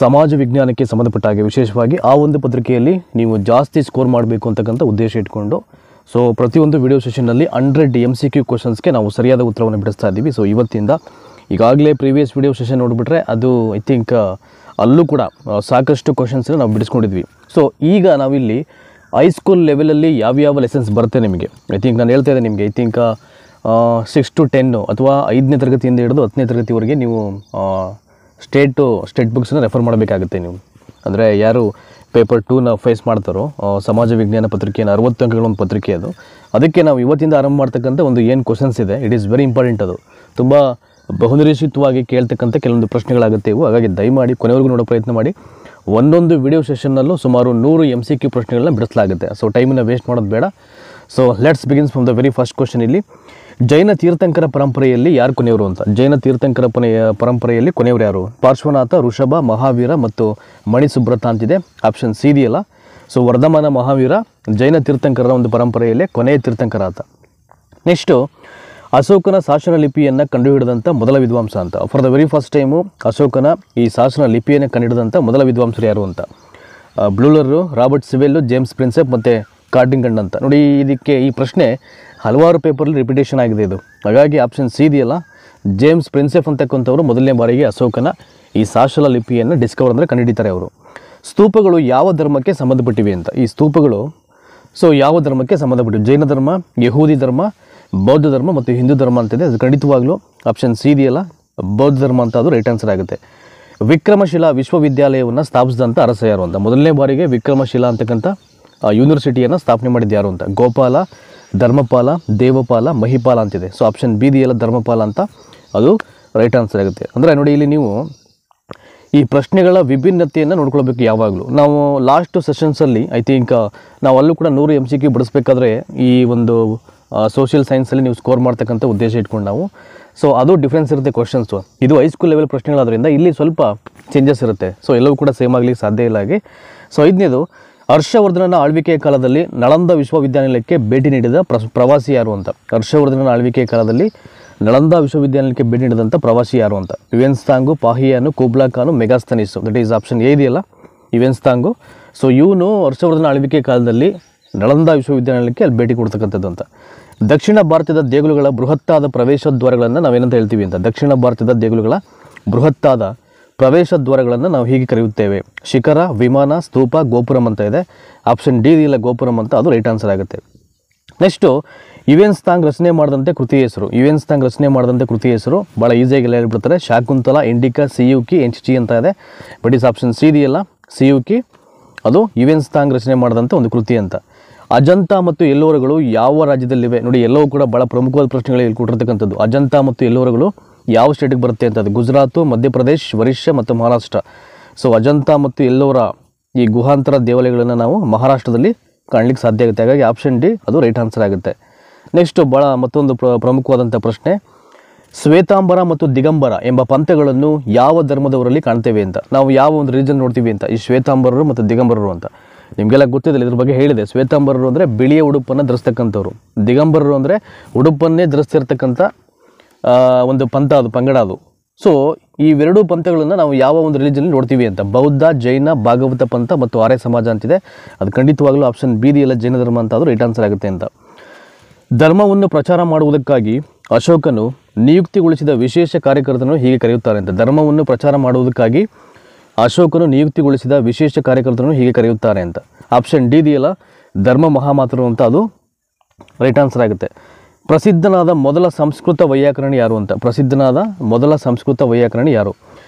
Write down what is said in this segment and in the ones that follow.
ಸಮಾಜ ವಿಜ್ಞಾನಕ್ಕೆ ಸಂಬಂಧಪಟ್ಟ ಹಾಗೆ ವಿಶೇಷವಾಗಿ ಆ ಒಂದು ಪತ್ರಿಕೆಯಲ್ಲಿ ನೀವು ಜಾಸ್ತಿ ಸ್ಕೋರ್ ಮಾಡಬೇಕು ಅಂತಕ್ಕಂಥ ಉದ್ದೇಶ ಇಟ್ಕೊಂಡು ಸೊ ಪ್ರತಿಯೊಂದು ವಿಡಿಯೋ ಸೆಷನ್ನಲ್ಲಿ 100 MCQ ಕ್ವಶನ್ಸ್ಗೆ ನಾವು ಸರಿಯಾದ ಉತ್ತರವನ್ನು ಬಿಡಿಸ್ತಾ ಇದ್ದೀವಿ. ಸೊ ಇವತ್ತಿಂದ ಈಗಾಗಲೇ ಪ್ರೀವಿಯಸ್ ವಿಡಿಯೋ ಸೆಷನ್ ನೋಡಿಬಿಟ್ರೆ ಅದು ಐ ಥಿಂಕ್ ಅಲ್ಲೂ ಕೂಡ ಸಾಕಷ್ಟು ಕ್ವಶನ್ಸ್ನ ನಾವು ಬಿಡಿಸ್ಕೊಂಡಿದ್ವಿ. ಸೊ ಈಗ ನಾವಿಲ್ಲಿ ಹೈಸ್ಕೂಲ್ ಲೆವೆಲಲ್ಲಿ ಯಾವ್ಯಾವ ಲೆಸನ್ಸ್ ಬರುತ್ತೆ ನಿಮಗೆ ಐ ಥಿಂಕ್ ನಾನು ಹೇಳ್ತಾ ಇದ್ದೆ ನಿಮಗೆ ಐ ಥಿಂಕ್ 6 to 10 ಅಥವಾ 5ನೇ ತರಗತಿಯಿಂದ ಹಿಡಿದು 10ನೇ ತರಗತಿವರೆಗೆ ನೀವು ಸ್ಟೇಟ್ ಬುಕ್ಸನ್ನ ರೆಫರ್ ಮಾಡಬೇಕಾಗುತ್ತೆ. ನೀವು ಅಂದರೆ ಯಾರು ಪೇಪರ್ 2ನ ಫೇಸ್ ಮಾಡ್ತಾರೋ ಸಮಾಜ ವಿಜ್ಞಾನ ಪತ್ರಿಕೆಯನ್ನು 60 ಅಂಕಗಳ ಒಂದು ಪತ್ರಿಕೆ ಅದು. ಅದಕ್ಕೆ ನಾವು ಇವತ್ತಿಂದ ಆರಂಭ ಮಾಡ್ತಕ್ಕಂಥ ಒಂದು ಏನು ಕ್ವಶನ್ಸ್ ಇದೆ ಇಟ್ ಈಸ್ ವೆರಿ ಇಂಪಾರ್ಟೆಂಟ್. ಅದು ತುಂಬ ಬಹುನಿರೀಕ್ಷಿತವಾಗಿ ಕೇಳ್ತಕ್ಕಂಥ ಕೆಲವೊಂದು ಪ್ರಶ್ನೆಗಳಾಗುತ್ತೆ ಇವು. ಹಾಗಾಗಿ ದಯಮಾಡಿ ಕೊನೆವರೆಗೂ ನೋಡೋ ಪ್ರಯತ್ನ ಮಾಡಿ. ಒಂದೊಂದು ವಿಡಿಯೋ ಸೆಷನ್ನಲ್ಲೂ ಸುಮಾರು 100 MCQ ಪ್ರಶ್ನೆಗಳನ್ನ ಬಿಡಿಸಲಾಗುತ್ತೆ. ಸೊ ಟೈಮನ್ನು ವೇಸ್ಟ್ ಮಾಡೋದು ಬೇಡ. So let's begins from the very first question. ಇಲ್ಲಿ ಜೈನ ತೀರ್ಥಂಕರ ಪರಂಪರೆಯಲ್ಲಿ ಯಾರು ಕೊನೆಯವರು ಅಂತ. ಜೈನ ತೀರ್ಥಂಕರ ಪರಂಪರೆಯಲ್ಲಿ ಕೊನೆಯವರು ಯಾರು? ಪಾರ್ಶ್ವನಾಥ, ಋಷಭ, ಮಹಾವೀರ ಮತ್ತು ಮಣಿಸುಬ್ರತ ಅಂತಿದೆ. ಆಪ್ಷನ್ ಸಿ ಇದೆಯಲ್ಲ. ಸೊ ವರ್ಧಮಾನ ಮಹಾವೀರ ಜೈನ ತೀರ್ಥಂಕರರ ಒಂದು ಪರಂಪರೆಯಲ್ಲೇ ಕೊನೆಯ ತೀರ್ಥಂಕರ ಆತ. ನೆಕ್ಸ್ಟು ಅಶೋಕನ ಶಾಸನ ಲಿಪಿಯನ್ನು ಕಂಡುಹಿಡಿದಂಥ ಮೊದಲ ವಿದ್ವಾಂಸ ಅಂತ. For the very first time ಅಶೋಕನ ಈ ಶಾಸನ ಲಿಪಿಯನ್ನು ಕಂಡುಹಿಡಿದಂಥ ಮೊದಲ ವಿದ್ವಾಂಸರು ಯಾರು ಅಂತ. ಬ್ಲೂಲರು, ರಾಬರ್ಟ್ ಸಿವೆಲ್ಲು, ಜೇಮ್ಸ್ ಪ್ರಿನ್ಸೆಪ್ ಮತ್ತು ಕಾರ್ಡಿಂಗಂಡ್ ಅಂತ. ನೋಡಿ ಇದಕ್ಕೆ ಈ ಪ್ರಶ್ನೆ ಹಲವಾರು ಪೇಪರಲ್ಲಿ ರಿಪಿಟೇಷನ್ ಆಗಿದೆ ಇದು. ಹಾಗಾಗಿ ಆಪ್ಷನ್ ಸಿ ಇದೆಯಲ್ಲ, ಜೇಮ್ಸ್ ಪ್ರಿನ್ಸೆಪ್ ಅಂತಕ್ಕಂಥವ್ರು ಮೊದಲನೇ ಬಾರಿಗೆ ಅಶೋಕನ ಈ ಶಾಸನ ಲಿಪಿಯನ್ನು ಡಿಸ್ಕವರ್ ಅಂದರೆ ಕಂಡುಹಿಡಿತಾರೆ ಅವರು. ಸ್ತೂಪಗಳು ಯಾವ ಧರ್ಮಕ್ಕೆ ಸಂಬಂಧಪಟ್ಟಿವೆ ಅಂತ. ಈ ಸ್ತೂಪಗಳು ಸೊ ಯಾವ ಧರ್ಮಕ್ಕೆ ಸಂಬಂಧಪಟ್ಟಿವೆ? ಜೈನ ಧರ್ಮ, ಯಹೂದಿ ಧರ್ಮ, ಬೌದ್ಧ ಧರ್ಮ ಮತ್ತು ಹಿಂದೂ ಧರ್ಮ ಅಂತಿದೆ. ಅದು ಖಂಡಿತವಾಗ್ಲೂ ಆಪ್ಷನ್ ಸಿ ಇದೆಯಲ್ಲ, ಬೌದ್ಧ ಧರ್ಮ ಅಂತ ಅದು ರೈಟ್ ಆನ್ಸರ್ ಆಗುತ್ತೆ. ವಿಕ್ರಮಶಿಲಾ ವಿಶ್ವವಿದ್ಯಾಲಯವನ್ನು ಸ್ಥಾಪಿಸಿದಂಥ ಅರಸ ಯಾರು ಅಂತ. ಮೊದಲನೇ ಬಾರಿಗೆ ವಿಕ್ರಮಶಿಲಾ ಅಂತಕ್ಕಂಥ ಯೂನಿವರ್ಸಿಟಿಯನ್ನು ಸ್ಥಾಪನೆ ಮಾಡಿದ್ದು ಯಾರು ಅಂತ. ಗೋಪಾಲ, ಧರ್ಮಪಾಲ, ದೇವಪಾಲ, ಮಹಿಪಾಲ ಅಂತಿದೆ. ಸೊ ಆಪ್ಷನ್ ಬಿ ಇದೆಯಲ್ಲ, ಧರ್ಮಪಾಲ ಅಂತ ಅದು ರೈಟ್ ಆನ್ಸರ್ ಆಗುತ್ತೆ. ಅಂದರೆ ನೋಡಿ ಇಲ್ಲಿ ನೀವು ಈ ಪ್ರಶ್ನೆಗಳ ವಿಭಿನ್ನತೆಯನ್ನು ನೋಡ್ಕೊಳ್ಬೇಕು ಯಾವಾಗಲೂ. ನಾವು ಲಾಸ್ಟ್ ಸೆಷನ್ಸಲ್ಲಿ ಐ ಥಿಂಕ್ ನಾವು ಅಲ್ಲೂ ಕೂಡ 100 MCQ ಬಿಡಿಸ್ಬೇಕಾದ್ರೆ ಈ ಒಂದು ಸೋಷಿಯಲ್ ಸೈನ್ಸಲ್ಲಿ ನೀವು ಸ್ಕೋರ್ ಮಾಡ್ತಕ್ಕಂಥ ಉದ್ದೇಶ ಇಟ್ಕೊಂಡು ನಾವು ಸೊ ಅದು ಡಿಫ್ರೆನ್ಸ್ ಇರುತ್ತೆ ಕ್ವಶನ್ಸು. ಇದು ಹೈಸ್ಕೂಲ್ ಲೆವೆಲ್ ಪ್ರಶ್ನೆಗಳಾದ್ರಿಂದ ಇಲ್ಲಿ ಸ್ವಲ್ಪ ಚೇಂಜಸ್ ಇರುತ್ತೆ. ಸೊ ಎಲ್ಲವೂ ಕೂಡ ಸೇಮ್ ಆಗಲಿಕ್ಕೆ ಸಾಧ್ಯ ಇಲ್ಲ ಹಾಗೆ. ಸೊ 5ನೇದು ಹರ್ಷವರ್ಧನನ ಆಳ್ವಿಕೆಯ ಕಾಲದಲ್ಲಿ ನಳಂದ ವಿಶ್ವವಿದ್ಯಾನಿಲಯಕ್ಕೆ ಭೇಟಿ ನೀಡಿದ ಪ್ರವಾಸಿ ಯಾರು ಅಂತ. ಹರ್ಷವರ್ಧನನ ಆಳ್ವಿಕೆಯ ಕಾಲದಲ್ಲಿ ನಳಂದ ವಿಶ್ವವಿದ್ಯಾನಿಲಯಕ್ಕೆ ಭೇಟಿ ನೀಡಿದಂಥ ಪ್ರವಾಸಿ ಯಾರು ಅಂತ. Hiuen Tsang, Fa Hien, Kublai Khan, Megasthenes. That is option A ಇದೆಯಲ್ಲ, ಯುವೆನ್ಸ್ತಾಂಗು. ಸೊ ಇವನು ಹರ್ಷವರ್ಧನ ಆಳ್ವಿಕೆಯ ಕಾಲದಲ್ಲಿ ನಳಂದ ವಿಶ್ವವಿದ್ಯಾನಿಲಯಕ್ಕೆ ಅಲ್ಲಿ ಭೇಟಿ ಕೊಡ್ತಕ್ಕಂಥದ್ದು ಅಂತ. ದಕ್ಷಿಣ ಭಾರತದ ದೇಗುಲಗಳ ಬೃಹತ್ತಾದ ಪ್ರವೇಶ ದ್ವಾರಗಳನ್ನು ನಾವೇನಂತ ಹೇಳ್ತೀವಿ ಅಂತ. ದಕ್ಷಿಣ ಭಾರತದ ದೇಗುಲಗಳ ಬೃಹತ್ತಾದ ಪ್ರವೇಶ ದ್ವಾರಗಳನ್ನು ನಾವು ಹೀಗೆ ಕರೆಯುತ್ತೇವೆ. ಶಿಖರ, ವಿಮಾನ, ಸ್ತೂಪ, ಗೋಪುರಂ ಅಂತ ಇದೆ. ಆಪ್ಷನ್ ಡಿ ಇದೆಯಲ್ಲ, ಗೋಪುರಂ ಅಂತ ಅದು ರೈಟ್ ಆನ್ಸರ್ ಆಗುತ್ತೆ. ನೆಕ್ಸ್ಟು ಯುವೆನ್ಸ್ತಾಂಗ್ ರಚನೆ ಮಾಡಿದಂತೆ ಕೃತಿ ಹೆಸರು. ಯುವೆನ್ಸ್ತಾಂಗ್ ರಚನೆ ಮಾಡಿದಂತೆ ಕೃತಿ ಹೆಸರು ಭಾಳ ಈಸಿಯಾಗಿ ಎಲ್ಲ ಹೇಳ್ಬಿಡ್ತಾರೆ. ಶಾಕುಂತಲ, ಇಂಡಿಕಾ, ಸಿಯುಕಿ, ಎಂಚಿ ಅಂತ ಇದೆ. ಬಟ್ ಈಸ್ ಆಪ್ಷನ್ ಸಿ ಇದೆಯಲ್ಲ, ಸಿಯುಕಿ ಅದು ಯುವೆನ್ಸ್ತಾಂಗ್ ರಚನೆ ಮಾಡಿದಂಥ ಒಂದು ಕೃತಿ ಅಂತ. ಅಜಂತಾ ಮತ್ತು ಎಲ್ಲೋರಗಳು ಯಾವ ರಾಜ್ಯದಲ್ಲಿವೆ? ನೋಡಿ ಎಲ್ಲವೂ ಕೂಡ ಭಾಳ ಪ್ರಮುಖವಾದ ಪ್ರಶ್ನೆಗಳು ಇಲ್ಲಿ ಕೊಟ್ಟಿರ್ತಕ್ಕಂಥದ್ದು. ಅಜಂತಾ ಮತ್ತು ಎಲ್ಲೋರಗಳು ಯಾವ ಸ್ಟೇಟಿಗೆ ಬರುತ್ತೆ ಅಂತ. ಅದು ಗುಜರಾತು, ಮಧ್ಯಪ್ರದೇಶ್, ಒರಿಸ್ಸಾ ಮತ್ತು ಮಹಾರಾಷ್ಟ್ರ. ಸೊ ಅಜಂತಾ ಮತ್ತು ಎಲ್ಲೋರ ಈ ಗುಹಾಂತರ ದೇವಾಲಯಗಳನ್ನು ನಾವು ಮಹಾರಾಷ್ಟ್ರದಲ್ಲಿ ಕಾಣಲಿಕ್ಕೆ ಸಾಧ್ಯ ಆಗುತ್ತೆ. ಹಾಗಾಗಿ ಆಪ್ಷನ್ ಡಿ ಅದು ರೈಟ್ ಆನ್ಸರ್ ಆಗುತ್ತೆ. ನೆಕ್ಸ್ಟು ಭಾಳ ಮತ್ತೊಂದು ಪ್ರಮುಖವಾದಂಥ ಪ್ರಶ್ನೆ, ಶ್ವೇತಾಂಬರ ಮತ್ತು ದಿಗಂಬರ ಎಂಬ ಪಂಥಗಳನ್ನು ಯಾವ ಧರ್ಮದವರಲ್ಲಿ ಕಾಣ್ತೇವೆ ಅಂತ. ನಾವು ಯಾವ ಒಂದು ರೀಜನ್ ನೋಡ್ತೀವಿ ಅಂತ. ಈ ಶ್ವೇತಾಂಬರರು ಮತ್ತು ದಿಗಂಬರರು ಅಂತ ನಿಮಗೆಲ್ಲ ಗೊತ್ತಿದೆ, ಇದ್ರ ಬಗ್ಗೆ ಹೇಳಿದೆ. ಶ್ವೇತಾಂಬರರು ಅಂದರೆ ಬಿಳಿಯ ಉಡುಪನ್ನು ಧರಿಸ್ತಕ್ಕಂಥವ್ರು. ದಿಗಂಬರರು ಅಂದರೆ ಉಡುಪನ್ನೇ ಧರಿಸ್ತಿರ್ತಕ್ಕಂಥ ಒಂದು ಪಂಥ, ಅದು ಪಂಗಡ ಅದು. ಸೊ ಇವೆರಡೂ ಪಂಥಗಳನ್ನು ನಾವು ಯಾವ ಒಂದು ರಿಲಿಜನಲ್ಲಿ ನೋಡ್ತೀವಿ ಅಂತ. ಬೌದ್ಧ, ಜೈನ, ಭಾಗವತ ಪಂಥ ಮತ್ತು ಆರ್ಯ ಸಮಾಜ ಅಂತಿದೆ. ಅದು ಖಂಡಿತವಾಗಲೂ ಆಪ್ಷನ್ ಬಿ ಇದೆಯಲ್ಲ, ಜೈನ ಧರ್ಮ ಅಂತ ಅದು ರೈಟ್ ಆನ್ಸರ್ ಆಗುತ್ತೆ ಅಂತ. ಧರ್ಮವನ್ನು ಪ್ರಚಾರ ಮಾಡುವುದಕ್ಕಾಗಿ ಅಶೋಕನು ನಿಯುಕ್ತಿಗೊಳಿಸಿದ ವಿಶೇಷ ಕಾರ್ಯಕರ್ತರನ್ನು ಹೀಗೆ ಕರೆಯುತ್ತಾರೆ ಅಂತ. ಧರ್ಮವನ್ನು ಪ್ರಚಾರ ಮಾಡುವುದಕ್ಕಾಗಿ ಅಶೋಕನು ನಿಯುಕ್ತಿಗೊಳಿಸಿದ ವಿಶೇಷ ಕಾರ್ಯಕರ್ತರನ್ನು ಹೀಗೆ ಕರೆಯುತ್ತಾರೆ ಅಂತ. ಆಪ್ಷನ್ ಡಿ ಇದೆಯಲ್ಲ, ಧರ್ಮ ಮಹಾಮಾತರು ಅಂತ ಅದು ರೈಟ್ ಆನ್ಸರ್ ಆಗುತ್ತೆ. ಪ್ರಸಿದ್ಧನಾದ ಮೊದಲ ಸಂಸ್ಕೃತ ವೈಯಾಕರಣಿ ಯಾರು ಅಂತ. ಪ್ರಸಿದ್ಧನಾದ ಮೊದಲ ಸಂಸ್ಕೃತ ವೈಯಾಕರಣಿ ಯಾರು?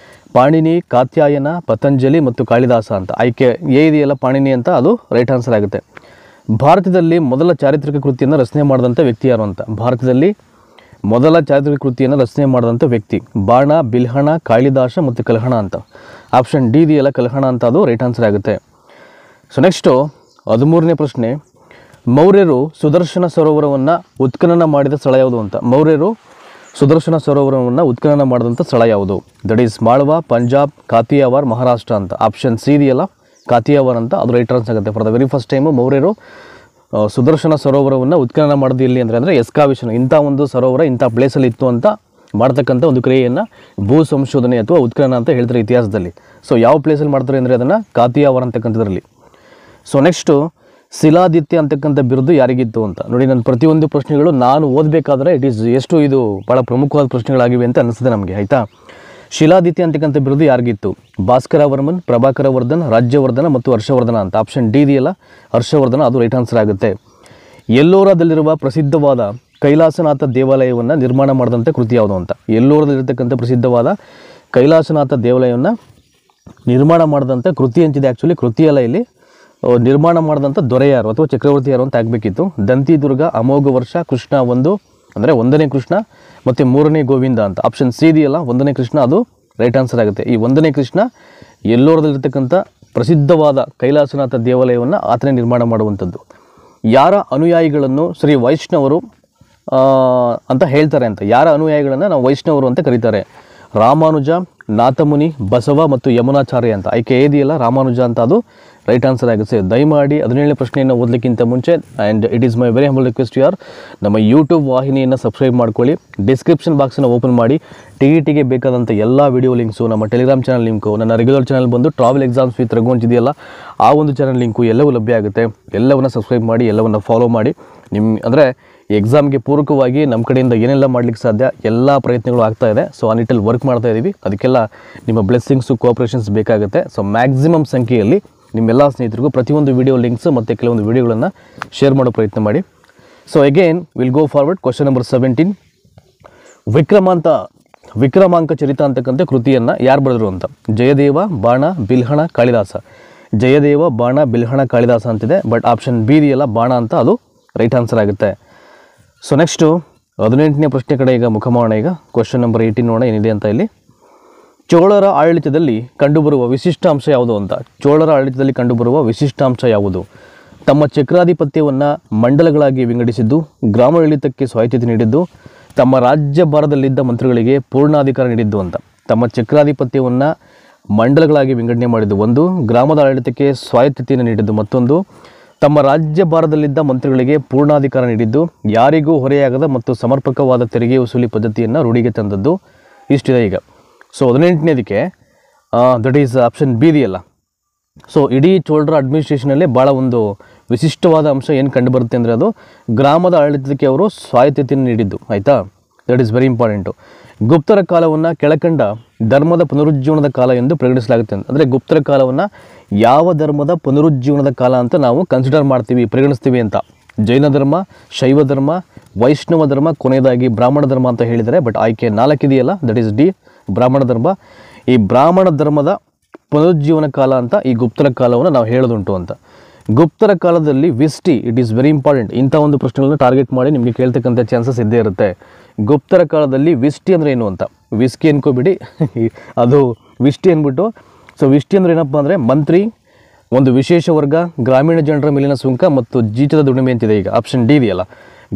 ಪಾಣಿನಿ, ಕಾತ್ಯಾಯನ, ಪತಂಜಲಿ ಮತ್ತು ಕಾಳಿದಾಸ ಅಂತ. ಆಯ್ಕೆ ಎ ಇದೆಯಲ್ಲ, ಪಾಣಿನಿ ಅಂತ ಅದು ರೈಟ್ ಆನ್ಸರ್ ಆಗುತ್ತೆ. ಭಾರತದಲ್ಲಿ ಮೊದಲ ಚಾರಿತ್ರಿಕ ಕೃತಿಯನ್ನು ರಚನೆ ಮಾಡಿದಂಥ ವ್ಯಕ್ತಿ ಯಾರು ಅಂತ. ಭಾರತದಲ್ಲಿ ಮೊದಲ ಚಾರಿತ್ರಿಕ ಕೃತಿಯನ್ನು ರಚನೆ ಮಾಡಿದಂಥ ವ್ಯಕ್ತಿ ಬಾಣ, ಬಿಲ್ಹಣ, ಕಾಳಿದಾಸ ಮತ್ತು ಕಲ್ಹಣ ಅಂತ. ಆಪ್ಷನ್ ಡಿ ಇದೆಯಲ್ಲ, ಕಲ್ಹಣ ಅಂತ ಅದು ರೈಟ್ ಆನ್ಸರ್ ಆಗುತ್ತೆ. ಸೊ ನೆಕ್ಸ್ಟು 13ನೇ ಪ್ರಶ್ನೆ, ಮೌರ್ಯರು ಸುದರ್ಶನ ಸರೋವರವನ್ನು ಉತ್ಖನನ ಮಾಡಿದ ಸ್ಥಳ ಯಾವುದು ಅಂತ. ಮೌರ್ಯರು ಸುದರ್ಶನ ಸರೋವರವನ್ನು ಉತ್ಖನನ ಮಾಡಿದಂಥ ಸ್ಥಳ ಯಾವುದು? ದಟ್ ಈಸ್ ಮಾಳ್ವಾ, ಪಂಜಾಬ್, ಕಾತಿಯಾವಾರ್, ಮಹಾರಾಷ್ಟ್ರ ಅಂತ. ಆಪ್ಷನ್ ಸಿ ಇದೆಯಲ್ಲ, ಕಾತಿಯಾವಾರ್ ಅಂತ ಅದು ರೈಟ್ ಆನ್ಸರ್ ಆಗುತ್ತೆ. For the very first time ಮೌರ್ಯರು ಸುದರ್ಶನ ಸರೋವರವನ್ನು ಉತ್ಖನನ ಮಾಡೋದು ಎಲ್ಲಿ ಅಂದರೆ ಎಸ್ಕಾವೇಷನ್, ಇಂಥ ಒಂದು ಸರೋವರ ಇಂಥ ಪ್ಲೇಸಲ್ಲಿ ಇತ್ತು ಅಂತ ಮಾಡ್ತಕ್ಕಂಥ ಒಂದು ಕ್ರಿಯೆಯನ್ನು ಭೂ ಸಂಶೋಧನೆ ಅಥವಾ ಉತ್ಖನನ ಅಂತ ಹೇಳ್ತಾರೆ ಇತಿಹಾಸದಲ್ಲಿ. ಸೊ ಯಾವ ಪ್ಲೇಸಲ್ಲಿ ಮಾಡ್ತಾರೆ ಅಂದರೆ ಅದನ್ನು ಕಾತಿಯಾವರ ಅಂತಕ್ಕಂಥದ್ರಲ್ಲಿ. ಸೊ ನೆಕ್ಸ್ಟು ಶಿಲಾದಿತ್ಯ ಅಂತಕ್ಕಂಥ ಬಿರುದು ಯಾರಿಗಿತ್ತು ಅಂತ ನೋಡಿ. ನನ್ನ ಪ್ರತಿಯೊಂದು ಪ್ರಶ್ನೆಗಳು ನಾನು ಓದಬೇಕಾದ್ರೆ ಎಷ್ಟು ಇದು ಭಾಳ ಪ್ರಮುಖವಾದ ಪ್ರಶ್ನೆಗಳಾಗಿವೆ ಅಂತ ಅನಿಸ್ತದೆ ನಮಗೆ, ಆಯಿತಾ. ಶಿಲಾದಿತ್ಯ ಅಂತಕ್ಕಂಥ ಬಿರುದು ಯಾರಿಗಿತ್ತು? ಭಾಸ್ಕರ ವರ್ಮನ್, ಪ್ರಭಾಕರ ವರ್ಧನ್, ರಾಜ್ಯವರ್ಧನ ಮತ್ತು ಹರ್ಷವರ್ಧನ ಅಂತ. ಆಪ್ಷನ್ ಡಿ ಇದೆಯಲ್ಲ, ಹರ್ಷವರ್ಧನ, ಅದು ರೈಟ್ ಆನ್ಸರ್ ಆಗುತ್ತೆ. ಎಲ್ಲೋರದಲ್ಲಿರುವ ಪ್ರಸಿದ್ಧವಾದ ಕೈಲಾಸನಾಥ ದೇವಾಲಯವನ್ನು ನಿರ್ಮಾಣ ಮಾಡಿದಂಥ ಕೃತಿ ಯಾವುದು ಅಂತ. ಎಲ್ಲೋರದಲ್ಲಿರ್ತಕ್ಕಂಥ ಪ್ರಸಿದ್ಧವಾದ ಕೈಲಾಸನಾಥ ದೇವಾಲಯವನ್ನು ನಿರ್ಮಾಣ ಮಾಡಿದಂಥ ಕೃತಿ ಅಂತಿದೆ. ಆ್ಯಕ್ಚುಲಿ ಕೃತಿ ಅಲ್ಲ, ಇಲ್ಲಿ ನಿರ್ಮಾಣ ಮಾಡಿದಂಥ ದೊರೆ ಯಾರು ಅಥವಾ ಚಕ್ರವರ್ತಿ ಯಾರು ಅಂತ ಆಗಬೇಕಿತ್ತು. ದಂತಿದುರ್ಗ, ಅಮೋಘ ವರ್ಷ, ಕೃಷ್ಣ 1 ಅಂದರೆ 1ನೇ ಕೃಷ್ಣ ಮತ್ತು 3ನೇ ಗೋವಿಂದ ಅಂತ. ಆಪ್ಷನ್ ಸಿ ಇದೆಯಲ್ಲ, 1ನೇ ಕೃಷ್ಣ, ಅದು ರೈಟ್ ಆನ್ಸರ್ ಆಗುತ್ತೆ. ಈ 1ನೇ ಕೃಷ್ಣ ಎಲ್ಲೋರದಲ್ಲಿರ್ತಕ್ಕಂಥ ಪ್ರಸಿದ್ಧವಾದ ಕೈಲಾಸನಾಥ ದೇವಾಲಯವನ್ನು ಆತನೇ ನಿರ್ಮಾಣ ಮಾಡುವಂಥದ್ದು. ಯಾರ ಅನುಯಾಯಿಗಳನ್ನು ಶ್ರೀ ವೈಷ್ಣವರು ಅಂತ ಹೇಳ್ತಾರೆ ಅಂತ, ಯಾರ ಅನುಯಾಯಿಗಳನ್ನು ನಾವು ವೈಷ್ಣವರು ಅಂತ ಕರೀತಾರೆ? ರಾಮಾನುಜ, ನಾಥಮುನಿ, ಬಸವ ಮತ್ತು ಯಮುನಾಚಾರ್ಯ ಅಂತ. ಆಯ್ಕೆ ಇದೆಯಲ್ಲ ರಾಮಾನುಜ ಅಂತ, ಅದು ರೈಟ್ ಆನ್ಸರ್ ಆಗುತ್ತೆ. ದಯಮಾಡಿ 17ನೇ ಪ್ರಶ್ನೆಯನ್ನು ಓದಲಿಕ್ಕಿಂತ ಮುಂಚೆ and it is my very humble request ಯಾರ್, ನಮ್ಮ ಯೂಟ್ಯೂಬ್ ವಾಹಿನಿಯನ್ನು ಸಬ್ಸ್ಕ್ರೈಬ್ ಮಾಡ್ಕೊಳ್ಳಿ. ಡಿಸ್ಕ್ರಿಪ್ಷನ್ ಬಾಕ್ಸನ್ನು ಓಪನ್ ಮಾಡಿ TETಗೆ ಬೇಕಾದಂಥ ಎಲ್ಲ ವಿಡಿಯೋ ಲಿಂಕ್ಸು, ನಮ್ಮ ಟೆಲಿಗ್ರಾಮ್ ಚಾನಲ್ ಲಿಂಕು, ನನ್ನ ರೆಗ್ಯುಲರ್ ಚಾನಲ್ ಬಂದು ಟ್ರಾವೆಲ್ ಎಕ್ಸಾಮ್ಸ್ ವಿತ್ ರಘು ಅಂತಿದೆಯಲ್ಲ, ಆ ಒಂದು ಚಾನಲ್ ಲಿಂಕು ಎಲ್ಲವೂ ಲಭ್ಯ ಆಗುತ್ತೆ. ಎಲ್ಲವನ್ನು ಸಬ್ಸ್ಕ್ರೈಬ್ ಮಾಡಿ, ಎಲ್ಲವನ್ನು ಫಾಲೋ ಮಾಡಿ. ಅಂದರೆ ಎಕ್ಸಾಮ್ಗೆ ಪೂರಕವಾಗಿ ನಮ್ಮ ಕಡೆಯಿಂದ ಏನೆಲ್ಲ ಮಾಡಲಿಕ್ಕೆ ಸಾಧ್ಯ ಎಲ್ಲ ಪ್ರಯತ್ನಗಳು ಆಗ್ತಾ ಇದೆ. ಸೊ ಆ ನಿಟ್ಟಲ್ಲಿ ವರ್ಕ್ ಮಾಡ್ತಾ ಇದ್ದೀವಿ. ಅದಕ್ಕೆಲ್ಲ ನಿಮ್ಮ ಬ್ಲೆಸ್ಸಿಂಗ್ಸು, ಕೋಆಪ್ರೇಷನ್ಸ್ ಬೇಕಾಗುತ್ತೆ. ಸೊ ಮ್ಯಾಕ್ಸಿಮಮ್ ಸಂಖ್ಯೆಯಲ್ಲಿ ನಿಮ್ಮೆಲ್ಲ ಸ್ನೇಹಿತರಿಗೂ ಪ್ರತಿಯೊಂದು ವಿಡಿಯೋ ಲಿಂಕ್ಸ್ ಮತ್ತು ಕೆಲವೊಂದು ವಿಡಿಯೋಗಳನ್ನು ಶೇರ್ ಮಾಡೋ ಪ್ರಯತ್ನ ಮಾಡಿ. So again will go forward. Question number 17, Vikramanka Charita ಅಂತಕ್ಕಂಥ ಕೃತಿಯನ್ನು ಯಾರು ಬರೆದರು ಅಂತ. ಜಯದೇವ, ಬಾಣ, ಬಿಲ್ಹಣ, ಕಾಳಿದಾಸ. ಜಯದೇವ, ಬಾಣ, ಬಿಲ್ಹಣ, ಕಾಳಿದಾಸ ಅಂತಿದೆ. ಬಟ್ ಆಪ್ಷನ್ ಬಿ ಇದೆಯಲ್ಲ ಬಾಣ ಅಂತ, ಅದು ರೈಟ್ ಆನ್ಸರ್ ಆಗುತ್ತೆ. ಸೊ ನೆಕ್ಸ್ಟು 18ನೇ ಪ್ರಶ್ನೆ ಕಡೆ ಈಗ ಮುಖ ಮಾಡೋಣ. ಈಗ ಕ್ವಶನ್ ನಂಬರ್ 18 ನೋಡೋಣ ಏನಿದೆ ಅಂತ. ಇಲ್ಲಿ ಚೋಳರ ಆಡಳಿತದಲ್ಲಿ ಕಂಡುಬರುವ ವಿಶಿಷ್ಟಾಂಶ ಯಾವುದು ಅಂತ. ಚೋಳರ ಆಡಳಿತದಲ್ಲಿ ಕಂಡುಬರುವ ವಿಶಿಷ್ಟಾಂಶ ಯಾವುದು? ತಮ್ಮ ಚಕ್ರಾಧಿಪತ್ಯವನ್ನು ಮಂಡಲಗಳಾಗಿ ವಿಂಗಡಿಸಿದ್ದು, ಗ್ರಾಮಾಡಳಿತಕ್ಕೆ ಸ್ವಾಯತ್ತತೆ ನೀಡಿದ್ದು, ತಮ್ಮ ರಾಜ್ಯಭಾರದಲ್ಲಿದ್ದ ಮಂತ್ರಿಗಳಿಗೆ ಪೂರ್ಣಾಧಿಕಾರ ನೀಡಿದ್ದು ಅಂತ. ತಮ್ಮ ಚಕ್ರಾಧಿಪತ್ಯವನ್ನು ಮಂಡಲಗಳಾಗಿ ವಿಂಗಡಣೆ ಮಾಡಿದ್ದು ಒಂದು, ಗ್ರಾಮದ ಆಡಳಿತಕ್ಕೆ ಸ್ವಾಯತ್ತತೆಯನ್ನು ನೀಡಿದ್ದು ಮತ್ತೊಂದು, ತಮ್ಮ ರಾಜ್ಯಭಾರದಲ್ಲಿದ್ದ ಮಂತ್ರಿಗಳಿಗೆ ಪೂರ್ಣಾಧಿಕಾರ ನೀಡಿದ್ದು, ಯಾರಿಗೂ ಹೊರೆಯಾಗದ ಮತ್ತು ಸಮರ್ಪಕವಾದ ತೆರಿಗೆ ವಸೂಲಿ ಪದ್ಧತಿಯನ್ನು ರೂಢಿಗೆ ತಂದದ್ದು. ಇಷ್ಟಿದೆ ಈಗ. ಸೊ 18ನೇದಕ್ಕೆ ದಟ್ ಈಸ್ ಆಪ್ಷನ್ ಬಿ ಇದೆಯಲ್ಲ. ಸೊ ಇಡೀ ಚೋಳರ ಅಡ್ಮಿನಿಸ್ಟ್ರೇಷನಲ್ಲೇ ಭಾಳ ಒಂದು ವಿಶಿಷ್ಟವಾದ ಅಂಶ ಏನು ಕಂಡುಬರುತ್ತೆ ಅಂದರೆ ಅದು ಗ್ರಾಮದ ಆಡಳಿತಕ್ಕೆ ಅವರು ಸ್ವಾಯತ್ತತೆಯನ್ನು ನೀಡಿದ್ದು, ಆಯಿತಾ. That is very important. ಗುಪ್ತರ ಕಾಲವನ್ನು ಕೆಳಕಂಡ ಧರ್ಮದ ಪುನರುಜ್ಜೀವನದ ಕಾಲ ಎಂದು ಪರಿಗಣಿಸಲಾಗುತ್ತೆ. ಅಂದರೆ ಗುಪ್ತರ ಕಾಲವನ್ನು ಯಾವ ಧರ್ಮದ ಪುನರುಜ್ಜೀವನದ ಕಾಲ ಅಂತ ನಾವು ಕನ್ಸಿಡರ್ ಮಾಡ್ತೀವಿ, ಪರಿಗಣಿಸ್ತೀವಿ ಅಂತ. ಜೈನ ಧರ್ಮ, ಶೈವ ಧರ್ಮ, ವೈಷ್ಣವ ಧರ್ಮ, ಕೊನೆಯದಾಗಿ ಬ್ರಾಹ್ಮಣ ಧರ್ಮ ಅಂತ ಹೇಳಿದರೆ. ಬಟ್ ಆಯ್ಕೆ 4 ಇದೆಯಲ್ಲ, ದಟ್ ಈಸ್ ಡಿ, ಬ್ರಾಹ್ಮಣ ಧರ್ಮ. ಈ ಬ್ರಾಹ್ಮಣ ಧರ್ಮದ ಪುನರುಜ್ಜೀವನ ಕಾಲ ಅಂತ ಈ ಗುಪ್ತರ ಕಾಲವನ್ನು ನಾವು ಹೇಳೋದುಂಟು ಅಂತ. ಗುಪ್ತರ ಕಾಲದಲ್ಲಿ ವಿಸ್ಟಿ, ಇಟ್ ಈಸ್ ವೆರಿ ಇಂಪಾರ್ಟೆಂಟ್. ಇಂಥ ಒಂದು ಪ್ರಶ್ನೆಗಳನ್ನ ಟಾರ್ಗೆಟ್ ಮಾಡಿ ನಿಮಗೆ ಕೇಳ್ತಕ್ಕಂಥ ಚಾನ್ಸಸ್ ಇದ್ದೇ ಇರುತ್ತೆ. ಗುಪ್ತರ ಕಾಲದಲ್ಲಿ ವಿಸ್ಟಿ ಅಂದರೆ ಏನು ಅಂತ. ವಿಸ್ಕಿ ಅನ್ಕೋಬಿಡಿ, ಅದು ವಿಷ್ಟಿ ಅಂದ್ಬಿಟ್ಟು. ಸೊ ವಿಷ್ಟಿ ಅಂದರೆ ಏನಪ್ಪ ಅಂದರೆ ಮಂತ್ರಿ, ಒಂದು ವಿಶೇಷ ವರ್ಗ, ಗ್ರಾಮೀಣ ಜನರ ಮೇಲಿನ ಸುಂಕ ಮತ್ತು ಜೀತದ ದುಡಿಮೆ ಅಂತಿದೆ. ಈಗ ಆಪ್ಷನ್ ಡಿ ಇದೆಯಲ್ಲ.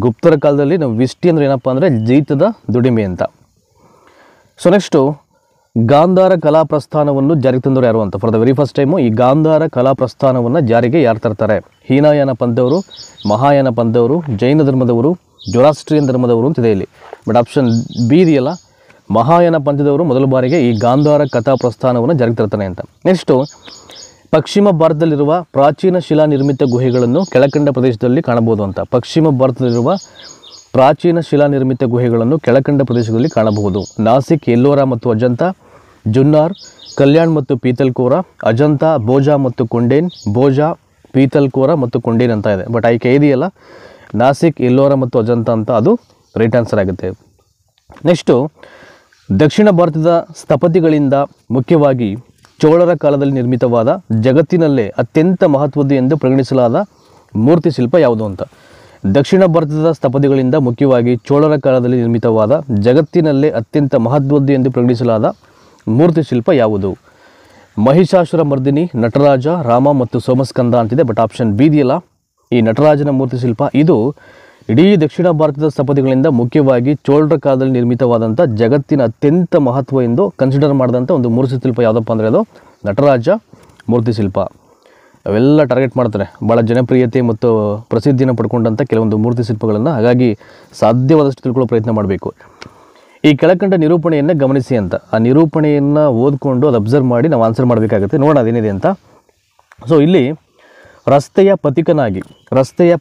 ಗುಪ್ತರ ಕಾಲದಲ್ಲಿ ನಾವು ವಿಷ್ಟಿ ಅಂದರೆ ಏನಪ್ಪ ಅಂದರೆ ಜೀತದ ದುಡಿಮೆ ಅಂತ. ಸೊ ನೆಕ್ಸ್ಟು ಗಾಂಧಾರ ಕಲಾ ಪ್ರಸ್ಥಾನವನ್ನು ಜಾರಿಗೆ ತಂದವರು ಯಾರು ಅಂತ. For the very first time ಈ ಗಾಂಧಾರ ಕಲಾ ಪ್ರಸ್ಥಾನವನ್ನು ಜಾರಿಗೆ ಯಾರು ತರ್ತಾರೆ? ಹೀನಾಯಾನ ಪಂಥವರು, ಮಹಾಯಾನ ಪಂಥವರು, ಜೈನ ಧರ್ಮದವರು, ಜೊರಾಸ್ಟ್ರಿಯನ್ ಧರ್ಮದವರು ಅಂತಿದೆ ಇಲ್ಲಿ. ಬಟ್ ಆಪ್ಷನ್ ಬಿ ಇದೆಯಲ್ಲ, ಮಹಾಯಾನ ಪಂಥದವರು ಮೊದಲ ಬಾರಿಗೆ ಈ ಗಾಂಧಾರ ಕಥಾ ಪ್ರಸ್ಥಾನವನ್ನು ಜಾರಿಗೆ ತರ್ತಾನೆ ಅಂತ. ನೆಕ್ಸ್ಟು ಪಶ್ಚಿಮ ಭಾರತದಲ್ಲಿರುವ ಪ್ರಾಚೀನ ಶಿಲಾ ನಿರ್ಮಿತ ಗುಹೆಗಳನ್ನು ಕೆಳಕಂಡ ಪ್ರದೇಶದಲ್ಲಿ ಕಾಣಬಹುದು ಅಂತ. ಪಶ್ಚಿಮ ಭಾರತದಲ್ಲಿರುವ ಪ್ರಾಚೀನ ಶಿಲಾ ನಿರ್ಮಿತ ಗುಹೆಗಳನ್ನು ಕೆಳಕಂಡ ಪ್ರದೇಶದಲ್ಲಿ ಕಾಣಬಹುದು. ನಾಸಿಕ್, ಎಲ್ಲೋರ ಮತ್ತು ಅಜಂತ, ಜುನ್ನಾರ್, ಕಲ್ಯಾಣ್ ಮತ್ತು ಪೀತಲ್ಕೋರ, ಅಜಂತ, ಬೋಜಾ ಮತ್ತು ಕೊಂಡೇನ್, ಬೋಜಾ, ಪೀತಲ್ಕೋರ ಮತ್ತು ಕೊಂಡೇನ್ ಅಂತ ಇದೆ. ಬಟ್ ಆಯ್ಕೆ ಇದೆಯಲ್ಲ ನಾಸಿಕ್, ಎಲ್ಲೋರ ಮತ್ತು ಅಜಂತ ಅಂತ, ಅದು ರೈಟ್ ಆನ್ಸರ್ ಆಗುತ್ತೆ. ನೆಕ್ಸ್ಟು ದಕ್ಷಿಣ ಭಾರತದ ಸ್ಥಪತಿಗಳಿಂದ ಮುಖ್ಯವಾಗಿ ಚೋಳರ ಕಾಲದಲ್ಲಿ ನಿರ್ಮಿತವಾದ ಜಗತ್ತಿನಲ್ಲೇ ಅತ್ಯಂತ ಮಹತ್ವದ್ದು ಎಂದು ಪರಿಗಣಿಸಲಾದ ಮೂರ್ತಿ ಶಿಲ್ಪ ಯಾವುದು ಅಂತ. ದಕ್ಷಿಣ ಭಾರತದ ಸ್ಥಪತಿಗಳಿಂದ ಮುಖ್ಯವಾಗಿ ಚೋಳರ ಕಾಲದಲ್ಲಿ ನಿರ್ಮಿತವಾದ ಜಗತ್ತಿನಲ್ಲೇ ಅತ್ಯಂತ ಮಹತ್ವದ್ದು ಎಂದು ಪರಿಗಣಿಸಲಾದ ಮೂರ್ತಿ ಶಿಲ್ಪ ಯಾವುದು? ಮಹಿಷಾಸುರ ಮರ್ದಿನಿ, ನಟರಾಜ, ರಾಮ ಮತ್ತು ಸೋಮಸ್ಕಂದ ಅಂತಿದೆ. ಬಟ್ ಆಪ್ಷನ್ ಬಿ ಇದೆಯಲ್ಲ, ಈ ನಟರಾಜನ ಮೂರ್ತಿ ಶಿಲ್ಪ ಇದು ಇಡೀ ದಕ್ಷಿಣ ಭಾರತದ ಸ್ಥಪತಿಗಳಿಂದ ಮುಖ್ಯವಾಗಿ ಚೋಳರ ಕಾಲದಲ್ಲಿ ನಿರ್ಮಿತವಾದಂಥ ಜಗತ್ತಿನ ಅತ್ಯಂತ ಮಹತ್ವ ಎಂದು ಕನ್ಸಿಡರ್ ಮಾಡಿದಂಥ ಒಂದು ಮೂರ್ತಿ ಶಿಲ್ಪ ಯಾವುದಪ್ಪ ಅಂದರೆ ಅದು ನಟರಾಜ ಮೂರ್ತಿ ಶಿಲ್ಪ. ಅವೆಲ್ಲ ಟಾರ್ಗೆಟ್ ಮಾಡ್ತಾರೆ, ಭಾಳ ಜನಪ್ರಿಯತೆ ಮತ್ತು ಪ್ರಸಿದ್ಧಿಯನ್ನು ಪಡ್ಕೊಂಡಂಥ ಕೆಲವೊಂದು ಮೂರ್ತಿ ಶಿಲ್ಪಗಳನ್ನು. ಹಾಗಾಗಿ ಸಾಧ್ಯವಾದಷ್ಟು ತಿಳ್ಕೊಳ್ಳೋ ಪ್ರಯತ್ನ ಮಾಡಬೇಕು. ಈ ಕೆಳಕಂಡ ನಿರೂಪಣೆಯನ್ನು ಗಮನಿಸಿ ಅಂತ. ಆ ನಿರೂಪಣೆಯನ್ನು ಓದ್ಕೊಂಡು ಅದು ಅಬ್ಸರ್ವ್ ಮಾಡಿ ನಾವು ಆನ್ಸರ್ ಮಾಡಬೇಕಾಗುತ್ತೆ. ನೋಡೋಣ ಅದೇನಿದೆ ಅಂತ. ಸೊ ಇಲ್ಲಿ ರಸ್ತೆಯ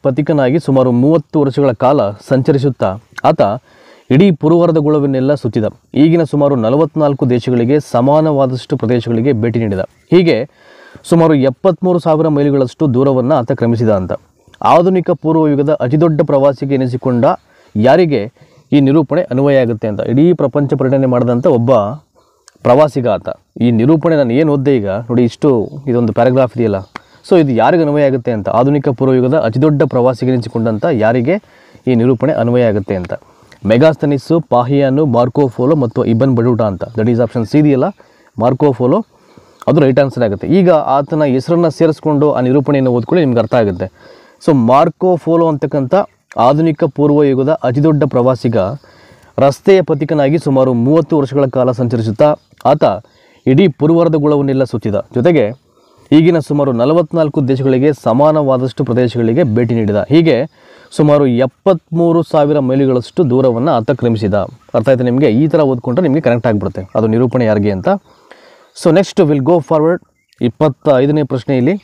ಪಥಿಕನಾಗಿ ಸುಮಾರು 30 ವರ್ಷಗಳ ಕಾಲ ಸಂಚರಿಸುತ್ತಾ ಆತ ಇಡೀ ಪೂರ್ವಾರ್ಧ ಗೋಳವನ್ನೆಲ್ಲ ಸುತ್ತಿದ. ಈಗಿನ ಸುಮಾರು 44 ದೇಶಗಳಿಗೆ ಸಮಾನವಾದಷ್ಟು ಪ್ರದೇಶಗಳಿಗೆ ಭೇಟಿ ನೀಡಿದ. ಹೀಗೆ ಸುಮಾರು 73,000 ಮೈಲಿಗಳಷ್ಟು ದೂರವನ್ನು ಆತ ಕ್ರಮಿಸಿದ ಅಂತ. ಆಧುನಿಕ ಪೂರ್ವ ಯುಗದ ಅತಿದೊಡ್ಡ ಪ್ರವಾಸಿಗೆ ಎನಿಸಿಕೊಂಡ ಯಾರಿಗೆ ಈ ನಿರೂಪಣೆ ಅನ್ವಯ ಆಗುತ್ತೆ ಅಂತ. ಇಡೀ ಪ್ರಪಂಚ ಪರ್ಯಟನೆ ಮಾಡಿದಂಥ ಒಬ್ಬ ಪ್ರವಾಸಿಗ ಆತ. ಈ ನಿರೂಪಣೆ ನಾನು ಏನು ಓದ್ದೆ ಈಗ ನೋಡಿ, ಇದೊಂದು ಪ್ಯಾರಾಗ್ರಾಫ್ ಇದೆಯಲ್ಲ, ಸೊ ಇದು ಯಾರಿಗೆ ಅನ್ವಯ ಆಗುತ್ತೆ ಅಂತ. ಆಧುನಿಕ ಪೂರ್ವಯುಗದ ಅತಿದೊಡ್ಡ ಪ್ರವಾಸಿಗೆ ಎನಿಸಿಕೊಂಡಂಥ ಯಾರಿಗೆ ಈ ನಿರೂಪಣೆ ಅನ್ವಯ ಆಗುತ್ತೆ ಅಂತ. ಮೆಗಾಸ್ತನಿಸ್ಸು, ಪಾಹಿಯಾನು, ಮಾರ್ಕೋ ಪೋಲೋ ಮತ್ತು ಇಬನ್ ಬಟೂಟಾ ಅಂತ. ದಟ್ ಈಸ್ ಆಪ್ಷನ್ ಸಿ ಇದೆಯಲ್ಲ, ಮಾರ್ಕೋ ಪೋಲೋ, ಅದು ರೈಟ್ ಆನ್ಸರ್ ಆಗುತ್ತೆ. ಈಗ ಆತನ ಹೆಸರನ್ನು ಸೇರಿಸ್ಕೊಂಡು ಆ ನಿರೂಪಣೆಯನ್ನು ಓದ್ಕೊಳ್ಳಿ, ನಿಮ್ಗೆ ಅರ್ಥ ಆಗುತ್ತೆ. ಸೊ ಮಾರ್ಕೋ ಪೋಲೋ ಅಂತಕ್ಕಂಥ ಆಧುನಿಕ ಪೂರ್ವ ಯುಗದ ಅತಿದೊಡ್ಡ ಪ್ರವಾಸಿಗ ರಸ್ತೆಯ ಪಥಿಕನಾಗಿ ಸುಮಾರು 30 ವರ್ಷಗಳ ಕಾಲ ಸಂಚರಿಸುತ್ತಾ ಆತ ಇಡೀ ಪೂರ್ವಾರ್ಧ ಗೋಳವನ್ನೆಲ್ಲ ಸುತ್ತಿದ. ಜೊತೆಗೆ ಈಗಿನ ಸುಮಾರು 44 ದೇಶಗಳಿಗೆ ಸಮಾನವಾದಷ್ಟು ಪ್ರದೇಶಗಳಿಗೆ ಭೇಟಿ ನೀಡಿದ. ಹೀಗೆ ಸುಮಾರು 73,000 ಮೈಲಿಗಳಷ್ಟು ದೂರವನ್ನು ಆತ ಕ್ರಮಿಸಿದ. ಅರ್ಥ ಆಯ್ತು ನಿಮಗೆ? ಈ ಥರ ಓದ್ಕೊಂಡ್ರೆ ನಿಮಗೆ ಕನೆಕ್ಟ್ ಆಗಿಬಿಡುತ್ತೆ ಅದು ನಿರೂಪಣೆ ಯಾರಿಗೆ ಅಂತ. So next will go forward. 25ನೇ ಪ್ರಶ್ನೆ ಇಲ್ಲಿ.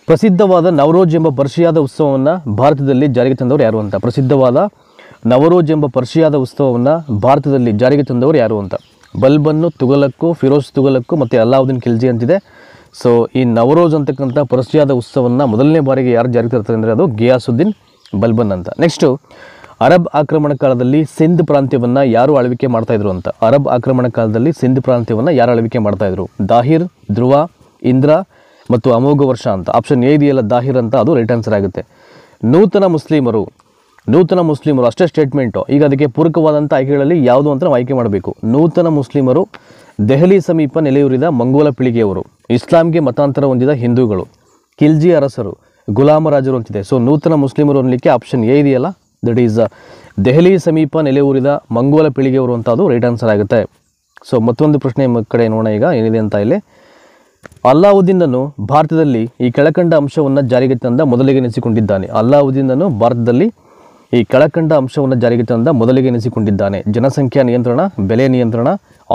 ಪ್ರಸಿದ್ಧವಾದ ನವರೋಜ್ ಎಂಬ ಪರ್ಷಿಯಾದ ಉತ್ಸವವನ್ನು ಭಾರತದಲ್ಲಿ ಜಾರಿಗೆ ತಂದವರು ಯಾರು ಅಂತ. ಪ್ರಸಿದ್ಧವಾದ ನವರೋಜ್ ಎಂಬ ಪರ್ಷಿಯಾದ ಉತ್ಸವವನ್ನು ಭಾರತದಲ್ಲಿ ಜಾರಿಗೆ ತಂದವರು ಯಾರು ಅಂತ. ಬಲ್ಬನ್ನು, ತುಘಲಕ್ಕು, ಫಿರೋಜ್ ತುಘಲಕ್ಕು ಮತ್ತು ಅಲ್ಲಾವುದ್ದೀನ್ ಖಿಲ್ಜಿ ಅಂತಿದೆ. ಸೊ ಈ ನವರೋಜ್ ಅಂತಕ್ಕಂಥ ಪರ್ಷಿಯಾದ ಉತ್ಸವವನ್ನು ಮೊದಲನೇ ಬಾರಿಗೆ ಯಾರು ಜಾರಿಗೆ ತರ್ತಾರೆ ಅಂದರೆ ಅದು ಗಿಯಾಸುದ್ದೀನ್ ಬಲ್ಬನ್ ಅಂತ. ನೆಕ್ಸ್ಟು ಅರಬ್ ಆಕ್ರಮಣ ಕಾಲದಲ್ಲಿ ಸಿಂಧ್ ಪ್ರಾಂತ್ಯವನ್ನು ಯಾರು ಆಳ್ವಿಕೆ ಮಾಡ್ತಾಯಿದ್ರು ಅಂತ. ಅರಬ್ ಆಕ್ರಮಣ ಕಾಲದಲ್ಲಿ ಸಿಂಧ್ ಪ್ರಾಂತ್ಯವನ್ನು ಯಾರು ಆಳ್ವಿಕೆ ಮಾಡ್ತಾಯಿದ್ರು. ದಾಹಿರ್, ಧ್ರುವ, ಇಂದ್ರ ಮತ್ತು ಅಮೋಘ ವರ್ಷ ಅಂತ. ಆಪ್ಷನ್ ಎ ಇದೆಯಲ್ಲ ದಾಹಿರ್ ಅಂತ, ಅದು ರೈಟ್ ಆನ್ಸರ್ ಆಗುತ್ತೆ. ನೂತನ ಮುಸ್ಲಿಮರು ಅಷ್ಟೇ ಸ್ಟೇಟ್ಮೆಂಟು. ಈಗ ಅದಕ್ಕೆ ಪೂರಕವಾದಂಥ ಆಯ್ಕೆಗಳಲ್ಲಿ ಯಾವುದು ಅಂತ ನಾವು ಆಯ್ಕೆ ಮಾಡಬೇಕು. ನೂತನ ಮುಸ್ಲಿಮರು ದೆಹಲಿ ಸಮೀಪ ನೆಲೆಯೂರಿದ ಮಂಗೋಲ ಪೀಳಿಗೆಯವರು, ಇಸ್ಲಾಂಗೆ ಮತಾಂತರ ಹೊಂದಿದ ಹಿಂದೂಗಳು, ಖಿಲ್ಜಿ ಅರಸರು, ಗುಲಾಮರಾಜರು ಅಂತಿದೆ. ಸೊ ನೂತನ ಮುಸ್ಲಿಮರು ಅನ್ನಲಿಕ್ಕೆ ಆಪ್ಷನ್ ಎ ಇದೆಯಲ್ಲ, ದಟ್ ಈಸ್ ದೆಹಲಿ ಸಮೀಪ ನೆಲೆಯೂರಿದ ಮಂಗೋಲ ಪೀಳಿಗೆಯವರು ಅಂತ, ಅದು ರೈಟ್ ಆನ್ಸರ್ ಆಗುತ್ತೆ. ಸೊ ಮತ್ತೊಂದು ಪ್ರಶ್ನೆ ಕಡೆ ನೋಡೋಣ ಈಗ ಏನಿದೆ ಅಂತ. ಇಲ್ಲಿ ಅಲ್ಲಾವುದ್ದೀನನು ಭಾರತದಲ್ಲಿ ಈ ಕೆಳಕಂಡ ಅಂಶವನ್ನು ಜಾರಿಗೆ ತಂದ ಮೊದಲಿಗೆ ಎನಿಸಿಕೊಂಡಿದ್ದಾನೆ. ಅಲ್ಲಾವುದ್ದೀನನು ಭಾರತದಲ್ಲಿ ಈ ಕೆಳಕಂಡ ಅಂಶವನ್ನು ಜಾರಿಗೆ ತಂದ ಮೊದಲಿಗೆ ಎನಿಸಿಕೊಂಡಿದ್ದಾನೆ. ಜನಸಂಖ್ಯಾ ನಿಯಂತ್ರಣ, ಬೆಲೆ ನಿಯಂತ್ರಣ,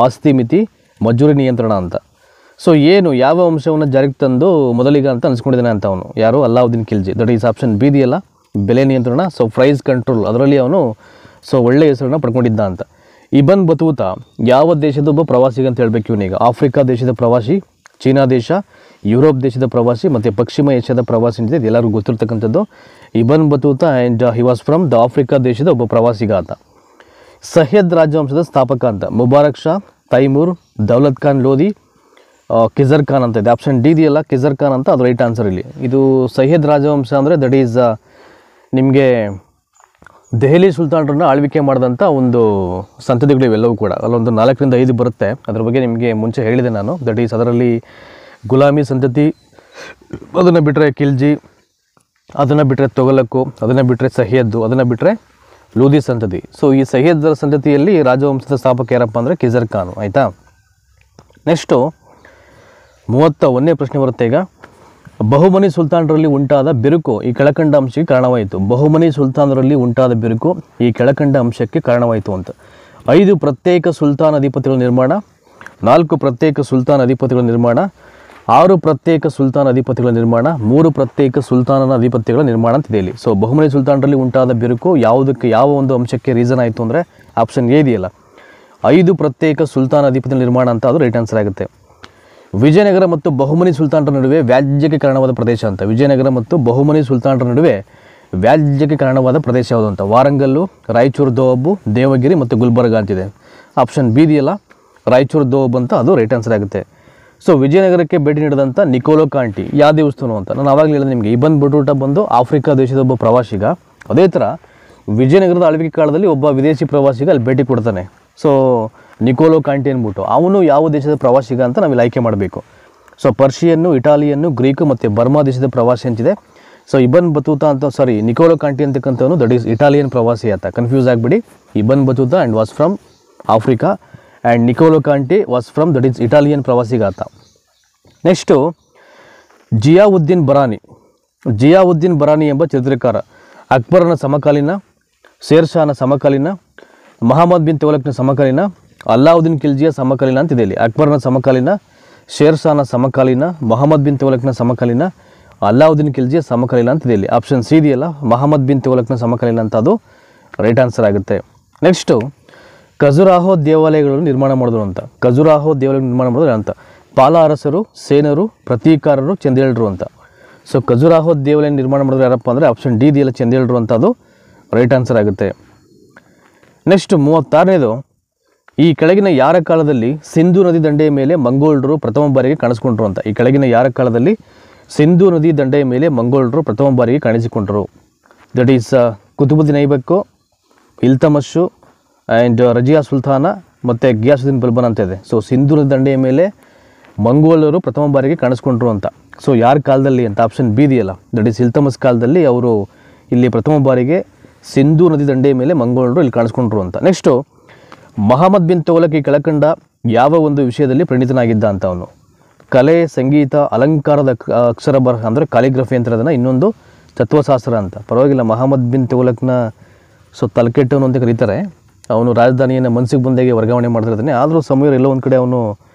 ಆಸ್ತಿ ಮಿತಿ, ಮಜೂರಿ ನಿಯಂತ್ರಣ ಅಂತ. ಸೊ ಯಾವ ಅಂಶವನ್ನು ಜಾರಿಗೆ ತಂದು ಮೊದಲಿಗೆ ಅಂತ ಅನಿಸ್ಕೊಂಡಿದ್ದಾನೆ ಅಂತ ಅವನು ಯಾರು? Alauddin Khilji. That is option B ಇದೆಯಲ್ಲ, ಬೆಲೆ ನಿಯಂತ್ರಣ. ಸೊ ಪ್ರೈಸ್ ಕಂಟ್ರೋಲ್, ಅದರಲ್ಲಿ ಅವನು ಒಳ್ಳೆಯ ಹೆಸರನ್ನು ಪಡ್ಕೊಂಡಿದ್ದ ಅಂತ. ಇಬನ್ ಬತೂತಾ ಯಾವ ದೇಶದ ಒಬ್ಬ ಪ್ರವಾಸಿಗ ಅಂತ ಹೇಳಬೇಕು ಇವನೀಗ. ಆಫ್ರಿಕಾ ದೇಶದ ಪ್ರವಾಸಿ, ಚೀನಾ ದೇಶ, ಯುರೋಪ್ ದೇಶದ ಪ್ರವಾಸಿ ಮತ್ತು ಪಶ್ಚಿಮ ಏಷ್ಯಾದ ಪ್ರವಾಸಿ ಅಂತಿದೆ. ಇದು ಎಲ್ಲರಿಗೂ ಗೊತ್ತಿರ್ತಕ್ಕಂಥದ್ದು. Ibn Battuta and he was from the Africa ದೇಶದ ಒಬ್ಬ ಪ್ರವಾಸಿಗ ಆತ. ಸಹ್ಯದ್ ರಾಜವಂಶದ ಸ್ಥಾಪಕ ಅಂತ. ಮುಬಾರಕ್ ಶಾ, ತೈಮೂರ್, ದೌಲತ್ ಖಾನ್ ಲೋಧಿ, ಕಿಜರ್ ಖಾನ್ ಅಂತ ಇದೆ. ಆಪ್ಷನ್ ಡಿ ಇದೆಯಲ್ಲ, ಕಿಜರ್ ಖಾನ್ ಅಂತ, ಅದು ರೈಟ್ ಆನ್ಸರ್ ಇಲ್ಲಿ. ಇದು ಸಹ್ಯದ್ ರಾಜವಂಶ ಅಂದರೆ ದಟ್ ಈಸ್ ನಿಮಗೆ ದೆಹಲಿ ಸುಲ್ತಾನರನ್ನ ಆಳ್ವಿಕೆ ಮಾಡಿದಂಥ ಒಂದು ಸಂತತಿಗಳು ಇವೆಲ್ಲವೂ ಕೂಡ. ಅಲ್ಲೊಂದು 4 ರಿಂದ 5 ಬರುತ್ತೆ. ಅದರ ಬಗ್ಗೆ ನಿಮಗೆ ಮುಂಚೆ ಹೇಳಿದೆ ನಾನು. ದಟ್ ಈಸ್ ಅದರಲ್ಲಿ ಗುಲಾಮಿ ಸಂತತಿ, ಅದನ್ನು ಬಿಟ್ಟರೆ ಖಿಲ್ಜಿ, ಅದನ್ನು ಬಿಟ್ಟರೆ ತೊಗಲಕ್ಕು, ಅದನ್ನು ಬಿಟ್ಟರೆ ಸಹ್ಯದ್ದು, ಅದನ್ನು ಬಿಟ್ಟರೆ ಲೂದಿ ಸಂತತಿ. ಸೊ ಈ ಸಹ್ಯದ್ ಸಂತತಿಯಲ್ಲಿ ರಾಜವಂಶದ ಸ್ಥಾಪಕ ಯಾರಪ್ಪ ಅಂದರೆ ಕಿಜರ್ ಖಾನು. ಆಯಿತಾ? ನೆಕ್ಸ್ಟು 31ನೇ ಪ್ರಶ್ನೆ ಬರುತ್ತೆ ಈಗ. ಬಹುಮನಿ ಸುಲ್ತಾನರಲ್ಲಿ ಉಂಟಾದ ಬಿರುಕು ಈ ಕೆಳಕಂಡ ಅಂಶಕ್ಕೆ ಕಾರಣವಾಯಿತು. ಬಹುಮನಿ ಸುಲ್ತಾನರಲ್ಲಿ ಉಂಟಾದ ಬಿರುಕು ಈ ಕೆಳಕಂಡ ಅಂಶಕ್ಕೆ ಕಾರಣವಾಯಿತು ಅಂತ. 5 ಪ್ರತ್ಯೇಕ ಸುಲ್ತಾನ್ ಅಧಿಪತಿಗಳ ನಿರ್ಮಾಣ, 4 ಪ್ರತ್ಯೇಕ ಸುಲ್ತಾನ್ ಅಧಿಪತಿಗಳ ನಿರ್ಮಾಣ, 6 ಪ್ರತ್ಯೇಕ ಸುಲ್ತಾನ್ ಅಧಿಪತಿಗಳ ನಿರ್ಮಾಣ, 3 ಪ್ರತ್ಯೇಕ ಸುಲ್ತಾನನ ಅಧಿಪತ್ಯಗಳ ನಿರ್ಮಾಣ ಅಂತಿದೆ ಇಲ್ಲಿ. ಸೊ ಬಹುಮನಿ ಸುಲ್ತಾನರಲ್ಲಿ ಉಂಟಾದ ಬಿರುಕು ಯಾವುದಕ್ಕೆ, ಯಾವ ಒಂದು ಅಂಶಕ್ಕೆ ರೀಸನ್ ಆಯಿತು ಅಂದರೆ ಆಪ್ಷನ್ ಎ ಇದೆಯಲ್ಲ, 5 ಪ್ರತ್ಯೇಕ ಸುಲ್ತಾನ್ ಅಧಿಪತಿಗಳ ನಿರ್ಮಾಣ ಅಂತ, ಅದು ರೈಟ್ ಆನ್ಸರ್ ಆಗುತ್ತೆ. ವಿಜಯನಗರ ಮತ್ತು ಬಹುಮನಿ ಸುಲ್ತಾನರ ನಡುವೆ ವ್ಯಾಜ್ಯಕ್ಕೆ ಕಾರಣವಾದ ಪ್ರದೇಶ ಅಂತ. ವಿಜಯನಗರ ಮತ್ತು ಬಹುಮನಿ ಸುಲ್ತಾನರ ನಡುವೆ ವ್ಯಾಜ್ಯಕ್ಕೆ ಕಾರಣವಾದ ಪ್ರದೇಶ ಯಾವುದು ಅಂತ. ವಾರಂಗಲ್ಲು, ರಾಯಚೂರು ದೋಬು, ದೇವಗಿರಿ ಮತ್ತು ಗುಲ್ಬರ್ಗ ಅಂತಿದೆ. ಆಪ್ಷನ್ ಬಿ ಇದೆಯಲ್ಲ, ರಾಯಚೂರು ದೋಬ್ ಅಂತ, ಅದು ರೈಟ್ ಆನ್ಸರ್ ಆಗುತ್ತೆ. ಸೊ ವಿಜಯನಗರಕ್ಕೆ ಭೇಟಿ ನೀಡಿದಂಥ ನಿಕೋಲೋ ಕಾಂಟಿ ಯಾವ ದೇವಸ್ಥಾನ ಅಂತ ನಾನು ಆವಾಗಲೇ ಹೇಳಿದೆ ನಿಮಗೆ. ಇಬನ್ ಬಟೂಟಾ ಬಂದು ಆಫ್ರಿಕಾ ದೇಶದ ಒಬ್ಬ ಪ್ರವಾಸಿಗ. ಅದೇ ಥರ ವಿಜಯನಗರದ ಆಳ್ವಿಕೆ ಕಾಲದಲ್ಲಿ ಒಬ್ಬ ವಿದೇಶಿ ಪ್ರವಾಸಿಗ ಅಲ್ಲಿ ಭೇಟಿ ಕೊಡ್ತಾನೆ. ಸೊ ನಿಕೋಲೋ ಕಾಂಟಿ ಅಂದ್ಬಿಟ್ಟು ಅವನು ಯಾವ ದೇಶದ ಪ್ರವಾಸಿಗ ಅಂತ ನಾವಿಲ್ಲಿ ಆಯ್ಕೆ ಮಾಡಬೇಕು. ಸೊ ಪರ್ಷಿಯನ್ನು, ಇಟಾಲಿಯನ್ನು, ಗ್ರೀಕು ಮತ್ತು ಬರ್ಮಾ ದೇಶದ ಪ್ರವಾಸಿ ಅಂತಿದೆ. ಸೊ ಇಬನ್ ಬತೂತಾ ಅಂತ, ನಿಕೋಲೋ ಕಾಂಟಿ ಅಂತಕ್ಕಂಥವನು ದಟ್ ಈಸ್ ಇಟಾಲಿಯನ್ ಪ್ರವಾಸಿ ಆತ. ಕನ್ಫ್ಯೂಸ್ ಆಗಿಬಿಡಿ. Ibn Battuta and was from Africa and Niccolo Conti was from that is Italian ಪ್ರವಾಸಿಗ ಆತ. ನೆಕ್ಸ್ಟು ಜಿಯಾವುದ್ದೀನ್ ಬರಾನಿ ಎಂಬ ಚರಿತ್ರಕಾರ ಅಕ್ಬರನ ಸಮಕಾಲೀನ, ಶೇರ್ ಶಾನ ಸಮಕಾಲೀನ, ಮಹಮ್ಮದ್ ಬಿನ್ ತುಘಲಕ್ನ ಸಮಕಾಲೀನ, ಅಲ್ಲಾವುದ್ದೀನ್ ಖಿಲ್ಜಿಯ ಸಮಕಾಲೀನ ಅಂತಿದೆ ಇಲ್ಲಿ. ಅಕ್ಬರ್ನ ಸಮಕಾಲೀನ, ಶೇರ್ ಶಾನ ಸಮಕಾಲೀನ, ಮೊಹಮ್ಮದ್ ಬಿನ್ ತುಘಲಕ್ನ ಸಮಕಾಲೀನ, ಅಲ್ಲಾವುದ್ದೀನ್ ಖಿಲ್ಜಿಯ ಸಮಕಾಲೀನ ಅಂತಿದೆ ಇಲ್ಲಿ. ಆಪ್ಷನ್ ಸಿ ಇದೆಯಲ್ಲ, ಮಹಮ್ಮದ್ ಬಿನ್ ತುಘಲಕ್ನ ಸಮಕಾಲೀನ ಅಂತ, ಅದು ರೈಟ್ ಆನ್ಸರ್ ಆಗುತ್ತೆ. ನೆಕ್ಸ್ಟು ಖಜುರಾಹೋ ದೇವಾಲಯಗಳನ್ನು ನಿರ್ಮಾಣ ಮಾಡಿದ್ರು ಅಂತ. ಖಜುರಾಹೋ ದೇವಾಲಯ ನಿರ್ಮಾಣ ಮಾಡಿದ್ರು ಅಂತ ಪಾಲ ಅರಸರು, ಸೇನರು, ಪ್ರತೀಕಾರರು, ಚಂದೇಳರು ಅಂತ. ಸೊ ಖಜುರಾಹೋ ದೇವಾಲಯ ನಿರ್ಮಾಣ ಮಾಡಿದ್ರು ಯಾರಪ್ಪ ಅಂದರೆ ಆಪ್ಷನ್ ಡಿ ಇದೆಯಲ್ಲ, ಚಂದೇಳರು ಅಂತ, ಅದು ರೈಟ್ ಆನ್ಸರ್ ಆಗುತ್ತೆ. ನೆಕ್ಸ್ಟ್ 36ನೇದು, ಈ ಕೆಳಗಿನ ಯಾರ ಕಾಲದಲ್ಲಿ ಸಿಂಧೂ ನದಿ ದಂಡೆಯ ಮೇಲೆ ಮಂಗೋಲರು ಪ್ರಥಮ ಬಾರಿಗೆ ಕಾಣಿಸ್ಕೊಂಡ್ರು ಅಂತ. ಈ ಕೆಳಗಿನ ಯಾರ ಕಾಲದಲ್ಲಿ ಸಿಂಧೂ ನದಿ ದಂಡೆಯ ಮೇಲೆ ಮಂಗೋಲರು ಪ್ರಥಮ ಬಾರಿಗೆ ಕಾಣಿಸಿಕೊಂಡರು? That is Qutubuddin Aibak, Iltutmish and Razia Sultana ಮತ್ತು ಗಿಯಾಸುದ್ದೀನ್ ಬಲ್ಬನ್ ಅಂತ ಇದೆ. ಸೊ ಸಿಂಧೂ ನದಿ ದಂಡೆಯ ಮೇಲೆ ಮಂಗೋಲರು ಪ್ರಥಮ ಬಾರಿಗೆ ಕಾಣಿಸ್ಕೊಂಡ್ರು ಅಂತ. ಸೊ ಯಾರ ಕಾಲದಲ್ಲಿ ಅಂತ ಆಪ್ಷನ್ ಬಿ ಇದೆಯಲ್ಲ, ದಟ್ ಈಸ್ ಇಲ್ತಮಸ್ ಕಾಲದಲ್ಲಿ ಅವರು ಇಲ್ಲಿ ಪ್ರಥಮ ಬಾರಿಗೆ ಸಿಂಧೂ ನದಿ ದಂಡೆಯ ಮೇಲೆ ಮಂಗೋಲರು ಇಲ್ಲಿ ಕಾಣಿಸ್ಕೊಂಡ್ರು ಅಂತ. ನೆಕ್ಸ್ಟು ಮಹಮ್ಮದ್ ಬಿನ್ ತುಘಲಕ್ ಈ ಕೆಳಕಂಡ ಯಾವ ಒಂದು ವಿಷಯದಲ್ಲಿ ಪರಿಣಿತನಾಗಿದ್ದ ಅಂತ. ಅವನು ಕಲೆ, ಸಂಗೀತ, ಅಲಂಕಾರದ ಅಕ್ಷರ ಬರಹ ಅಂದರೆ ಕಾಲಿಗ್ರಫಿ ಅಂತ ಇರೋದನ್ನು, ಇನ್ನೊಂದು ತತ್ವಶಾಸ್ತ್ರ ಅಂತ. ಪರವಾಗಿಲ್ಲ, ಮಹಮ್ಮದ್ ಬಿನ್ ತುಘಲಕ್ನ ತಲೆಕೆಟ್ಟವನು ಅಂತ ಕರೀತಾರೆ. ಅವನು ರಾಜಧಾನಿಯನ್ನು ಮನ್ಸಿಗೆ ಬಂದಾಗೆ ವರ್ಗಾವಣೆ ಮಾಡ್ತಿರ್ತಾನೆ. ಆದರೂ ಸಮಯ ಎಲ್ಲೋ ಒಂದು ಕಡೆ ಅವನು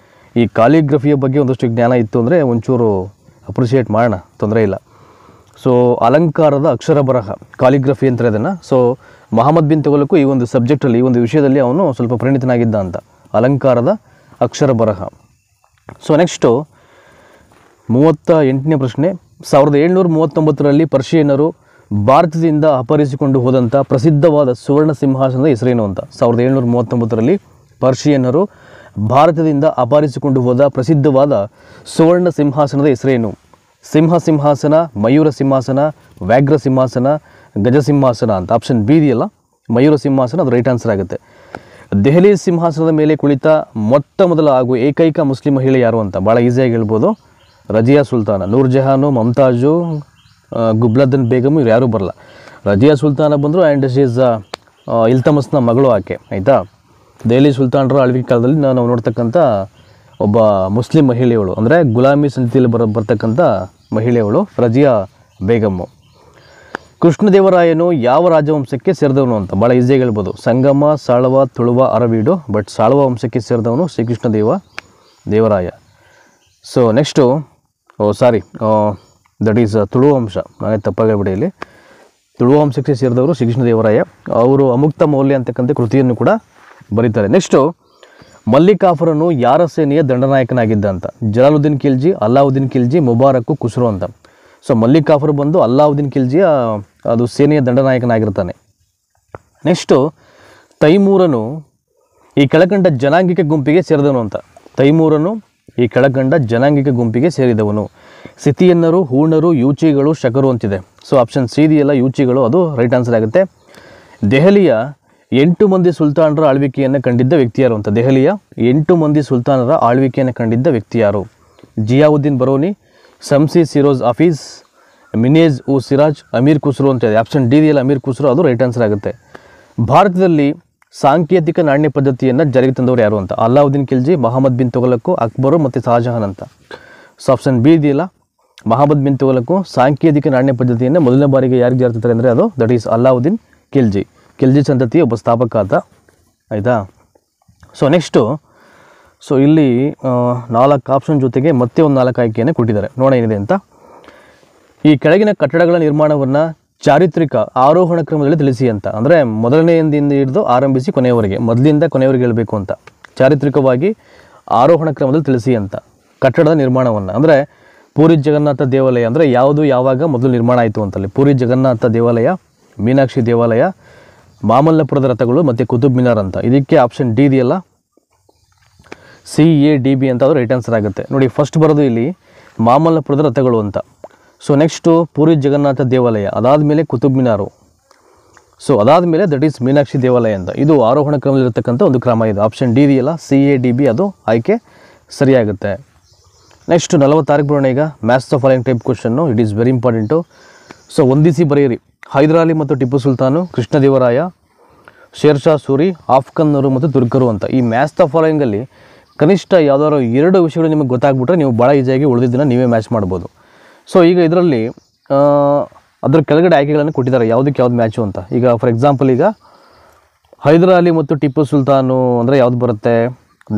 ಈ ಕಾಲಿಗ್ರಫಿಯ ಬಗ್ಗೆ ಒಂದಷ್ಟು ಜ್ಞಾನ ಇತ್ತು ಅಂದರೆ ಒಂಚೂರು ಅಪ್ರಿಷಿಯೇಟ್ ಮಾಡೋಣ, ತೊಂದರೆ ಇಲ್ಲ. ಸೊ ಅಲಂಕಾರದ ಅಕ್ಷರ ಬರಹ, ಕಾಲಿಗ್ರಫಿ ಅಂತ ಇದನ್ನು. ಸೊ ಮಹಮ್ಮದ್ ಬಿನ್ ತುಘಲಕ್ ಈ ಒಂದು ಸಬ್ಜೆಕ್ಟಲ್ಲಿ, ಈ ಒಂದು ವಿಷಯದಲ್ಲಿ ಅವನು ಸ್ವಲ್ಪ ಪರಿಣಿತನಾಗಿದ್ದ ಅಂತ, ಅಲಂಕಾರದ ಅಕ್ಷರ ಬರಹ. ಸೊ ನೆಕ್ಸ್ಟು 38ನೇ ಪ್ರಶ್ನೆ, 1739ರಲ್ಲಿ ಪರ್ಷಿಯನ್ನರು ಭಾರತದಿಂದ ಅಪಹರಿಸಿಕೊಂಡು ಹೋದಂಥ ಪ್ರಸಿದ್ಧವಾದ ಸುವರ್ಣ ಸಿಂಹಾಸನದ ಹೆಸರೇನು ಅಂತ. 1739ರಲ್ಲಿ ಪರ್ಷಿಯನ್ನರು ಭಾರತದಿಂದ ಅಪಹರಿಸಿಕೊಂಡು ಹೋದ ಪ್ರಸಿದ್ಧವಾದ ಸುವರ್ಣ ಸಿಂಹಾಸನದ ಹೆಸರೇನು? ಸಿಂಹ ಸಿಂಹಾಸನ, ಮಯೂರ ಸಿಂಹಾಸನ, ವ್ಯಾಘ್ರ ಸಿಂಹಾಸನ, ಗಜ ಸಿಂಹಾಸನ ಅಂತ. ಆಪ್ಷನ್ ಬಿ ಇದೆಯಲ್ಲ, ಮಯೂರ ಸಿಂಹಾಸನ, ಅದು ರೈಟ್ ಆನ್ಸರ್ ಆಗುತ್ತೆ. ದೆಹಲಿ ಸಿಂಹಾಸನದ ಮೇಲೆ ಕುಳಿತ ಮೊಟ್ಟ ಮೊದಲ ಹಾಗೂ ಏಕೈಕ ಮುಸ್ಲಿಂ ಮಹಿಳೆ ಯಾರು ಅಂತ. ಭಾಳ ಈಸಿಯಾಗಿ ಹೇಳ್ಬೋದು, ರಜಿಯಾ ಸುಲ್ತಾನ. ನೂರ್ ಜಹಾನು, ಮಮ್ತಾಜು, ಗುಬ್ಲದ್ದನ್ ಬೇಗಮ್ ಇವ್ರು ಯಾರೂ ಬರಲ್ಲ. ರಜಿಯಾ ಸುಲ್ತಾನ ಬಂದರು ಆ್ಯಂಡ್ ಶಿ ಈಸ್ ಇಲ್ತಮಸ್ನ ಮಗಳು ಆಕೆ, ಆಯಿತಾ. ದೆಹಲಿ ಸುಲ್ತಾನರ ಆಳ್ವಿಕೆ ಕಾಲದಲ್ಲಿ ನಾವು ನೋಡ್ತಕ್ಕಂಥ ಒಬ್ಬ ಮುಸ್ಲಿಂ ಮಹಿಳೆಯವಳು, ಅಂದರೆ ಗುಲಾಮಿ ಸಂತಿಯಲ್ಲಿ ಬರ್ತಕ್ಕಂಥ ಮಹಿಳೆಯವಳು ರಜಿಯಾ ಬೇಗಮ್ಮು. ಕೃಷ್ಣದೇವರಾಯನು ಯಾವ ರಾಜವಂಶಕ್ಕೆ ಸೇರಿದವನು ಅಂತ. ಭಾಳ ಈಸಿಯಾಗಿ ಹೇಳ್ಬೋದು, ಸಂಗಮ, ಸಾಳವ, ತುಳುವ, ಅರವೀಡು. ಬಟ್ ಸಾಳವ ವಂಶಕ್ಕೆ ಸೇರಿದವನು Srikrishna Devaraya. So next that is Tuluva ವಂಶ, ನಾನೇ ತಪ್ಪಾಗಿಬಿಡಿ ಇಲ್ಲಿ. ತುಳುವ ವಂಶಕ್ಕೆ ಸೇರಿದವರು ಶ್ರೀಕೃಷ್ಣ ದೇವರಾಯ. ಅವರು ಅಮುಕ್ತ ಮೌಲ್ಯ ಅಂತಕ್ಕಂಥ ಕೃತಿಯನ್ನು ಕೂಡ ಬರೀತಾರೆ. ನೆಕ್ಸ್ಟು ಮಲ್ಲಿಕಾಫರನು ಯಾರ ಸೇನೆಯ ದಂಡನಾಯಕನಾಗಿದ್ದ ಅಂತ. ಜಲಾಲುದ್ದೀನ್ ಖಿಲ್ಜಿ, ಅಲ್ಲಾವುದ್ದೀನ್ ಖಿಲ್ಜಿ, ಮುಬಾರಕ್ಕು, ಖುಸ್ರೋ ಅಂತ. ಸೊ ಮಲ್ಲಿಕಾಫರ್ ಬಂದು ಅಲ್ಲಾವುದ್ದೀನ್ ಖಿಲ್ಜಿಯ ಅದು ಸೇನೆಯ ದಂಡನಾಯಕನಾಗಿರ್ತಾನೆ. ನೆಕ್ಸ್ಟು ತೈಮೂರನು ಈ ಕೆಳಕಂಡ ಜನಾಂಗಿಕ ಗುಂಪಿಗೆ ಸೇರಿದವನು ಅಂತ. ತೈಮೂರನು ಈ ಕೆಳಕಂಡ ಜನಾಂಗಿಕ ಗುಂಪಿಗೆ ಸೇರಿದವನು. ಸಿಥಿಯನ್ನರು, ಹೂಣರು, ಯೂಚಿಗಳು, ಶಕರು ಅಂತಿದೆ. ಸೊ ಆಪ್ಷನ್ ಸಿ ಇದೆಯಲ್ಲ, ಯೂಚಿಗಳು, ಅದು ರೈಟ್ ಆನ್ಸರ್ ಆಗುತ್ತೆ. ದೆಹಲಿಯ 8 ಮಂದಿ ಸುಲ್ತಾನರ ಆಳ್ವಿಕೆಯನ್ನು ಕಂಡಿದ್ದ ವ್ಯಕ್ತಿ ಯಾರು ಅಂತ. ದೆಹಲಿಯ 8 ಮಂದಿ ಸುಲ್ತಾನರ ಆಳ್ವಿಕೆಯನ್ನು ಕಂಡಿದ್ದ ವ್ಯಕ್ತಿ ಯಾರು? ಜಿಯಾವುದ್ದೀನ್ ಬರೋನಿ, ಶಮ್ಸಿ ಸಿರೋಜ್ ಹಫೀಜ್, ಮಿನೇಜ್ ಉ ಸಿರಾಜ್, ಅಮೀರ್ ಖುಸ್ರೋ ಅಂತ ಇದೆ. ಆಪ್ಷನ್ ಡಿ ಇದೆಯಲ್ಲ, ಅಮೀರ್ ಖುಸ್ರೋ, ಅದು ರೈಟ್ ಆನ್ಸರ್ ಆಗುತ್ತೆ. ಭಾರತದಲ್ಲಿ ಸಾಂಕೇತಿಕ ನಾಣ್ಯ ಪದ್ಧತಿಯನ್ನು ಜಾರಿಗೆ ತಂದವರು ಯಾರು ಅಂತ. ಅಲ್ಲಾವುದ್ದೀನ್ ಖಿಲ್ಜಿ, ಮಹಮ್ಮದ್ ಬಿನ್ ತುಘಲಕ್, ಅಕ್ಬರು ಮತ್ತು ಶಹಜಹಾನ್ ಅಂತ. ಸೊ ಆಪ್ಷನ್ ಬಿ ಇದೆಯಲ್ಲ, ಮಹಮ್ಮದ್ ಬಿನ್ ತುಘಲಕ್ ಸಾಂಕೇತಿಕ ನಾಣ್ಯ ಪದ್ಧತಿಯನ್ನು ಮೊದಲನೇ ಬಾರಿಗೆ ಯಾರಿಗೆ ಜಾರಿಗೆ ತಂತಾರೆ ಅಂದರೆ ಅದು ದಟ್ ಈಸ್ ಅಲ್ಲಾವುದ್ದೀನ್ ಖಿಲ್ಜಿ. ಖಿಲ್ಜಿ ಸಂತತಿಯ ಒಬ್ಬ ಸ್ಥಾಪಕ ಆತ, ಆಯಿತಾ. ಸೊ ನೆಕ್ಸ್ಟು ಇಲ್ಲಿ 4 ಆಪ್ಷನ್ ಜೊತೆಗೆ ಮತ್ತೆ ಒಂದು 4 ಆಯ್ಕೆಯನ್ನು ಕೊಟ್ಟಿದ್ದಾರೆ, ನೋಡೋಣ ಏನಿದೆ ಅಂತ. ಈ ಕೆಳಗಿನ ಕಟ್ಟಡಗಳ ನಿರ್ಮಾಣವನ್ನು ಚಾರಿತ್ರಿಕ ಆರೋಹಣ ಕ್ರಮದಲ್ಲಿ ತಿಳಿಸಿ ಅಂತ. ಅಂದರೆ ಮೊದಲನೆಯಿಂದ ಹಿಡಿದು ಆರಂಭಿಸಿ ಕೊನೆಯವರೆಗೆ, ಮೊದಲಿಂದ ಕೊನೆಯವರೆಗೆ ಹೇಳಬೇಕು ಅಂತ. ಚಾರಿತ್ರಿಕವಾಗಿ ಆರೋಹಣ ಕ್ರಮದಲ್ಲಿ ತಿಳಿಸಿ ಅಂತ ಕಟ್ಟಡದ ನಿರ್ಮಾಣವನ್ನು. ಅಂದರೆ ಪೂರಿ ಜಗನ್ನಾಥ ದೇವಾಲಯ ಅಂದರೆ ಯಾವುದು ಯಾವಾಗ ಮೊದಲು ನಿರ್ಮಾಣ ಆಯಿತು ಅಂತಲ್ಲಿ. ಪೂರಿ ಜಗನ್ನಾಥ ದೇವಾಲಯ, ಮೀನಾಕ್ಷಿ ದೇವಾಲಯ, ಮಾಮಲ್ಲಪುರದ ರಥಗಳು ಮತ್ತು ಕುತುಬ್ ಮಿನಾರ್ ಅಂತ. ಇದಕ್ಕೆ ಆಪ್ಷನ್ ಡಿ ಇದೆಯಲ್ಲ, CADB ಅಂತ, ಅದು ರೈಟ್ ಆನ್ಸರ್ ಆಗುತ್ತೆ. ನೋಡಿ ಫಸ್ಟ್ ಬರೋದು ಇಲ್ಲಿ ಮಾಮಲ್ಲಪುರದ ರಥಗಳು ಅಂತ. ಸೊ ನೆಕ್ಸ್ಟು ಪೂರಿ ಜಗನ್ನಾಥ ದೇವಾಲಯ, ಅದಾದಮೇಲೆ ಕುತುಬ್ ಮಿನಾರು, ಸೊ ಅದಾದಮೇಲೆ ದಟ್ ಈಸ್ ಮೀನಾಕ್ಷಿ ದೇವಾಲಯ ಅಂತ. ಇದು ಆರೋಹಣ ಕ್ರಮದಲ್ಲಿರ್ತಕ್ಕಂಥ ಒಂದು ಕ್ರಮ ಇದು. ಆಪ್ಷನ್ ಡಿ ಇದೆಯಲ್ಲ, CADB, ಅದು ಆಯ್ಕೆ ಸರಿಯಾಗುತ್ತೆ. ನೆಕ್ಸ್ಟ್ 46ಕ್ಕೆ ಬರೋಣ. ಈಗ maths the following type question, it is very important. So ಹೊಂದಿಸಿ ಬರೆಯಿರಿ. ಹೈದರಾಲಿ ಮತ್ತು ಟಿಪ್ಪು ಸುಲ್ತಾನು, ಕೃಷ್ಣದೇವರಾಯ, ಶೇರ್ ಶಾ ಸೂರಿ, ಆಫ್ಘನ್ನರು ಮತ್ತು ತುರ್ಕರು ಅಂತ. ಈ ಮ್ಯಾಥ್ಸ್ ದ ಫಾಲೋಯಿಂಗಲ್ಲಿ ಕನಿಷ್ಠ ಯಾವುದಾದ್ರು 2 ವಿಷಯಗಳು ನಿಮಗೆ ಗೊತ್ತಾಗ್ಬಿಟ್ರೆ ನೀವು ಭಾಳ ಈಸಿಯಾಗಿ ಉಳಿದಿದ್ದನ್ನು ನೀವೇ ಮ್ಯಾಚ್ ಮಾಡ್ಬೋದು. ಸೊ ಈಗ ಇದರಲ್ಲಿ ಅದರ ಕೆಳಗಡೆ ಆಯ್ಕೆಗಳನ್ನು ಕೊಟ್ಟಿದ್ದಾರೆ, ಯಾವುದಕ್ಕೆ ಯಾವ್ದು ಮ್ಯಾಚು ಅಂತ. ಈಗ ಫಾರ್ ಎಕ್ಸಾಂಪಲ್ ಈಗ ಹೈದರ್ ಅಲಿ ಮತ್ತು ಟಿಪ್ಪು ಸುಲ್ತಾನು ಅಂದರೆ ಯಾವ್ದು ಬರುತ್ತೆ?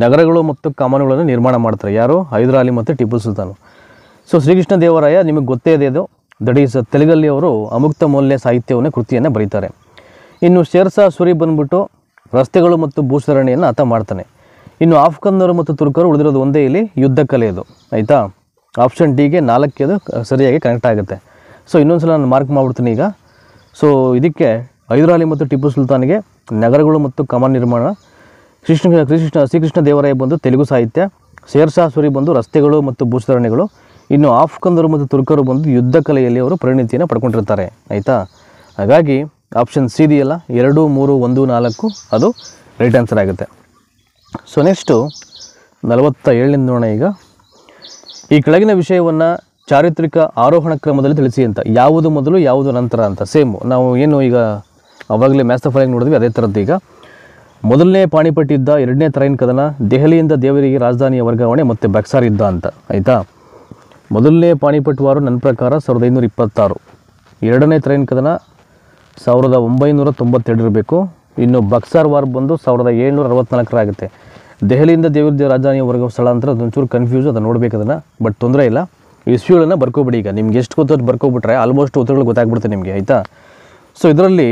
ನಗರಗಳು ಮತ್ತು ಕಮಾನುಗಳನ್ನು ನಿರ್ಮಾಣ ಮಾಡ್ತಾರೆ. ಯಾರು? ಹೈದರ್ ಅಲಿ ಮತ್ತು ಟಿಪ್ಪು ಸುಲ್ತಾನು. ಸೊ ಶ್ರೀಕೃಷ್ಣ ದೇವರಾಯ ನಿಮಗೆ ಗೊತ್ತೇ ಇದೆ, ಅದು ದಟ್ ಈಸ್ ತೆಲುಗಲ್ಲಿ ಅವರು ಅಮುಕ್ತ ಮೌಲ್ಯ ಸಾಹಿತ್ಯವನ್ನು ಕೃತಿಯನ್ನು ಬರೀತಾರೆ. ಇನ್ನು ಶೇರ್ಷಾ ಸೂರಿ ಬಂದ್ಬಿಟ್ಟು ರಸ್ತೆಗಳು ಮತ್ತು ಭೂಸುಧಾರಣೆಯನ್ನು ಆತ ಮಾಡ್ತಾನೆ. ಇನ್ನು ಆಫ್ಘನ್ನರು ಮತ್ತು ತುರ್ಕರು ಉಳಿದಿರೋದು ಒಂದೇ ಇಲ್ಲಿ ಯುದ್ಧ ಕಲೆ ಇದು, ಆಯಿತಾ? ಆಪ್ಷನ್ ಡಿಗೆ 4 ಅದು ಸರಿಯಾಗಿ ಕನೆಕ್ಟ್ ಆಗುತ್ತೆ. ಸೊ ಇನ್ನೊಂದು ಸಲ ನಾನು ಮಾರ್ಕ್ ಮಾಡಿಬಿಡ್ತೀನಿ ಈಗ. ಸೊ ಇದಕ್ಕೆ ಹೈದರ್ ಅಲಿ ಮತ್ತು ಟಿಪ್ಪು ಸುಲ್ತಾನಿಗೆ ನಗರಗಳು ಮತ್ತು ಕಮಾನ್ ನಿರ್ಮಾಣ, ಶ್ರೀಕೃಷ್ಣ ದೇವರಾಯ ಬಂದು ತೆಲುಗು ಸಾಹಿತ್ಯ, ಶೇರ್ಷಾ ಸೂರಿ ಬಂದು ರಸ್ತೆಗಳು ಮತ್ತು ಭೂಸುಧಾರಣೆಗಳು, ಇನ್ನು ಆಫ್ಘನ್ನರು ಮತ್ತು ತುರ್ಕರು ಬಂದು ಯುದ್ಧ ಕಲೆಯಲ್ಲಿ ಅವರು ಪರಿಣಿತಿಯನ್ನು ಪಡ್ಕೊಂಡಿರ್ತಾರೆ, ಆಯಿತಾ? ಹಾಗಾಗಿ ಆಪ್ಷನ್ ಸಿ ಇದೆಯಲ್ಲ 2, 3, 1, 4 ಅದು ರೈಟ್ ಆನ್ಸರ್ ಆಗುತ್ತೆ. ಸೊ ನೆಕ್ಸ್ಟು 47ನೇದು ನೋಡೋಣ ಈಗ. ಈ ಕೆಳಗಿನ ವಿಷಯವನ್ನು ಚಾರಿತ್ರಿಕ ಆರೋಹಣ ಕ್ರಮದಲ್ಲಿ ತಿಳಿಸಿ ಅಂತ. ಯಾವುದು ಮೊದಲು ಯಾವುದು ನಂತರ ಅಂತ. ಸೇಮು ನಾವು ಏನು ಈಗ ಅವಾಗಲೇ ಮ್ಯಾಚ್ ದ ಫಾಲೋಯಿಂಗ್ ನೋಡಿದ್ವಿ, ಅದೇ ಥರದ್ದು ಈಗ. ಮೊದಲನೇ ಪಾಣಿಪಟ್ ಯುದ್ಧ, 2ನೇ ತರೈನ್ ಕದನ, ದೆಹಲಿಯಿಂದ ದೇವರಿಗೆ ರಾಜಧಾನಿಯ ವರ್ಗಾವಣೆ ಮತ್ತು ಬಕ್ಸಾರ್ ಯುದ್ಧ ಅಂತ, ಆಯಿತಾ? ಮೊದಲನೇ ಪಾಣಿಪಟ್ ವಾರು ನನ್ನ ಪ್ರಕಾರ 1526, 2ನೇ ತರೈನ್ ಕದನ 1992 ಇರಬೇಕು. ಇನ್ನು ಬಕ್ಸಾರ್ ವಾರ್ ಬಂದು 1764 ಆಗುತ್ತೆ. ದೆಹಲಿಯಿಂದ ದೇವರ ರಾಜಧಾನಿಯ ವರ್ಗ ಸ್ಥಳ ಅಂತ ಅದೊಂಚೂರು ಕನ್ಫ್ಯೂಸ್, ಅದನ್ನು ನೋಡಬೇಕು ಅದನ್ನು, ಬಟ್ ತೊಂದರೆ ಇಲ್ಲ. ಇಸ್ವಿಗಳನ್ನು ಬರ್ಕೊಬಿಡಿ ಈಗ. ನಿಮ್ಗೆ ಎಷ್ಟು ಗೊತ್ತು ಬರ್ಕೊಬಿಟ್ರೆ ಆಲ್ಮೋಸ್ಟ್ ಉತ್ತರಗಳು ಗೊತ್ತಾಗ್ಬಿಡುತ್ತೆ ನಿಮಗೆ, ಆಯಿತಾ? ಸೊ ಇದರಲ್ಲಿ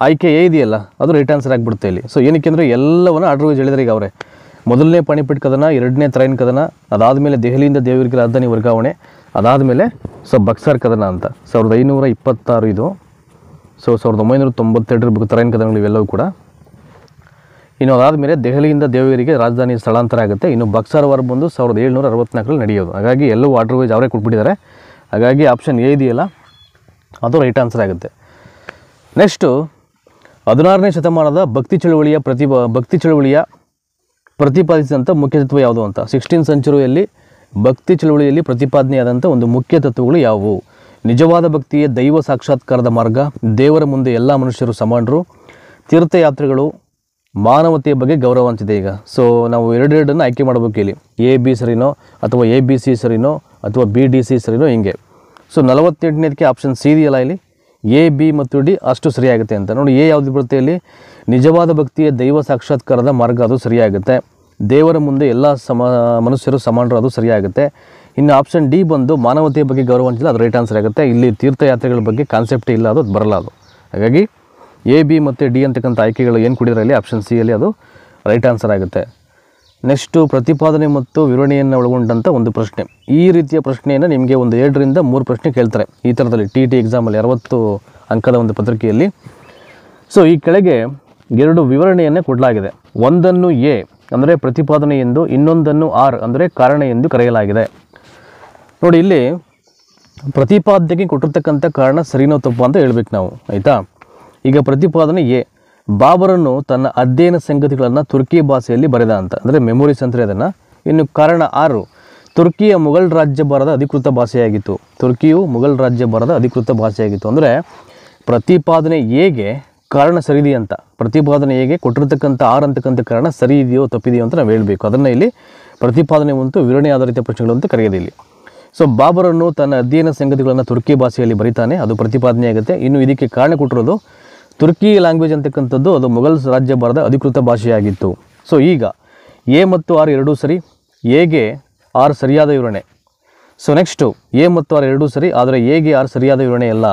ಆಯ್ಕೆ ಎ ಇದೆಯಲ್ಲ ಅದು ರೈಟ್ ಆನ್ಸರ್ ಆಗಿಬಿಡುತ್ತೆ ಇಲ್ಲಿ. ಸೊ ಏನಕ್ಕೆ ಅಂದರೆ ಎಲ್ಲವನ್ನು ಆರ್ಡರ್ ವೈಸ್ ಹೇಳಿದರೆ ಈಗ ಅವರೇ. ಮೊದಲನೇ ಪಾಣಿಪಟ್ ಕದನ, 2ನೇ ತರೈನ್ ಕದನ, ಅದಾದಮೇಲೆ ದೆಹಲಿಯಿಂದ ದೇವರಿಗೆ ರಾಜಧಾನಿ ವರ್ಗಾವಣೆ, ಅದಾದಮೇಲೆ ಬಕ್ಸಾರ್ ಕದನ ಅಂತ 1526 ಇದು. ಸೊ 1992 ಇರಬೇಕು ತರೈನ್ ಕದನಗಳು ಇವೆಲ್ಲವೂ ಕೂಡ. ಇನ್ನು ಅದಾದಮೇಲೆ ದೆಹಲಿಯಿಂದ ದೇವರಿಗೆ ರಾಜಧಾನಿ ಸ್ಥಳಾಂತರ ಆಗುತ್ತೆ. ಇನ್ನು ಬಕ್ಸಾರ್ ವಾರ್ ಬಂದು 1764 ನಡೆಯೋದು. ಹಾಗಾಗಿ ಎಲ್ಲವೂ ಆರ್ಡರ್ ವೈಸ್ ಅವರೇ ಕೊಟ್ಬಿಟ್ಟಿದ್ದಾರೆ. ಹಾಗಾಗಿ ಆಪ್ಷನ್ ಎ ಇದೆಯಲ್ಲ ಅದು ರೈಟ್ ಆನ್ಸರ್ ಆಗುತ್ತೆ. ನೆಕ್ಸ್ಟು 16ನೇ ಶತಮಾನದ ಭಕ್ತಿ ಚಳುವಳಿಯ ಪ್ರತಿಪಾದಿಸಿದಂಥ ಮುಖ್ಯ ತತ್ವ ಯಾವುದು ಅಂತ. 16th ಸೆಂಚುರಿಯಲ್ಲಿ ಭಕ್ತಿ ಚಳುವಳಿಯಲ್ಲಿ ಪ್ರತಿಪಾದನೆಯಾದಂಥ ಒಂದು ಮುಖ್ಯ ತತ್ವಗಳು ಯಾವುವು? ನಿಜವಾದ ಭಕ್ತಿಯೇ ದೈವ ಸಾಕ್ಷಾತ್ಕಾರದ ಮಾರ್ಗ, ದೇವರ ಮುಂದೆ ಎಲ್ಲ ಮನುಷ್ಯರು ಸಮಾನರು, ತೀರ್ಥಯಾತ್ರೆಗಳು, ಮಾನವತೆಯ ಬಗ್ಗೆ ಗೌರವ ಅಂತಿದೆ ಈಗ. ಸೊ ನಾವು ಎರಡೆರಡನ್ನು ಆಯ್ಕೆ ಮಾಡಬೇಕು ಇಲ್ಲಿ. ಎ ಬಿ ಸರಿನೋ ಅಥವಾ ಎ ಬಿ ಸಿ ಸರಿನೋ ಅಥವಾ ಬಿ ಡಿ ಸಿ ಸರಿನೋ ಹಿಂಗೆ. ಸೊ 48ನೇದಕ್ಕೆ ಆಪ್ಷನ್ ಸಿ ಇದೆಯಲ್ಲ ಇಲ್ಲಿ, ಎ ಬಿ ಮತ್ತು ಡಿ ಅಷ್ಟು ಸರಿಯಾಗುತ್ತೆ ಅಂತ. ನೋಡಿ ಎ ಯಾವುದು ಬರುತ್ತೆ ಇಲ್ಲಿ? ನಿಜವಾದ ಭಕ್ತಿಯ ದೈವ ಸಾಕ್ಷಾತ್ಕಾರದ ಮಾರ್ಗ, ಅದು ಸರಿಯಾಗುತ್ತೆ. ದೇವರ ಮುಂದೆ ಎಲ್ಲ ಮನುಷ್ಯರು ಸಮಾನರು, ಅದು ಸರಿಯಾಗುತ್ತೆ. ಇನ್ನು ಆಪ್ಷನ್ ಡಿ ಬಂದು ಮಾನವತೆಯ ಬಗ್ಗೆ ಗೌರವ ಅಂತಿಲ್ಲ, ಅದು ರೈಟ್ ಆನ್ಸರ್ ಆಗುತ್ತೆ. ಇಲ್ಲಿ ತೀರ್ಥಯಾತ್ರೆಗಳ ಬಗ್ಗೆ ಕಾನ್ಸೆಪ್ಟೇ ಇಲ್ಲ, ಅದು ಬರಲ್ಲ ಅದು. ಹಾಗಾಗಿ ಎ ಬಿ ಮತ್ತು ಡಿ ಅಂತಕ್ಕಂಥ ಆಯ್ಕೆಗಳು ಏನು ಕೊಡಿದ್ರೆ ಇಲ್ಲಿ ಆಪ್ಷನ್ ಸಿ ಅಲ್ಲಿ ಅದು ರೈಟ್ ಆನ್ಸರ್ ಆಗುತ್ತೆ. ನೆಕ್ಸ್ಟು ಪ್ರತಿಪಾದನೆ ಮತ್ತು ವಿವರಣೆಯನ್ನು ಒಳಗೊಂಡಂಥ ಒಂದು ಪ್ರಶ್ನೆ. ಈ ರೀತಿಯ ಪ್ರಶ್ನೆಯನ್ನು ನಿಮಗೆ ಒಂದು 2 ರಿಂದ 3 ಪ್ರಶ್ನೆ ಕೇಳ್ತಾರೆ ಈ ಥರದಲ್ಲಿ ಟಿ ಎಕ್ಸಾಮಲ್ಲಿ 60 ಅಂಕದ ಒಂದು ಪತ್ರಿಕೆಯಲ್ಲಿ. ಸೊ ಈ ಕೆಳಗೆ 2 ವಿವರಣೆಯನ್ನು ಕೊಡಲಾಗಿದೆ. ಒಂದನ್ನು ಎ ಅಂದರೆ ಪ್ರತಿಪಾದನೆ ಎಂದು, ಇನ್ನೊಂದನ್ನು ಆರ್ ಅಂದರೆ ಕಾರಣ ಎಂದು ಕರೆಯಲಾಗಿದೆ. ನೋಡಿ ಇಲ್ಲಿ ಪ್ರತಿಪಾದನೆಗೆ ಕೊಟ್ಟಿರ್ತಕ್ಕಂಥ ಕಾರಣ ಸರಿನೋ ತಪ್ಪು ಅಂತ ಹೇಳ್ಬೇಕು ನಾವು, ಆಯಿತಾ? ಈಗ ಪ್ರತಿಪಾದನೆ ಎ, ಬಾಬರನ್ನು ತನ್ನ ಅಧ್ಯಯನ ಸಂಗತಿಗಳನ್ನು ತುರ್ಕಿ ಭಾಷೆಯಲ್ಲಿ ಬರೆದ ಅಂತ, ಅಂದರೆ ಮೆಮೊರೀಸ್ ಅಂತಾರೆ ಅದನ್ನು. ಇನ್ನು ಕಾರಣ 6, ತುರ್ಕಿಯ ಮುಘಲ್ ರಾಜ್ಯಭಾರದ ಅಧಿಕೃತ ಭಾಷೆಯಾಗಿತ್ತು. ತುರ್ಕಿಯು ಮುಘಲ್ ರಾಜ್ಯಭಾರದ ಅಧಿಕೃತ ಭಾಷೆಯಾಗಿತ್ತು. ಅಂದರೆ ಪ್ರತಿಪಾದನೆ ಎಗೆ ಕಾರಣ ಸರಿದಿ ಅಂತ, ಪ್ರತಿಪಾದನೆ ಹೇಗೆ ಕೊಟ್ಟಿರ್ತಕ್ಕಂಥ ಆರ್ ಅಂತಕ್ಕಂಥ ಕಾರಣ ಸರಿ ಇದೆಯೋ ತಪ್ಪಿದೆಯೋ ಅಂತ ನಾವು ಹೇಳಬೇಕು. ಅದನ್ನು ಇಲ್ಲಿ ಪ್ರತಿಪಾದನೆ ಮತ್ತು ವಿವರಣೆ ಆಧಾರಿತ ಪ್ರಶ್ನೆಗಳು ಅಂತ ಕರೆಯೋದು ಇಲ್ಲಿ. ಸೊ ಬಾಬರನ್ನು ತನ್ನ ಅಧ್ಯಯನ ಸಂಗತಿಗಳನ್ನು ತುರ್ಕಿ ಭಾಷೆಯಲ್ಲಿ ಬರೀತಾನೆ, ಅದು ಪ್ರತಿಪಾದನೆ ಆಗುತ್ತೆ. ಇನ್ನು ಇದಕ್ಕೆ ಕಾರಣ ಕೊಟ್ಟಿರೋದು ತುರ್ಕಿ ಲ್ಯಾಂಗ್ವೇಜ್ ಅಂತಕ್ಕಂಥದ್ದು ಅದು ಮುಘಲ್ ರಾಜ್ಯಭಾರದ ಅಧಿಕೃತ ಭಾಷೆಯಾಗಿತ್ತು. ಸೊ ಈಗ ಎ ಮತ್ತು ಆರ್ ಎರಡೂ ಸರಿ, ಎಗೆ ಆರ್ ಸರಿಯಾದ ವಿವರಣೆ. ಸೊ ನೆಕ್ಸ್ಟು ಎ ಮತ್ತು ಆರ್ ಎರಡೂ ಸರಿ, ಆದರೆ ಎಗೆ ಆರ್ ಸರಿಯಾದ ವಿವರಣೆ ಅಲ್ಲ.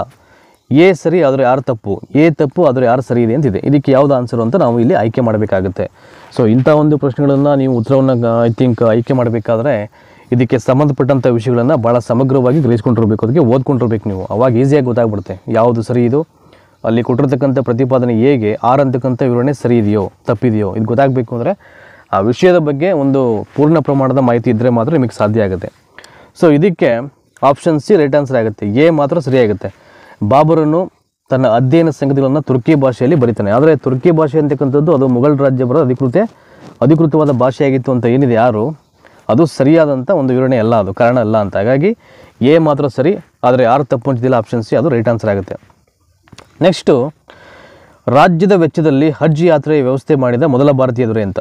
ಎ ಸರಿ ಆದರೆ ಆರ್ ತಪ್ಪು, ಎ ತಪ್ಪು ಆದರೆ ಆರ್ ಸರಿ ಇದೆ ಅಂತಿದೆ. ಇದಕ್ಕೆ ಯಾವುದು ಆನ್ಸರು ಅಂತ ನಾವು ಇಲ್ಲಿ ಆಯ್ಕೆ ಮಾಡಬೇಕಾಗುತ್ತೆ. ಸೊ ಇಂಥ ಒಂದು ಪ್ರಶ್ನೆಗಳನ್ನು ನೀವು ಉತ್ತರವನ್ನು ಆಯ್ಕೆ ಮಾಡಬೇಕಾದ್ರೆ ಇದಕ್ಕೆ ಸಂಬಂಧಪಟ್ಟಂಥ ವಿಷಯಗಳನ್ನು ಭಾಳ ಸಮಗ್ರವಾಗಿ ಗ್ರಹಿಸ್ಕೊಂಡಿರ್ಬೇಕು, ಅದಕ್ಕೆ ಓದ್ಕೊಂಡಿರ್ಬೇಕು ನೀವು. ಅವಾಗ ಈಸಿಯಾಗಿ ಗೊತ್ತಾಗ್ಬಿಡುತ್ತೆ ಯಾವುದು ಸರಿ ಇದು. ಅಲ್ಲಿ ಕೊಟ್ಟಿರ್ತಕ್ಕಂಥ ಪ್ರತಿಪಾದನೆ ಹೇಗೆ ಆರ್ ಅಂತಕ್ಕಂಥ ವಿವರಣೆ ಸರಿ ಇದೆಯೋ ತಪ್ಪಿದೆಯೋ ಇದು ಗೊತ್ತಾಗಬೇಕು ಅಂದರೆ ಆ ವಿಷಯದ ಬಗ್ಗೆ ಒಂದು ಪೂರ್ಣ ಪ್ರಮಾಣದ ಮಾಹಿತಿ ಇದ್ದರೆ ಮಾತ್ರ ನಿಮಗೆ ಸಾಧ್ಯ ಆಗುತ್ತೆ. ಸೊ ಇದಕ್ಕೆ ಆಪ್ಷನ್ ಸಿ ರೈಟ್ ಆನ್ಸರ್ ಆಗುತ್ತೆ. ಎ ಮಾತ್ರ ಸರಿಯಾಗುತ್ತೆ. ಬಾಬರನ್ನು ತನ್ನ ಅಧ್ಯಯನ ಸಂಗತಿಗಳನ್ನು ತುರ್ಕಿ ಭಾಷೆಯಲ್ಲಿ ಬರೀತಾನೆ, ಆದರೆ ತುರ್ಕಿ ಭಾಷೆ ಅಂತಕ್ಕಂಥದ್ದು ಅದು ಮುಘಲ್ ರಾಜ್ಯ ಬರೋದು ಅಧಿಕೃತವಾದ ಭಾಷೆಯಾಗಿತ್ತು ಅಂತ ಏನಿದೆ ಯಾರು, ಅದು ಸರಿಯಾದಂಥ ಒಂದು ವಿವರಣೆ ಅಲ್ಲ, ಅದು ಕಾರಣ ಅಲ್ಲ ಅಂತ. ಹಾಗಾಗಿ ಎ ಮಾತ್ರ ಸರಿ, ಆದರೆ ಯಾರು ತಪ್ಪು ಅಂತಿದ್ದಿಲ್ಲ ಆಪ್ಷನ್ ಸಿ, ಅದು ರೈಟ್ ಆನ್ಸರ್ ಆಗುತ್ತೆ. ನೆಕ್ಸ್ಟು ರಾಜ್ಯದ ವೆಚ್ಚದಲ್ಲಿ ಹಜ್ ಯಾತ್ರೆಯ ವ್ಯವಸ್ಥೆ ಮಾಡಿದ ಮೊದಲ ಭಾರತೀಯ ದೊರೆ ಅಂತ.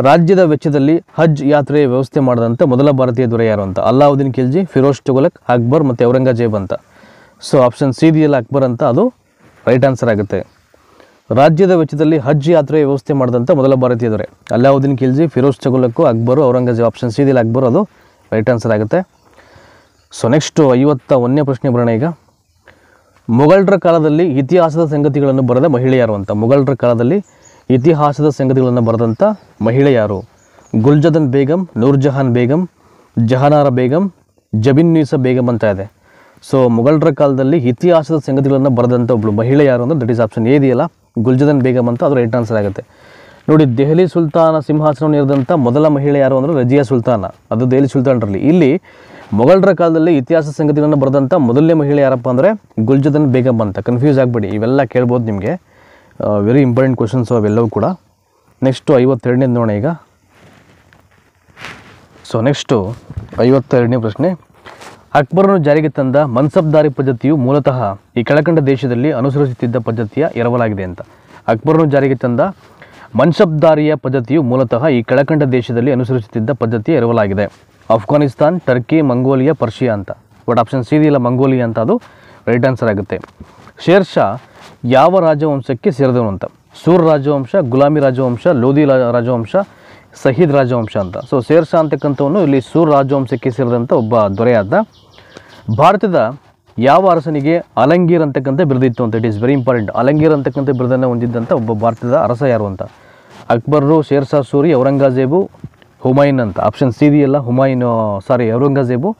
ರಾಜ್ಯದ ವೆಚ್ಚದಲ್ಲಿ ಹಜ್ ಯಾತ್ರೆಯ ವ್ಯವಸ್ಥೆ ಮಾಡಿದಂಥ ಮೊದಲ ಭಾರತೀಯ ದೊರೆ ಯಾರು ಅಂತ. ಅಲ್ಲಾವುದ್ದೀನ್ ಖಿಲ್ಜಿ, ಫಿರೋಜ್ ತುಘಲಕ್, ಅಕ್ಬರ್ ಮತ್ತು ಔರಂಗಜೇಬ್ ಅಂತ. ಸೊ ಆಪ್ಷನ್ ಸಿ ಇದೆಯಲ್ಲ ಅಕ್ಬರ್ ಅಂತ, ಅದು ರೈಟ್ ಆನ್ಸರ್ ಆಗುತ್ತೆ. ರಾಜ್ಯದ ವೆಚ್ಚದಲ್ಲಿ ಹಜ್ ಯಾತ್ರೆ ವ್ಯವಸ್ಥೆ ಮಾಡಿದಂಥ ಮೊದಲ ಭಾರತೀಯದವರೇ ಅಲಾವುದ್ದೀನ್ ಖಿಲ್ಜಿ, ಫಿರೋಜ್ ಚಗುಲಕ್ಕು, ಅಕ್ಬರು, ಔರಂಗಜೇಬ್. ಆಪ್ಷನ್ ಸಿ ದಲ್ಲಿ ಅಕ್ಬರ್ ಅದು ರೈಟ್ ಆನ್ಸರ್ ಆಗುತ್ತೆ. ಸೊ ನೆಕ್ಸ್ಟು 51ನೇ ಪ್ರಶ್ನೆ ಬರೋಣ. ಈಗ ಮೊಘಲರ ಕಾಲದಲ್ಲಿ ಇತಿಹಾಸದ ಸಂಗತಿಗಳನ್ನು ಬರೆದ ಮಹಿಳೆ ಯಾರು ಅಂತ. ಮೊಘಲರ ಕಾಲದಲ್ಲಿ ಇತಿಹಾಸದ ಸಂಗತಿಗಳನ್ನು ಬರೆದಂಥ ಮಹಿಳೆ ಯಾರು? ಗುಲ್ಜದನ್ ಬೇಗಂ, ನೂರ್ಜಹಾನ್ ಬೇಗಂ, ಜಹಾನಾರ ಬೇಗಂ, ಜಬಿನ್ನೀಸಾ ಬೇಗಂ ಅಂತ ಇದೆ. ಸೊ ಮೊಘಲರ ಕಾಲದಲ್ಲಿ ಇತಿಹಾಸದ ಸಂಗತಿಗಳನ್ನು ಬರೆದಂಥ ಒಬ್ಬಳು ಮಹಿಳೆ ಯಾರು ಅಂದರೆ ದಟ್ ಈಸ್ ಆಪ್ಷನ್ ಎ ಇದೆಯಲ್ಲ, ಗುಲ್ಜದನ್ ಬೇಗಂ ಅಂತ, ಅದು ರೈಟ್ ಆನ್ಸರ್ ಆಗುತ್ತೆ. ನೋಡಿ, ದೆಹಲಿ ಸುಲ್ತಾನ ಸಿಂಹಾಸನವನ್ನು ಏರಿದಂಥ ಮೊದಲ ಮಹಿಳೆ ಯಾರು ಅಂದರೆ ರಜಿಯಾ ಸುಲ್ತಾನ, ಅದು ದೆಹಲಿ ಸುಲ್ತಾನರಲ್ಲಿ. ಇಲ್ಲಿ ಮೊಘಲರ ಕಾಲದಲ್ಲಿ ಇತಿಹಾಸ ಸಂಗತಿಗಳನ್ನು ಬರೆದಂಥ ಮೊದಲನೇ ಮಹಿಳೆ ಯಾರಪ್ಪ ಅಂದರೆ ಗುಲ್ಜದನ್ ಬೇಗಂ ಅಂತ. ಕನ್ಫ್ಯೂಸ್ ಆಗಬೇಡಿ, ಇವೆಲ್ಲ ಕೇಳ್ಬೋದು ನಿಮಗೆ, ವೆರಿ ಇಂಪಾರ್ಟೆಂಟ್ ಕ್ವಶನ್ಸು ಅವೆಲ್ಲವೂ ಕೂಡ. ನೆಕ್ಸ್ಟು 52ನೇ ನೋಡೋಣ ಈಗ. ಸೊ ನೆಕ್ಸ್ಟು 52ನೇ ಪ್ರಶ್ನೆ. ಅಕ್ಬರನು ಜಾರಿಗೆ ತಂದ ಮನ್ಸಬ್ದಾರಿ ಪದ್ಧತಿಯು ಮೂಲತಃ ಈ ಕೆಳಕಂಡ ದೇಶದಲ್ಲಿ ಅನುಸರಿಸುತ್ತಿದ್ದ ಪದ್ಧತಿಯ ಎರವಲಾಗಿದೆ ಅಂತ. ಅಕ್ಬರನು ಜಾರಿಗೆ ತಂದ ಮನ್ಸಬ್ದಾರಿಯ ಪದ್ಧತಿಯು ಮೂಲತಃ ಈ ಕೆಳಕಂಡ ದೇಶದಲ್ಲಿ ಅನುಸರಿಸುತ್ತಿದ್ದ ಪದ್ಧತಿಯ ಎರವಲಾಗಿದೆ. ಅಫ್ಘಾನಿಸ್ತಾನ್, ಟರ್ಕಿ, ಮಂಗೋಲಿಯಾ, ಪರ್ಷಿಯಾ ಅಂತ. ಬಟ್ ಆಪ್ಷನ್ ಸಿ ಇದೆಯಲ್ಲ, ಮಂಗೋಲಿಯಾ ಅಂತ, ಅದು ರೈಟ್ ಆನ್ಸರ್ ಆಗುತ್ತೆ. ಶೇರ್ ಶಾ ಯಾವ ರಾಜವಂಶಕ್ಕೆ ಸೇರಿದವನು ಅಂತ. ಸೂರ್ ರಾಜವಂಶ, ಗುಲಾಮಿ ರಾಜವಂಶ, ಲೋಧಿ ರಾಜವಂಶ, ಸಹೀದ್ ರಾಜವಂಶ ಅಂತ. ಸೊ ಶೇರ್ ಶಾ ಅಂತಕ್ಕಂಥವನು ಇಲ್ಲಿ ಸೂರ್ ರಾಜವಂಶಕ್ಕೆ ಸೇರಿದಂಥ ಒಬ್ಬ ದೊರೆಯಾದ. ಭಾರತದ ಯಾವ ಅರಸನಿಗೆ ಅಲಂಗೀರ್ ಅಂತಕ್ಕಂಥ ಬಿರುದಿತ್ತು ಅಂತ. It is very important. Alamgir ಅಂತಕ್ಕಂಥ ಬಿರುದನ್ನು ಹೊಂದಿದ್ದಂಥ ಒಬ್ಬ ಭಾರತದ ಅರಸ ಯಾರು ಅಂತ. ಅಕ್ಬರು, ಶೇರ್ ಶಾ ಸೂರಿ, ಔರಂಗಜೇಬು, ಹುಮಾಯೂನ್ ಅಂತ. ಆಪ್ಷನ್ ಸಿ ಇದೆಯಲ್ಲ, ಔರಂಗಜೇಬು,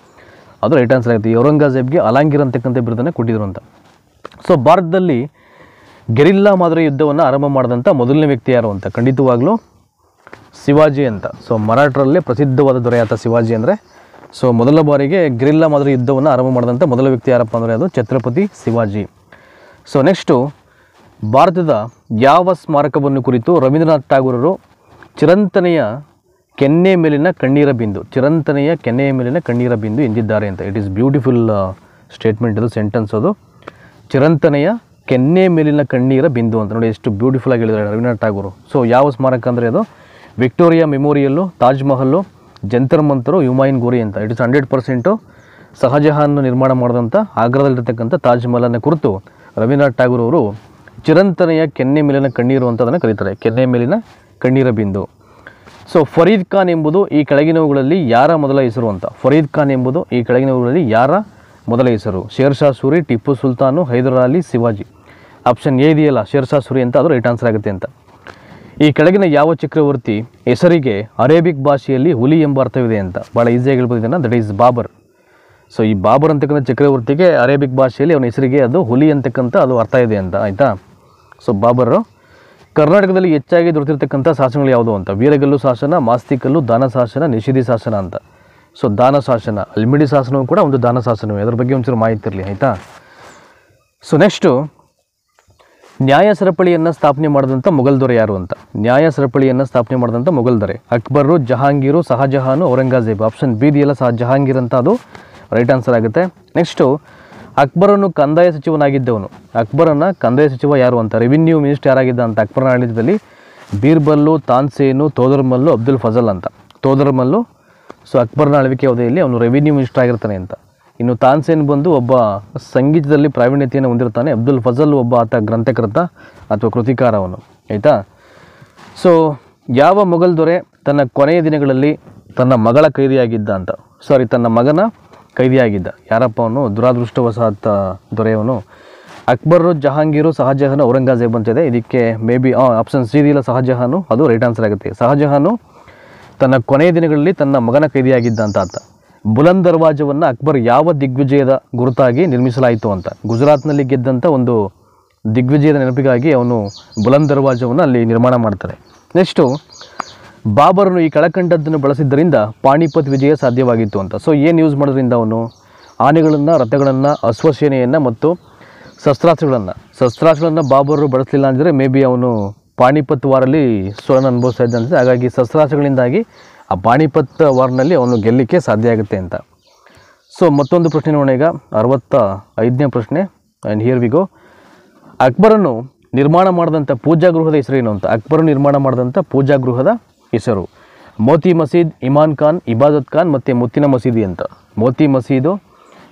ಅದು ರೈಟ್ ಆನ್ಸರ್ ಆಗುತ್ತೆ. ಈ ಔರಂಗಜೇಬ್ಗೆ ಅಲಂಗೀರ್ ಅಂತಕ್ಕಂಥ ಬಿರುದನ್ನು ಕೊಟ್ಟಿದ್ರು ಅಂತ. ಸೊ ಭಾರತದಲ್ಲಿ ಗೆರಿಲ್ಲಾ ಮಾದರಿ ಯುದ್ಧವನ್ನು ಆರಂಭ ಮಾಡಿದಂಥ ಮೊದಲನೇ ವ್ಯಕ್ತಿ ಯಾರು ಅಂತ. ಖಂಡಿತವಾಗ್ಲೂ ಶಿವಾಜಿ ಅಂತ. ಸೊ ಮರಾಠರಲ್ಲೇ ಪ್ರಸಿದ್ಧವಾದ ದೊರೆಯಾತ ಶಿವಾಜಿ ಅಂದರೆ. ಸೊ ಮೊದಲ ಬಾರಿಗೆ ಗೆರಿಲ್ಲಾ ಮಾದರಿ ಯುದ್ಧವನ್ನು ಆರಂಭ ಮಾಡಿದಂಥ ಮೊದಲ ವ್ಯಕ್ತಿ ಯಾರಪ್ಪ ಅಂದರೆ ಅದು ಛತ್ರಪತಿ ಶಿವಾಜಿ. ಸೊ ನೆಕ್ಸ್ಟು, ಭಾರತದ ಯಾವ ಸ್ಮಾರಕವನ್ನು ಕುರಿತು ರವೀಂದ್ರನಾಥ್ ಟಾಗೂರರು ಚಿರಂತನೆಯ ಕೆನ್ನೆ ಮೇಲಿನ ಕಣ್ಣೀರ ಬಿಂದು, ಚಿರಂತನೆಯ ಕೆನ್ನೆಯ ಮೇಲಿನ ಕಣ್ಣೀರ ಬಿಂದು ಎಂದಿದ್ದಾರೆ ಅಂತ. ಇಟ್ ಈಸ್ ಬ್ಯೂಟಿಫುಲ್ ಸ್ಟೇಟ್ಮೆಂಟ್, ಅದು ಸೆಂಟೆನ್ಸ್, ಅದು ಚಿರಂತನೆಯ ಕೆನ್ನೆ ಮೇಲಿನ ಕಣ್ಣೀರ ಬಿಂದು ಅಂತ. ನೋಡಿ ಎಷ್ಟು ಬ್ಯೂಟಿಫುಲ್ ಆಗಿ ಹೇಳಿದ್ದಾರೆ ರವೀಂದ್ರನಾಥ್ ಟಾಗೂರು. ಸೊ ಯಾವ ಸ್ಮಾರಕ ಅಂದರೆ ಅದು ವಿಕ್ಟೋರಿಯಾ ಮೆಮೋರಿಯಲ್ಲು, ತಾಜ್ ಮಹಲ್ಲು, ಜಂತರ್ ಮಂತರು, ಹುಮಾಯೂನ್ ಗೋರಿ ಅಂತ. ಇಟ್ ಇಸ್ 100% ಶಹಜಹಾನ್ ನಿರ್ಮಾಣ ಮಾಡಿದಂಥ ಆಗ್ರಾದಲ್ಲಿರ್ತಕ್ಕಂಥ ತಾಜ್ ಮಹಲನ್ನು ಕುರಿತು ರವೀಂದ್ರನಾಥ್ ಟಾಗೂರ್ ಅವರು ಚಿರಂತನೆಯ ಕೆನ್ನೆ ಮೇಲಿನ ಕಣ್ಣೀರು ಅಂತ ಅದನ್ನು ಕರೀತಾರೆ, ಕೆನ್ನೆ ಮೇಲಿನ ಕಣ್ಣೀರ ಬಿಂದು. ಸೊ ಫರೀದ್ ಖಾನ್ ಎಂಬುದು ಈ ಕೆಳಗಿನವುಗಳಲ್ಲಿ ಯಾರ ಮೊದಲ ಹೆಸರು ಅಂತ. ಫರೀದ್ ಖಾನ್ ಎಂಬುದು ಈ ಕೆಳಗಿನವುಗಳಲ್ಲಿ ಯಾರ ಮೊದಲ ಹೆಸರು. ಶೇರ್ ಶಾ ಸೂರಿ, ಟಿಪ್ಪು ಸುಲ್ತಾನು, ಹೈದರ್ ಅಲಿ, ಶಿವಾಜಿ. ಆಪ್ಷನ್ ಎ ಇದೆಯಲ್ಲ, ಶೇರ್ ಶಾ ಸೂರಿ ಅಂತ, ಅದು ರೈಟ್ ಆನ್ಸರ್ ಆಗುತ್ತೆ ಅಂತ. ಈ ಕೆಳಗಿನ ಯಾವ ಚಕ್ರವರ್ತಿ ಹೆಸರಿಗೆ ಅರೇಬಿಕ್ ಭಾಷೆಯಲ್ಲಿ ಹುಲಿ ಎಂಬ ಅರ್ಥವಿದೆ ಅಂತ. ಭಾಳ ಈಸಿಯಾಗಿ ಹೇಳ್ಬೋದು ಇದನ್ನು, ದಟ್ ಈಸ್ ಬಾಬರ್. ಸೊ ಈ ಬಾಬರ್ ಅಂತಕ್ಕಂಥ ಚಕ್ರವರ್ತಿಗೆ ಅರೇಬಿಕ್ ಭಾಷೆಯಲ್ಲಿ ಅವನ ಹೆಸರಿಗೆ ಅದು ಹುಲಿ ಅಂತಕ್ಕಂಥ ಅದು ಅರ್ಥ ಇದೆ ಅಂತ, ಆಯಿತಾ. ಸೊ ಬಾಬರು ಕರ್ನಾಟಕದಲ್ಲಿ ಹೆಚ್ಚಾಗಿ ದೊರೆತಿರ್ತಕ್ಕಂಥ ಶಾಸನಗಳು ಯಾವುದು ಅಂತ. ವೀರಗಲ್ಲು ಶಾಸನ, ಮಾಸ್ತಿಕಲ್ಲು, ದಾನ ಶಾಸನ, ನಿಷಿದಿ ಶಾಸನ ಅಂತ. ಸೊ ದಾನ ಶಾಸನ, ಅಲ್ಮಿಡಿ ಶಾಸನವೂ ಕೂಡ ಒಂದು ದಾನ ಶಾಸನವೇ, ಅದ್ರ ಬಗ್ಗೆ ಒಂಚೂರು ಮಾಹಿತಿ ಇರಲಿ, ಆಯಿತಾ. ಸೊ ನೆಕ್ಸ್ಟು, ನ್ಯಾಯ ಸರಪಳಿಯನ್ನು ಸ್ಥಾಪನೆ ಮಾಡಿದಂಥ ಮೊಘಲ್ ದೊರೆ ಯಾರು ಅಂತ. ನ್ಯಾಯ ಸರಪಳಿಯನ್ನು ಸ್ಥಾಪನೆ ಮಾಡಿದಂಥ ಮೊಘಲ್ ದೊರೆ ಅಕ್ಬರು, ಜಹಾಂಗೀರು, ಶಹಜಹಾನು, ಔರಂಗಜೇಬ್. ಆಪ್ಷನ್ ಬಿ ಇದೆಯಲ್ಲ, ಜಹಾಂಗೀರ್ ಅಂತ, ಅದು ರೈಟ್ ಆನ್ಸರ್ ಆಗುತ್ತೆ. ನೆಕ್ಸ್ಟು, ಅಕ್ಬರನು ಕಂದಾಯ ಸಚಿವನಾಗಿದ್ದವನು. ಅಕ್ಬರನ ಕಂದಾಯ ಸಚಿವ ಯಾರು ಅಂತ. ರೆವಿನ್ಯೂ ಮಿನಿಸ್ಟರ್ ಯಾರಾಗಿದ್ದ ಅಂತ ಅಕ್ಬರನ ಆಡಳಿತದಲ್ಲಿ. ಬೀರ್ಬಲ್ಲು, ತಾನ್ಸೇನು, ತೋದರ್ಮಲ್ಲು, ಅಬ್ದುಲ್ ಫಜಲ್ ಅಂತ. ತೋದರ್ಮಲ್ಲು ಸೊ ಅಕ್ಬರನ ಆಳ್ವಿಕೆ ಅವಧಿಯಲ್ಲಿ ಅವನು ರೆವಿನ್ಯೂ ಮಿನಿಸ್ಟರ್ ಆಗಿರ್ತಾನೆ ಅಂತ. ಇನ್ನು ತಾನ್ಸೇನ್ ಬಂದು ಒಬ್ಬ ಸಂಗೀತದಲ್ಲಿ ಪ್ರಾವೀಣ್ಯತೆಯನ್ನು ಹೊಂದಿರ್ತಾನೆ. ಅಬ್ದುಲ್ ಫಜಲ್ ಒಬ್ಬ ಆತ ಗ್ರಂಥಕರ್ತ ಅಥವಾ ಕೃತಿಕಾರ ಅವನು, ಆಯಿತಾ. ಸೊ ಯಾವ ಮೊಘಲ್ ದೊರೆ ತನ್ನ ಕೊನೆಯ ದಿನಗಳಲ್ಲಿ ತನ್ನ ಮಗಳ ಕೈದಿಯಾಗಿದ್ದ ಅಂತ. ತನ್ನ ಮಗನ ಕೈದಿಯಾಗಿದ್ದ. ಯಾರಪ್ಪ ಅವನು? ದುರಾದೃಷ್ಟವಶಾತ್ ದೊರೆಯವನು ಅಕ್ಬರು, ಜಹಾಂಗೀರು, ಶಹಜಹಾನು, ಔರಂಗಜೇಬ್ ಅಂತಿದೆ. ಇದಕ್ಕೆ ಮೇ ಬಿ ಆಪ್ಷನ್ ಸಿ ಇದೆಯಲ್ಲ, ಶಹಜಹಾನು, ಅದು ರೈಟ್ ಆನ್ಸರ್ ಆಗುತ್ತೆ. ಶಹಜಹಾನು ತನ್ನ ಕೊನೆಯ ದಿನಗಳಲ್ಲಿ ತನ್ನ ಮಗನ ಕೈದಿಯಾಗಿದ್ದ ಅಂತ ಅರ್ಥ. ಬುಲಂದ್ ದರ್ವಾಜವನ್ನು ಅಕ್ಬರ್ ಯಾವ ದಿಗ್ವಿಜಯದ ಗುರುತಾಗಿ ನಿರ್ಮಿಸಲಾಯಿತು ಅಂತ. ಗುಜರಾತ್ನಲ್ಲಿ ಗೆದ್ದಂಥ ಒಂದು ದಿಗ್ವಿಜಯದ ನೆನಪಿಗಾಗಿ ಅವನು ಬುಲಂದ್ ದರ್ವಾಜವನ್ನು ಅಲ್ಲಿ ನಿರ್ಮಾಣ ಮಾಡ್ತಾರೆ. ನೆಕ್ಸ್ಟು, ಬಾಬರನು ಈ ಕೆಳಕಂಡದ್ದನ್ನು ಬಳಸಿದ್ದರಿಂದ ಪಾಣಿಪತ್ ವಿಜಯ ಸಾಧ್ಯವಾಗಿತ್ತು ಅಂತ. ಸೊ ಏನು ಯೂಸ್ ಮಾಡೋದ್ರಿಂದ ಅವನು? ಆನೆಗಳನ್ನು, ರಥಗಳನ್ನು, ಅಶ್ವಸೇನೆಯನ್ನು ಮತ್ತು ಶಸ್ತ್ರಾಸ್ತ್ರಗಳನ್ನು ಬಾಬರು ಬಳಸಲಿಲ್ಲ ಅಂದರೆ ಮೇ ಬಿ ಅವನು ಪಾಣಿಪತ್ ವಾರಲ್ಲಿ ಸೋಲನ್ನು ಅನುಭವಿಸ್ತಾ ಇದ್ದಂತೆ. ಹಾಗಾಗಿ ಶಸ್ತ್ರಾಸ್ತ್ರಗಳಿಂದಾಗಿ ಆ ಪಾಣಿಪತ್ ವಾರ್ನಲ್ಲಿ ಅವನು ಗೆಲ್ಲಲಿಕ್ಕೆ ಸಾಧ್ಯ ಆಗುತ್ತೆ ಅಂತ. ಸೊ ಮತ್ತೊಂದು ಪ್ರಶ್ನೆ ನೋಡೋಣ ಈಗ, 65ನೇ ಪ್ರಶ್ನೆ. And here we go. ಅಕ್ಬರನು ನಿರ್ಮಾಣ ಮಾಡಿದಂಥ ಪೂಜಾಗೃಹದ ಹೆಸರೇನು ಅಂತ. ಅಕ್ಬರನು ನಿರ್ಮಾಣ ಮಾಡಿದಂಥ ಪೂಜಾಗೃಹದ ಹೆಸರು ಮೋತಿ ಮಸೀದ್, ಇಮಾನ್ ಖಾನ್, ಇಬಾದತ್ ಖಾನ್ ಮತ್ತು ಮುತ್ತಿನ ಮಸೀದಿ ಅಂತ. ಮೋತಿ ಮಸೀದು,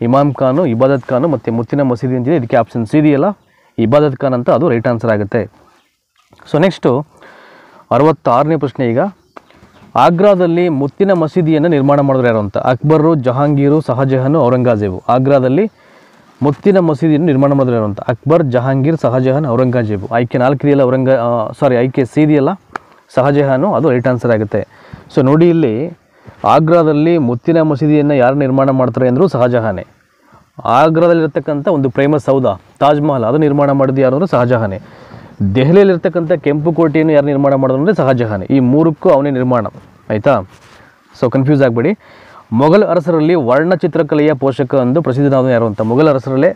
ಇಮಾಮ್ ಖಾನು, ಇಬಾದತ್ ಖಾನು ಮತ್ತು ಮುತ್ತಿನ ಮಸೀದಿ ಅಂತಿದೆ. ಇದಕ್ಕೆ ಆಪ್ಷನ್ ಸಿ ಇದೆಯಲ್ಲ, ಇಬಾದತ್ ಖಾನ್ ಅಂತ, ಅದು ರೈಟ್ ಆನ್ಸರ್ ಆಗುತ್ತೆ. ಸೊ ನೆಕ್ಸ್ಟು 66ನೇ ಪ್ರಶ್ನೆ. ಈಗ ಆಗ್ರಾದಲ್ಲಿ ಮುತ್ತಿನ ಮಸೀದಿಯನ್ನು ನಿರ್ಮಾಣ ಮಾಡಿದ್ರು ಯಾರು ಅಂತ? ಅಕ್ಬರು, ಜಹಾಂಗೀರು, ಶಹಜಹಾನು, ಔರಂಗಜೇಬು. ಆಗ್ರಾದಲ್ಲಿ ಮುತ್ತಿನ ಮಸೀದಿಯನ್ನು ನಿರ್ಮಾಣ ಮಾಡಿದ್ರು ಯಾರು ಅಂತ? ಅಕ್ಬರ್, ಜಹಾಂಗೀರ್, ಶಹಜಹಾನ್, ಔರಂಗಜೇಬು. ಆಯ್ಕೆ 4 ಇದೆಯಲ್ಲ, ಆಯ್ಕೆ ಸಿ ಇದೆಯಲ್ಲ, ಶಹಜಹಾನು, ಅದು ರೈಟ್ ಆನ್ಸರ್ ಆಗುತ್ತೆ. ಸೊ ನೋಡಿ, ಇಲ್ಲಿ ಆಗ್ರಾದಲ್ಲಿ ಮುತ್ತಿನ ಮಸೀದಿಯನ್ನು ಯಾರು ನಿರ್ಮಾಣ ಮಾಡ್ತಾರೆ ಅಂದರು? ಶಹಜಹಾನೆ. ಆಗ್ರಾದಲ್ಲಿರ್ತಕ್ಕಂಥ ಒಂದು ಪ್ರೇಮ ಸೌಧ ತಾಜ್ ಮಹಲ್, ಅದು ನಿರ್ಮಾಣ ಮಾಡಿದ್ದು ಯಾರು ಅಂದರೆ ಶಹಜಹಾನೆ. ದೆಹಲಿಯಲ್ಲಿರ್ತಕ್ಕಂಥ ಕೆಂಪು ಕೋಟೆಯನ್ನು ಯಾರು ನಿರ್ಮಾಣ ಮಾಡೋದು ಅಂದರೆ ಶಹಜಹಾನೆ. ಈ 3ಕ್ಕೂ ಅವನೇ ನಿರ್ಮಾಣ, ಆಯಿತಾ? ಸೊ ಕನ್ಫ್ಯೂಸ್ ಆಗಬೇಡಿ. ಮೊಘಲ್ ಅರಸರಲ್ಲಿ ವರ್ಣಚಿತ್ರಕಲೆಯ ಪೋಷಕ ಎಂದು ಪ್ರಸಿದ್ಧನಾದ ಯಾರು ಅಂತ? ಮೊಘಲ್ ಅರಸರಲ್ಲೇ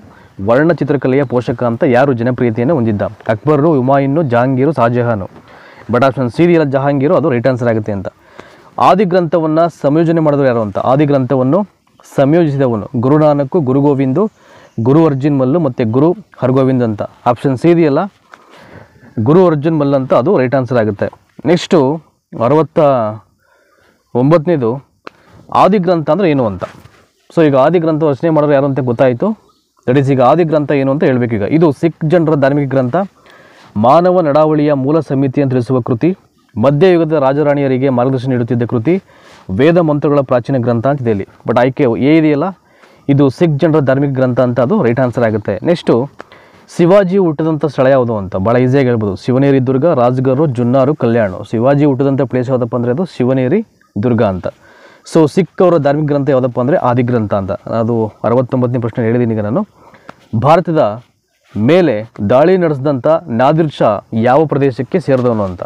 ವರ್ಣಚಿತ್ರಕಲೆಯ ಪೋಷಕ ಅಂತ ಯಾರು ಜನಪ್ರಿಯತೆಯನ್ನು ಹೊಂದಿದ್ದ? Akbar, ಹುಮಾಯೂನು, Jahangir, ಶಹಜಹಾನು. But option C ಇದೆಯಲ್ಲ, ಜಹಾಂಗೀರು, ಅದು ರೈಟ್ ಆನ್ಸರ್ ಆಗುತ್ತೆ ಅಂತ. ಆದಿಗ್ರಂಥವನ್ನು ಸಂಯೋಜನೆ ಮಾಡಿದ್ರು ಯಾರು ಅಂತ? ಆದಿಗ್ರಂಥವನ್ನು ಸಂಯೋಜಿಸಿದವನು ಗುರುನಾನಕ್, ಗುರು ಗೋವಿಂದು, ಗುರು ಅರ್ಜುನ್ ಮಲ್ಲು ಮತ್ತು ಗುರು ಹರ್ಗೋವಿಂದ್ ಅಂತ. ಆಪ್ಷನ್ ಸಿ ಇದೆಯಲ್ಲ, ಗುರು ಅರ್ಜುನ್ ಮಲ್ ಅಂತ, ಅದು ರೈಟ್ ಆನ್ಸರ್ ಆಗುತ್ತೆ. ನೆಕ್ಸ್ಟು 69ನೇದು, ಆದಿಗ್ರಂಥ ಅಂದರೆ ಏನು ಅಂತ? ಸೊ ಈಗ ಆದಿಗ್ರಂಥ ರಚನೆ ಮಾಡೋರು ಯಾರು ಅಂತ ಗೊತ್ತಾಯಿತು. ದಟ್ ಈಸ್, ಈಗ ಆದಿಗ್ರಂಥ ಏನು ಅಂತ ಹೇಳಬೇಕು. ಈಗ ಇದು ಸಿಖ್ ಜನರ ಧಾರ್ಮಿಕ ಗ್ರಂಥ, ಮಾನವ ನಡಾವಳಿಯ ಮೂಲ ಸಮಿತಿಯನ್ನು ತಿಳಿಸುವ ಕೃತಿ, ಮಧ್ಯಯುಗದ ರಾಜರಾಣಿಯರಿಗೆ ಮಾರ್ಗದರ್ಶನ ನೀಡುತ್ತಿದ್ದ ಕೃತಿ, ವೇದ ಮಂತ್ರಗಳ ಪ್ರಾಚೀನ ಗ್ರಂಥ ಅಂತಿದೆ ಇಲ್ಲಿ. ಬಟ್ ಆಯ್ಕೆ ಎ ಇದೆಯಲ್ಲ, ಇದು ಸಿಖ್ ಜನರ ಧಾರ್ಮಿಕ ಗ್ರಂಥ ಅಂತ, ಅದು ರೈಟ್ ಆನ್ಸರ್ ಆಗುತ್ತೆ. ನೆಕ್ಸ್ಟು ಶಿವಾಜಿ ಹುಟ್ಟಿದಂಥ ಸ್ಥಳ ಯಾವುದು ಅಂತ? ಭಾಳ ಈಸಿಯಾಗಿ ಹೇಳ್ಬೋದು. ಶಿವನೇರಿ ದುರ್ಗ, ರಾಜ್ಗರು, ಜುನ್ನಾರು, ಕಲ್ಯಾಣ. ಶಿವಾಜಿ ಹುಟ್ಟಿದಂಥ ಪ್ಲೇಸ್ ಯಾವುದಪ್ಪ ಅಂದರೆ ಅದು ಶಿವನೇರಿ ದುರ್ಗ ಅಂತ. ಸೊ ಸಿಖ್ ಅವರ ಧಾರ್ಮಿಕ ಗ್ರಂಥ ಯಾವುದಪ್ಪ ಅಂದರೆ ಆದಿಗ್ರಂಥ ಅಂತ. ಅದು 69ನೇ ಪ್ರಶ್ನೆ ಹೇಳಿದ್ದೀನಿ ಈಗ ನಾನು. ಭಾರತದ ಮೇಲೆ ದಾಳಿ ನಡೆಸಿದಂಥ ನಾದಿರ್ ಶಾ ಯಾವ ಪ್ರದೇಶಕ್ಕೆ ಸೇರಿದವನು ಅಂತ?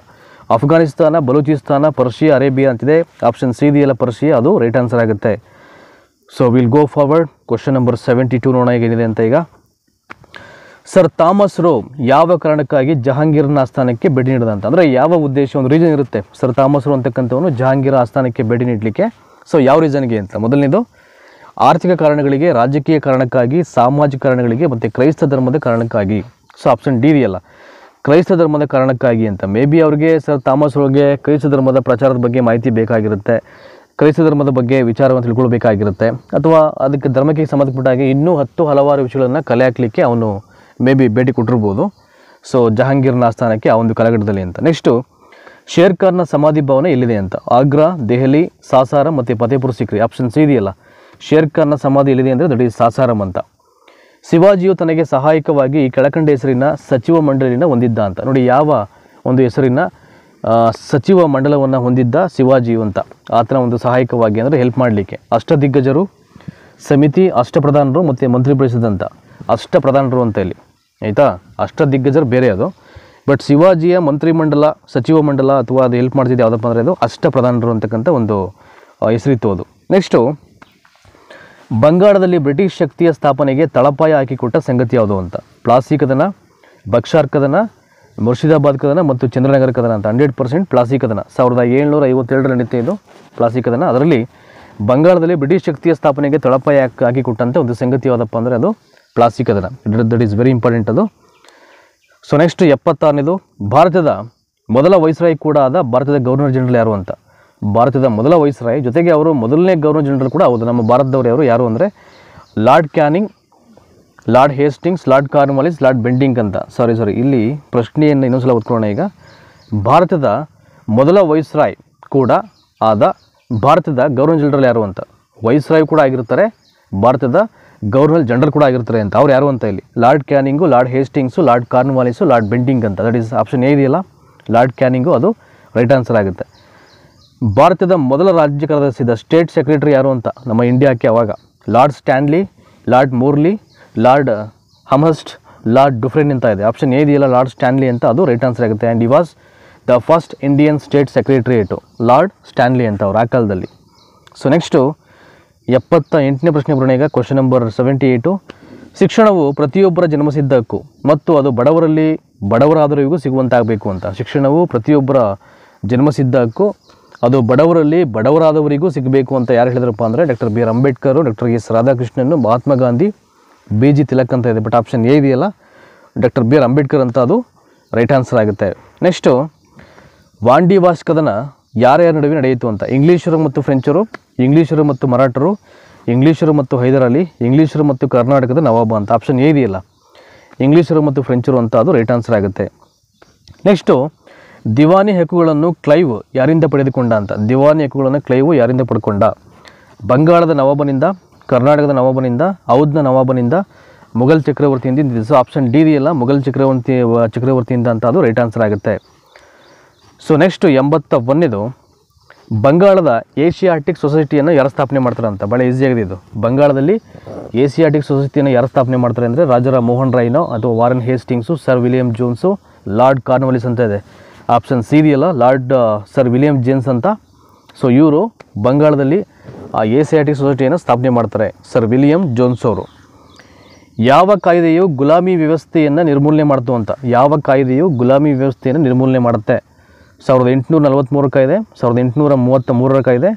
ಅಫ್ಘಾನಿಸ್ತಾನ, ಬಲೂಚಿಸ್ತಾನ, ಪರ್ಷಿಯಾ, ಅರೇಬಿಯಾ ಅಂತಿದೆ. ಆಪ್ಷನ್ ಸಿ ಇದೆಯಲ್ಲ, ಪರ್ಷಿಯಾ, ಅದು ರೈಟ್ ಆನ್ಸರ್ ಆಗುತ್ತೆ. So will go forward. Question number 72 ನೋಡೋಣ ಏನಿದೆ ಅಂತ. ಈಗ ಸರ್ ಥಾಮಸ್ ರೋ ಯಾವ ಕಾರಣಕ್ಕಾಗಿ ಜಹಾಂಗೀರ್ನ ಆಸ್ಥಾನಕ್ಕೆ ಭೇಟಿ ನೀಡಿದ ಅಂತ? ಅಂದರೆ ಯಾವ ಉದ್ದೇಶ, ಒಂದು ರೀಸನ್ ಇರುತ್ತೆ. ಸರ್ ಥಾಮಸ್ ರೋ ಅಂತಕ್ಕಂಥವನು ಜಹಾಂಗೀರ್ ಆಸ್ಥಾನಕ್ಕೆ ಭೇಟಿ ನೀಡಲಿಕ್ಕೆ. ಸೊ ಯಾವ ರೀಸನ್ಗೆ ಅಂತ? ಮೊದಲನೇದು ಆರ್ಥಿಕ ಕಾರಣಗಳಿಗೆ, ರಾಜಕೀಯ ಕಾರಣಕ್ಕಾಗಿ, ಸಾಮಾಜಿಕ ಕಾರಣಗಳಿಗೆ ಮತ್ತು ಕ್ರೈಸ್ತ ಧರ್ಮದ ಕಾರಣಕ್ಕಾಗಿ. ಸೊ ಆಪ್ಷನ್ ಡಿ ಇದೆಯಲ್ಲ, ಕ್ರೈಸ್ತ ಧರ್ಮದ ಕಾರಣಕ್ಕಾಗಿ ಅಂತ. ಮೇ ಬಿ ಅವ್ರಿಗೆ ಸರ್ ಥಾಮಸ್ ರೋಗೆ ಕ್ರೈಸ್ತ ಧರ್ಮದ ಪ್ರಚಾರದ ಬಗ್ಗೆ ಮಾಹಿತಿ ಬೇಕಾಗಿರುತ್ತೆ, ಕ್ರೈಸ್ತ ಧರ್ಮದ ಬಗ್ಗೆ ವಿಚಾರವನ್ನು ತಿಳ್ಕೊಳ್ಬೇಕಾಗಿರುತ್ತೆ, ಅಥವಾ ಅದಕ್ಕೆ ಧರ್ಮಕ್ಕೆ ಸಂಬಂಧಪಟ್ಟಾಗಿ ಇನ್ನೂ ಹಲವಾರು ವಿಷಯಗಳನ್ನು ಕಲೆ ಹಾಕಲಿಕ್ಕೆ ಅವನು ಮೇ ಬಿ ಭೇಟಿ ಕೊಟ್ಟಿರ್ಬೋದು. ಸೊ ಜಹಾಂಗೀರ್ನ ಆಸ್ಥಾನಕ್ಕೆ ಆ ಒಂದು ಕಾಲಘಟ್ಟದಲ್ಲಿ ಅಂತ. ನೆಕ್ಸ್ಟು ಶೇರ್ ಖಾನ್ನ ಸಮಾಧಿ ಭವನ ಎಲ್ಲಿದೆ ಅಂತ? ಆಗ್ರಾ, ದೆಹಲಿ, ಸಾಸಾರಂ ಮತ್ತು ಫತೇಪುರ್ ಸಿಕ್ರಿ. ಆಪ್ಷನ್ ಸಿ ಇದೆಯಲ್ಲ, ಶೇರ್ ಖಾನ್ನ ಸಮಾಧಿ ಎಲ್ಲಿದೆ ಅಂದರೆ ದಟ್ ಈಸ್ ಸಾಸಾರಂ ಅಂತ. ಶಿವಾಜಿಯು ತನಗೆ ಸಹಾಯಕವಾಗಿ ಈ ಕೆಳಕಂಡ ಹೆಸರಿನ ಸಚಿವ ಮಂಡಳಿನ ಹೊಂದಿದ್ದ ಅಂತ. ನೋಡಿ, ಯಾವ ಒಂದು ಹೆಸರಿನ ಸಚಿವ ಮಂಡಲವನ್ನು ಹೊಂದಿದ್ದ ಶಿವಾಜಿಯು ಅಂತ? ಆತನ ಒಂದು ಸಹಾಯಕವಾಗಿ ಅಂದರೆ ಹೆಲ್ಪ್ ಮಾಡಲಿಕ್ಕೆ ಅಷ್ಟದಿಗ್ಗಜರು, ಸಮಿತಿ, ಅಷ್ಟಪ್ರಧಾನರು ಮತ್ತು ಮಂತ್ರಿ ಪರಿಷತ್ ಅಂತ. ಅಷ್ಟಪ್ರಧಾನರು ಅಂತ ಇಲ್ಲಿ, ಆಯಿತಾ? ಅಷ್ಟದಿಗ್ಗಜರು ಬೇರೆ ಅದು. ಬಟ್ ಶಿವಾಜಿಯ ಮಂತ್ರಿಮಂಡಲ, ಸಚಿವ ಮಂಡಲ ಅಥವಾ ಅದು ಹೆಲ್ಪ್ ಮಾಡ್ತಿದ್ದು ಯಾವುದಪ್ಪ ಅಂದರೆ ಅದು ಅಷ್ಟಪ್ರಧಾನರು ಅಂತಕ್ಕಂಥ ಒಂದು ಹೆಸರಿತ್ತು ಅದು. ನೆಕ್ಸ್ಟು ಬಂಗಾಳದಲ್ಲಿ ಬ್ರಿಟಿಷ್ ಶಕ್ತಿಯ ಸ್ಥಾಪನೆಗೆ ತಳಪಾಯ ಹಾಕಿಕೊಟ್ಟ ಸಂಗತಿ ಯಾವುದು ಅಂತ? ಪ್ಲಾಸಿ ಕದನ, ಬಕ್ಷಾರ್ ಕದನ, ಮುರ್ಷಿದಾಬಾದ್ ಕದನ ಮತ್ತು ಚಂದ್ರನಗರ ಕದನ ಅಂತ. 100% ಪ್ಲಾಸಿ ಕದನ 1757 ನಡೀತಾ ಇದು ಪ್ಲಾಸಿ ಕದನ. ಅದರಲ್ಲಿ ಬಂಗಾಳದಲ್ಲಿ ಬ್ರಿಟಿಷ್ ಶಕ್ತಿಯ ಸ್ಥಾಪನೆಗೆ ತಳಪಾಯ ಹಾಕಿಕೊಟ್ಟಂತೆ ಒಂದು ಸಂಗತಿ ಯಾವುದಪ್ಪ ಅಂದರೆ ಅದು ಪ್ಲಾಸಿ ಕದನ. ದಟ್ ಈಸ್ ವೆರಿ ಇಂಪಾರ್ಟೆಂಟ್ ಅದು. ಸೊ ನೆಕ್ಸ್ಟ್ 76ನೇದು, ಭಾರತದ ಮೊದಲ ವೈಸ್ರಾಯ್ ಕೂಡ ಆದ ಭಾರತದ ಗವರ್ನರ್ ಜನರಲ್ ಯಾರು ಅಂತ? ಭಾರತದ ಮೊದಲ ವೈಸ್ರಾಯ್ ಜೊತೆಗೆ ಅವರು ಮೊದಲನೇ ಗವರ್ನರ್ ಜನರಲ್ ಕೂಡ ಹೌದು. ನಮ್ಮ ಭಾರತದವರು ಯಾರು ಅಂದರೆ lord canning, lord Hastings, lord Cornwallis, lord Bentinck ಅಂತ. ಸಾರಿ ಇಲ್ಲಿ ಪ್ರಶ್ನೆಯನ್ನು ಇನ್ನೊಂದ್ಸಲ ಓದ್ಕೊಳ್ಳೋಣ. ಈಗ ಭಾರತದ ಮೊದಲ ವೈಸ್ರಾಯ್ ಕೂಡ ಆದ ಭಾರತದ ಗವರ್ನರ್ ಜನರಲ್ ಯಾರು ಅಂತ? ವೈಸ್ರಾಯ್ ಕೂಡ ಆಗಿರ್ತಾರೆ, ಭಾರತದ ಗವರ್ನರ್ ಜನರಲ್ ಕೂಡ ಆಗಿರ್ತಾರೆ ಅಂತ. ಅವ್ರು ಯಾರು ಅಂತ ಇಲ್ಲಿ Lord Canning, Lord Hastings, Lord Cornwallis, Lord Bentinck ಅಂತ. ದಟ್ ಈಸ್ ಆಪ್ಷನ್ ಎ ಇದೆಯಲ್ಲ, ಲಾರ್ಡ್ ಕ್ಯಾನಿಂಗು, ಅದು ರೈಟ್ ಆನ್ಸರ್ ಆಗುತ್ತೆ. ಭಾರತದ ಮೊದಲ ರಾಜ್ಯ ಕಾರ್ಯದರ್ಶಿ ಸ್ಟೇಟ್ ಸೆಕ್ರೆಟರಿ ಯಾರು ಅಂತ ನಮ್ಮ ಇಂಡಿಯಾಕ್ಕೆ? ಅವಾಗ Lord Stanley, Lord Morley, Lord Amherst, Lord Dufferin ಅಂತ ಇದೆ. ಆಪ್ಷನ್ ಎ ಇದೆಯಲ್ಲ, ಲಾರ್ಡ್ ಸ್ಟ್ಯಾನ್ಲಿ ಅಂತ, ಅದು ರೈಟ್ ಆನ್ಸರ್ ಆಗುತ್ತೆ. And he was the first Indian state secretariat Lord Stanley ಅಂತ ಅವರು ಆ ಕಾಲದಲ್ಲಿ. ಸೊ ನೆಕ್ಸ್ಟು 78ನೇ ಪ್ರಶ್ನೆ ಬರೋಣ. ಈಗ ಕ್ವಶನ್ ನಂಬರ್ 78. ಶಿಕ್ಷಣವು ಪ್ರತಿಯೊಬ್ಬರ ಜನ್ಮಸಿದ್ಧ ಹಕ್ಕು ಮತ್ತು ಅದು ಬಡವರಾದವರಿಗೂ ಸಿಗುವಂತಾಗಬೇಕು ಅಂತ. ಶಿಕ್ಷಣವು ಪ್ರತಿಯೊಬ್ಬರ ಜನ್ಮಸಿದ್ಧ ಹಕ್ಕು, ಅದು ಬಡವರಾದವರಿಗೂ ಸಿಗಬೇಕು ಅಂತ ಯಾರು ಹೇಳಿದ್ರಪ್ಪ ಅಂದರೆ doctor B R Ambedkar, doctor S Radhakrishnan, Mahatma Gandhi, B G Tilak ಅಂತ ಇದೆ. ಬಟ್ ಆಪ್ಷನ್ ಎ ಇದೆಯಲ್ಲ, ಡಾಕ್ಟರ್ ಬಿ ಆರ್ ಅಂಬೇಡ್ಕರ್ ಅಂತ, ಅದು ರೈಟ್ ಆನ್ಸರ್ ಆಗುತ್ತೆ. ನೆಕ್ಸ್ಟು ವಾಂಡಿ ವಾಸ್ ಕದನ ಯಾರ್ಯಾರ ನಡುವೆ ನಡೆಯಿತು ಅಂತ? ಇಂಗ್ಲೀಷರು ಮತ್ತು ಫ್ರೆಂಚರು, ಇಂಗ್ಲೀಷರು ಮತ್ತು ಮರಾಠರು, ಇಂಗ್ಲೀಷರು ಮತ್ತು ಹೈದರ್ ಅಲಿ, ಇಂಗ್ಲೀಷರು ಮತ್ತು ಕರ್ನಾಟಕದ ನವಾಬ ಅಂತ. ಆಪ್ಷನ್ ಎ ಇದೆಯಲ್ಲ, ಇಂಗ್ಲೀಷರು ಮತ್ತು ಫ್ರೆಂಚರು ಅಂತ, ಅದು ರೈಟ್ ಆನ್ಸರ್ ಆಗುತ್ತೆ. ನೆಕ್ಸ್ಟು ದಿವಾನಿ ಹಕ್ಕುಗಳನ್ನು ಕ್ಲೈವ್ ಯಾರಿಂದ ಪಡೆದುಕೊಂಡ ಅಂತ. ದಿವಾನಿ ಹಕ್ಕುಗಳನ್ನು ಕ್ಲೈವ್ ಯಾರಿಂದ ಪಡ್ಕೊಂಡ? ಬಂಗಾಳದ ನವಾಬನಿಂದ, ಕರ್ನಾಟಕದ ನವಾಬನಿಂದ, ಔಧ್ನ ನವಾಬನಿಂದ, ಮುಘಲ್ ಚಕ್ರವರ್ತಿಯಿಂದ. ದಿಸ್ ಆಪ್ಷನ್ ಡಿ ಇದೆಯಲ್ಲ, ಮುಘಲ್ ಚಕ್ರವರ್ತಿಯಿಂದ ಅಂತ, ಅದು ರೈಟ್ ಆನ್ಸರ್ ಆಗುತ್ತೆ. ಸೊ ನೆಕ್ಸ್ಟು 81ನೇದು, ಬಂಗಾಳದ ಏಷಿಯಾಟಿಕ್ ಸೊಸೈಟಿಯನ್ನು ಯಾರು ಸ್ಥಾಪನೆ ಮಾಡ್ತಾರೆ ಅಂತ. ಭಾಳ ಈಸಿಯಾಗಿದೆ ಇದು. ಬಂಗಾಳದಲ್ಲಿ ಏಷಿಯಾಟಿಕ್ ಸೊಸೈಟಿಯನ್ನು ಯಾರು ಸ್ಥಾಪನೆ ಮಾಡ್ತಾರೆ ಅಂದರೆ ರಾಜಾ ಮೋಹನ್ ರಾಯ್ನೋ ಅಥವಾ Warren Hastings, Sir William Jones, Lord Cornwallis ಅಂತ ಇದೆ. ಆಪ್ಷನ್ ಸಿ ಇದೆಯಲ್ಲ, ಸರ್ ವಿಲಿಯಂ ಜೇಮ್ಸ್ ಅಂತ. ಸೊ ಇವರು ಬಂಗಾಳದಲ್ಲಿ ಆ ಏಷಿಯಾಟಿಕ್ ಸೊಸೈಟಿಯನ್ನು ಸ್ಥಾಪನೆ ಮಾಡ್ತಾರೆ, ಸರ್ ವಿಲಿಯಂ ಜೋನ್ಸ್ ಅವರು. ಯಾವ ಕಾಯ್ದೆಯು ಗುಲಾಮಿ ವ್ಯವಸ್ಥೆಯನ್ನು ನಿರ್ಮೂಲನೆ ಮಾಡ್ತು ಅಂತ. ಯಾವ ಕಾಯ್ದೆಯು ಗುಲಾಮಿ ವ್ಯವಸ್ಥೆಯನ್ನು ನಿರ್ಮೂಲನೆ ಮಾಡುತ್ತೆ? 1843 ಕಾಯ್ದೆ, 1833 ಕಾಯ್ದೆ,